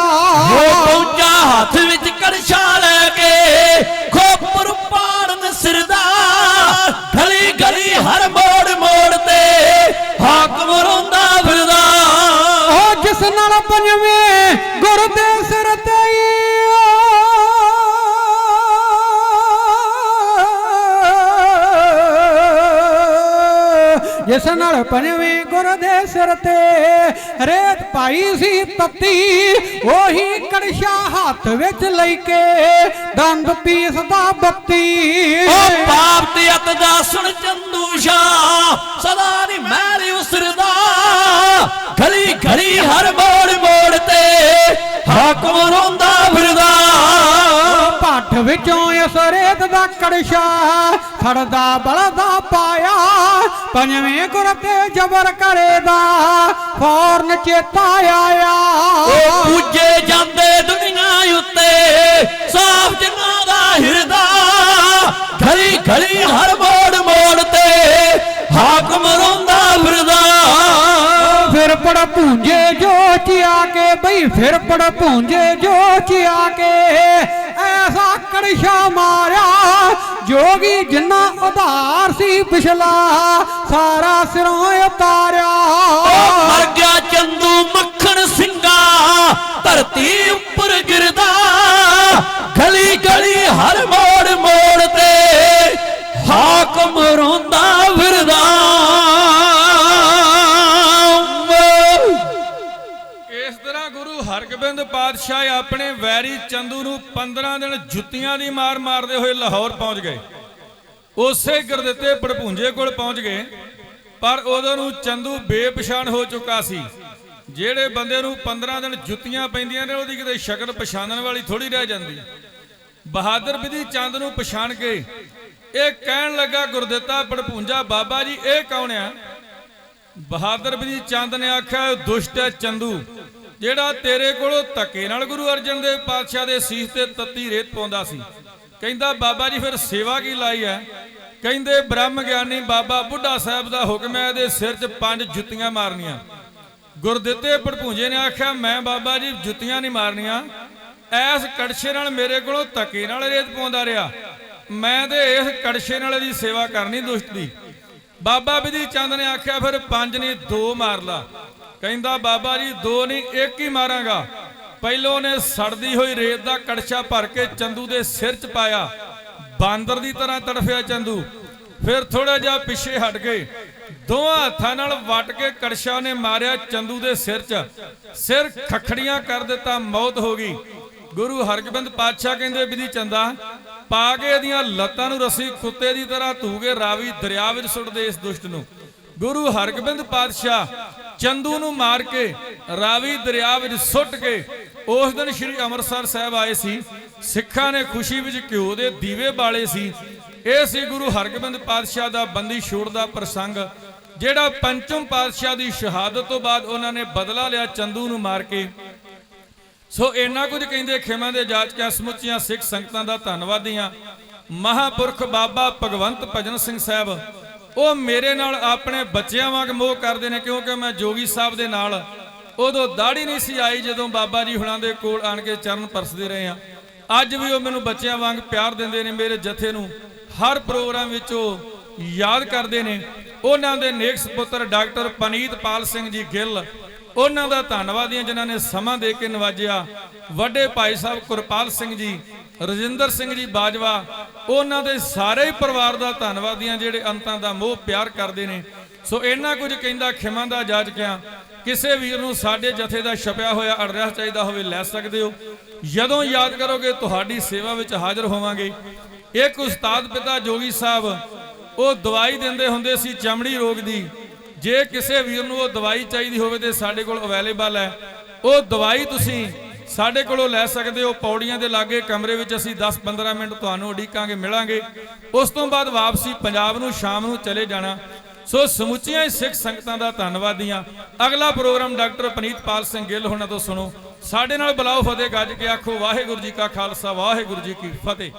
ਪਹੁੰਚਾ ਹੱਥ ਵਿੱਚ ਕੜਛਾ ਲੈ ਕੇ ਖੋਪਰ ਪਾੜਨ ਸਿਰਦਾ ਗਲੀ ਗਲੀ ਹਰ ਮੋੜ ਮੋੜ ਤੇ ਹਾਕਮ ਰੋਂਦਾ ਫਿਰਦਾ ਉਹ ਜਿਸ ਨਾਲ ਪੰਜਵੇਂ ਗੁਰ ਦੇ ਸਿਰ ਤੇ ਜਿਸ ਨਾਲ ਪੰਜਵੇਂ ਗੁਰ ਦੇ ਸਿਰ ਤੇ ਰੇਤ ਪਾਈ ਸੀ ਤੱਤੀ ਉਹੀ ਕੜਛਾ ਹੱਥ ਵਿੱਚ ਲੈ ਕੇ ਦੰਦ ਪੀਸਦਾ ਬੱਤੀ ਉਹ ਪਾਪ ਤੇ ਅਤ ਦਾ ਸੁਣ ਚੰਦੂ ਸ਼ਾਹ ਸਦਾ ਨਹੀਂ ਮੈਲ ਉਸਰਦਾ ਗਲੀ ਗਲੀ ਹਰ ਮੋੜ ਮੋੜ ਤੇ ਹਾਕਮ ਰੋਂਦਾ ਫਿਰਦਾ ਭੱਠ ਵਿੱਚੋਂ ਇਸ ਰੇਤ ਦਾ ਕੜਛਾ ਖੜਦਾ ਬਲਦਾ ਪਾਇਆ ਪੰਜਵੇਂ ਗੁਰ ਤੇ ਜ਼ਬਰ ਕਰੇਦਾ ਫੌਰਨ ਚੇਤਾ ਆਇਆ ਉਹ ਪੂਜੇ ਜਾਂਦੇ ਦੁਨੀਆ ਉੱਤੇ ਸਾਫ ਜਿਨ੍ਹਾਂ ਦਾ ਹਿਰਦਾ ਗਲੀ ਗਲੀ ਹਰ ਮੋੜ ਮੋੜ ਤੇ ਹਾਕਮ ਰੋਂਦਾ ਫਿਰਦਾ ਫਿਰ ਪੜ ਭੂੰਜੇ ਜੋ ਚਿਆ ਕੇ ਬਈ ਫਿਰ ਪੜ ਭੂੰਜੇ ਜੋ ਚਿਆ ਕੇ ਐਸਾ ਕੜਛਾ ਮਾਰਿਆ ਜੋਗੀ ਜਿੰਨਾ ਉਧਾਰ ਸੀ ਪਿਛਲਾ ਸਾਰਾ ਸਿਰੋਂ ਉਤਾਰਿਆ ਮਰ ਗਿਆ ਚੰਦੂ ਮੱਖਣ ਸਿੰਘਾ ਧਰਤੀ ਉੱਪਰ ਗਿਰਦਾ ਗਲੀ ਗਲੀ ਹਰ ਮੋੜ ਮੋੜ ਤੇ ਹਾਕਮ ਰੋਂਦਾ ਫਿਰਦਾ ਇਸ ਤਰ੍ਹਾਂ ਗੁਰੂ ਹਰਗੋਬਿੰਦ ਪਾਤਸ਼ਾਹ ਆਪਣੇ ਵੈਰੀ ਚੰਦੂ ਨੂੰ 15 ਦਿਨ ਜੁੱਤੀਆਂ ਦੀ ਮਾਰ ਮਾਰਦੇ ਹੋਏ ਲਾਹੌਰ ਪਹੁੰਚ ਗਏ। ਉਸੇ ਗੁਰਦਿੱਤੇ ਪੜਪੂੰਜੇ ਕੋਲ ਪਹੁੰਚ ਗਏ, ਪਰ ਉਦੋਂ ਨੂੰ ਚੰਦੂ ਬੇਪਛਾਣ ਹੋ ਚੁੱਕਾ ਸੀ। ਜਿਹੜੇ ਬੰਦੇ ਨੂੰ 15 ਦਿਨ ਜੁੱਤੀਆਂ ਪੈਂਦੀਆਂ ਨੇ ਉਹਦੀ ਕਿਤੇ ਸ਼ਕਲ ਪਛਾਣਨ ਵਾਲੀ ਥੋੜੀ ਰਹਿ ਜਾਂਦੀ। ਬਹਾਦਰ ਬਿਧੀ ਚੰਦ ਨੂੰ ਪਛਾਣ ਕੇ ਇਹ ਕਹਿਣ ਲੱਗਾ ਗੁਰਦਿੱਤਾ ਪੜਪੂੰਜਾ ਬਾਬਾ ਜੀ ਇਹ ਕੌਣ ਆ? ਬਹਾਦਰ ਬਿਧੀ ਚੰਦ ਨੇ ਆਖਿਆ ਦੁਸ਼ਟ ਹੈ ਚੰਦੂ, ਜਿਹੜਾ ਤੇਰੇ ਕੋਲੋਂ ਧੱਕੇ ਨਾਲ ਗੁਰੂ ਅਰਜਨ ਦੇਵ ਪਾਤਸ਼ਾਹ ਦੇ ਸੀਸ ਤੇ ਤੱਤੀ ਰੇਤ ਪਾਉਂਦਾ ਸੀ। ਕਹਿੰਦਾ ਬਾਬਾ ਜੀ ਫਿਰ ਸੇਵਾ ਕੀ ਲਾਈ ਹੈ? ਕਹਿੰਦੇ ਬ੍ਰਹਮ ਗਿਆਨੀ ਬਾਬਾ ਬੁੱਢਾ ਸਾਹਿਬ ਦਾ ਹੁਕਮ ਹੈ ਇਹਦੇ ਸਿਰ 'ਚ 5 ਜੁੱਤੀਆਂ ਮਾਰਨੀਆਂ। ਗੁਰਦਿੱਤੇ ਪੜਪੂੰਜੇ ਨੇ ਆਖਿਆ ਮੈਂ ਬਾਬਾ ਜੀ ਜੁੱਤੀਆਂ ਨਹੀਂ ਮਾਰਨੀਆਂ, ਐਸ ਕੜਛੇ ਨਾਲ ਮੇਰੇ ਕੋਲੋਂ ਧੱਕੇ ਨਾਲ ਰੇਤ ਪਾਉਂਦਾ ਰਿਹਾ, ਮੈਂ ਤੇ ਇਸ ਕੜਛੇ ਨਾਲ ਇਹਦੀ ਸੇਵਾ ਕਰਨੀ ਦੁਸ਼ਟ ਦੀ। ਬਾਬਾ ਬਿਧੀ ਚੰਦ ਨੇ ਆਖਿਆ ਫਿਰ 5 ਨਹੀਂ 2 ਮਾਰ ਲਾ। ਕਹਿੰਦਾ ਬਾਬਾ ਜੀ 2 ਨਹੀਂ 1 ਹੀ ਮਾਰਾਂਗਾ। ਪਹਿਲੋਂ ਨੇ ਸੜਦੀ ਹੋਈ ਰੇਤ ਦਾ ਕੜਛਾ ਭਰ ਕੇ ਚੰਦੂ ਦੇ ਸਿਰ 'ਚ ਪਾਇਆ, ਬਾਂਦਰ ਦੀ ਤਰ੍ਹਾਂ ਤੜਫਿਆ ਚੰਦੂ। ਫਿਰ ਥੋੜਾ ਜਿਹਾ ਪਿੱਛੇ ਹਟ ਕੇ ਦੋਹਾਂ ਹੱਥਾਂ ਨਾਲ ਵੱਟ ਕੇ ਕੜਛਾ ਨੇ ਮਾਰਿਆ ਚੰਦੂ ਦੇ ਸਿਰ 'ਚ, ਸਿਰ ਖਖੜੀਆਂ ਕਰ ਦਿੱਤਾ, ਮੌਤ ਹੋ ਗਈ। ਗੁਰੂ ਹਰਗੋਬਿੰਦ ਪਾਤਸ਼ਾਹ ਕਹਿੰਦੇ ਬਿਧੀ ਚੰਦਾ ਪਾ ਕੇ ਇਹਦੀਆਂ ਲੱਤਾਂ ਨੂੰ ਰੱਸੀ ਕੁੱਤੇ ਦੀ ਤਰ੍ਹਾਂ ਧੂ ਕੇ ਰਾਵੀ ਦਰਿਆ ਵਿੱਚ ਸੁੱਟ ਦੇ ਇਸ ਦੁਸ਼ਟ ਨੂੰ। ਗੁਰੂ ਹਰਗੋਬਿੰਦ ਪਾਤਸ਼ਾਹ ਚੰਦੂ ਨੂੰ ਮਾਰ ਕੇ ਰਾਵੀ ਦਰਿਆ ਵਿੱਚ ਸੁੱਟ ਕੇ ਉਸ ਦਿਨ ਸ੍ਰੀ ਅੰਮ੍ਰਿਤਸਰ ਸਾਹਿਬ ਆਏ ਸੀ। ਸਿੱਖਾਂ ਨੇ ਖੁਸ਼ੀ ਵਿੱਚ ਘਿਓ ਦੇ ਦੀਵੇ ਬਾਲੇ ਸੀ। ਇਹ ਸੀ ਗੁਰੂ ਹਰਗੋਬਿੰਦ ਪਾਤਸ਼ਾਹ ਦਾ ਬੰਦੀ ਛੋੜ ਦਾ ਪ੍ਰਸੰਗ, ਜਿਹੜਾ ਪੰਚਮ ਪਾਤਸ਼ਾਹ ਦੀ ਸ਼ਹਾਦਤ ਤੋਂ ਬਾਅਦ ਉਹਨਾਂ ਨੇ ਬਦਲਾ ਲਿਆ ਚੰਦੂ ਨੂੰ ਮਾਰ ਕੇ। ਸੋ ਇੰਨਾ ਕੁਝ ਕਹਿੰਦੇ ਖਿਮਾ ਦੇ ਜਾਚਕਾਂ ਸਮੁੱਚੀਆਂ ਸਿੱਖ ਸੰਗਤਾਂ ਦਾ ਧੰਨਵਾਦੀਆਂ। ਮਹਾਪੁਰਖ ਬਾਬਾ ਭਗਵੰਤ ਭਜਨ ਸਿੰਘ ਸਾਹਿਬ ਉਹ ਮੇਰੇ ਨਾਲ ਆਪਣੇ ਬੱਚਿਆਂ ਵਾਂਗ ਮੋਹ ਕਰਦੇ ਨੇ, ਕਿਉਂਕਿ ਮੈਂ ਜੋਗੀ ਸਾਹਿਬ ਦੇ ਨਾਲ ਉਦੋਂ ਦਾੜੀ ਨਹੀਂ ਸੀ ਆਈ ਜਦੋਂ ਬਾਬਾ ਜੀ ਹੁਣਾਂ ਦੇ ਕੋਲ ਆਣ ਕੇ ਚਰਨ ਪਰਸਦੇ ਰਹੇ ਆ। ਅੱਜ ਵੀ ਉਹ ਮੈਨੂੰ ਬੱਚਿਆਂ ਵਾਂਗ ਪਿਆਰ ਦਿੰਦੇ ਨੇ, ਮੇਰੇ ਜਥੇ ਨੂੰ ਹਰ ਪ੍ਰੋਗਰਾਮ ਵਿੱਚ ਉਹ ਯਾਦ ਕਰਦੇ ਨੇ। ਉਹਨਾਂ ਦੇ ਨੇਕ ਸੁਪੁੱਤਰ ਡਾਕਟਰ ਪਨੀਤਪਾਲ ਸਿੰਘ ਜੀ ਗਿੱਲ, ਉਹਨਾਂ ਦਾ ਧੰਨਵਾਦੀਆਂ ਜਿਨ੍ਹਾਂ ਨੇ ਸਮਾਂ ਦੇ ਕੇ ਨਵਾਜਿਆ। ਵੱਡੇ ਭਾਈ ਸਾਹਿਬ ਗੁਰਪਾਲ ਸਿੰਘ ਜੀ, ਰਜਿੰਦਰ ਸਿੰਘ ਜੀ ਬਾਜਵਾ, ਉਹਨਾਂ ਦੇ ਸਾਰੇ ਹੀ ਪਰਿਵਾਰ ਦਾ ਧੰਨਵਾਦੀਆਂ ਜਿਹੜੇ ਅੰਤਾਂ ਦਾ ਮੋਹ ਪਿਆਰ ਕਰਦੇ ਨੇ। ਸੋ ਇੰਨਾ ਕੁਝ ਕਹਿੰਦਾ ਖਿਮਾ ਦਾ ਜਾਜਕਿਆਂ, ਕਿਸੇ ਵੀਰ ਨੂੰ ਸਾਡੇ ਜਥੇ ਦਾ ਛਪਿਆ ਹੋਇਆ ਐਡਰੈਸ ਚਾਹੀਦਾ ਹੋਵੇ ਲੈ ਸਕਦੇ ਹੋ। ਜਦੋਂ ਯਾਦ ਕਰੋਗੇ ਤੁਹਾਡੀ ਸੇਵਾ ਵਿੱਚ ਹਾਜ਼ਰ ਹੋਵਾਂਗੇ। ਇੱਕ ਉਸਤਾਦ ਪਿਤਾ ਜੋਗੀ ਸਾਹਿਬ, ਉਹ ਦਵਾਈ ਦਿੰਦੇ ਹੁੰਦੇ ਸੀ ਚਮੜੀ ਰੋਗ ਦੀ। ਜੇ ਕਿਸੇ ਵੀਰ ਨੂੰ ਉਹ ਦਵਾਈ ਚਾਹੀਦੀ ਹੋਵੇ ਤੇ ਸਾਡੇ ਕੋਲ ਅਵੇਲੇਬਲ ਹੈ। ਉਹ ਦਵਾਈ ਤੁਸੀਂ ਸਾਡੇ ਕੋਲੋਂ ਲੈ ਸਕਦੇ ਹੋ। ਪੌੜੀਆਂ ਦੇ ਲਾਗੇ ਕਮਰੇ ਵਿੱਚ ਅਸੀਂ 10-15 ਮਿੰਟ ਤੁਹਾਨੂੰ ਉਡੀਕਾਂਗੇ, ਮਿਲਾਂਗੇ। ਉਸ ਤੋਂ ਬਾਅਦ ਵਾਪਸੀ ਪੰਜਾਬ ਨੂੰ ਸ਼ਾਮ ਨੂੰ ਚਲੇ ਜਾਣਾ। ਸੋ ਸਮੁੱਚੀਆਂ ਹੀ ਸਿੱਖ ਸੰਗਤਾਂ ਦਾ ਧੰਨਵਾਦੀਆਂ। ਅਗਲਾ ਪ੍ਰੋਗਰਾਮ ਡਾਕਟਰ ਪਨੀਤਪਾਲ ਸਿੰਘ ਗਿੱਲ ਹੋਣਾ ਤੋਂ ਸੁਣੋ। ਸਾਡੇ ਨਾਲ ਬੁਲਾਓ, ਫਤਿਹ ਗੱਜ ਕੇ ਆਖੋ ਵਾਹਿਗੁਰੂ ਜੀ ਕਾ ਖਾਲਸਾ, ਵਾਹਿਗੁਰੂ ਜੀ ਕੀ ਫਤਿਹ।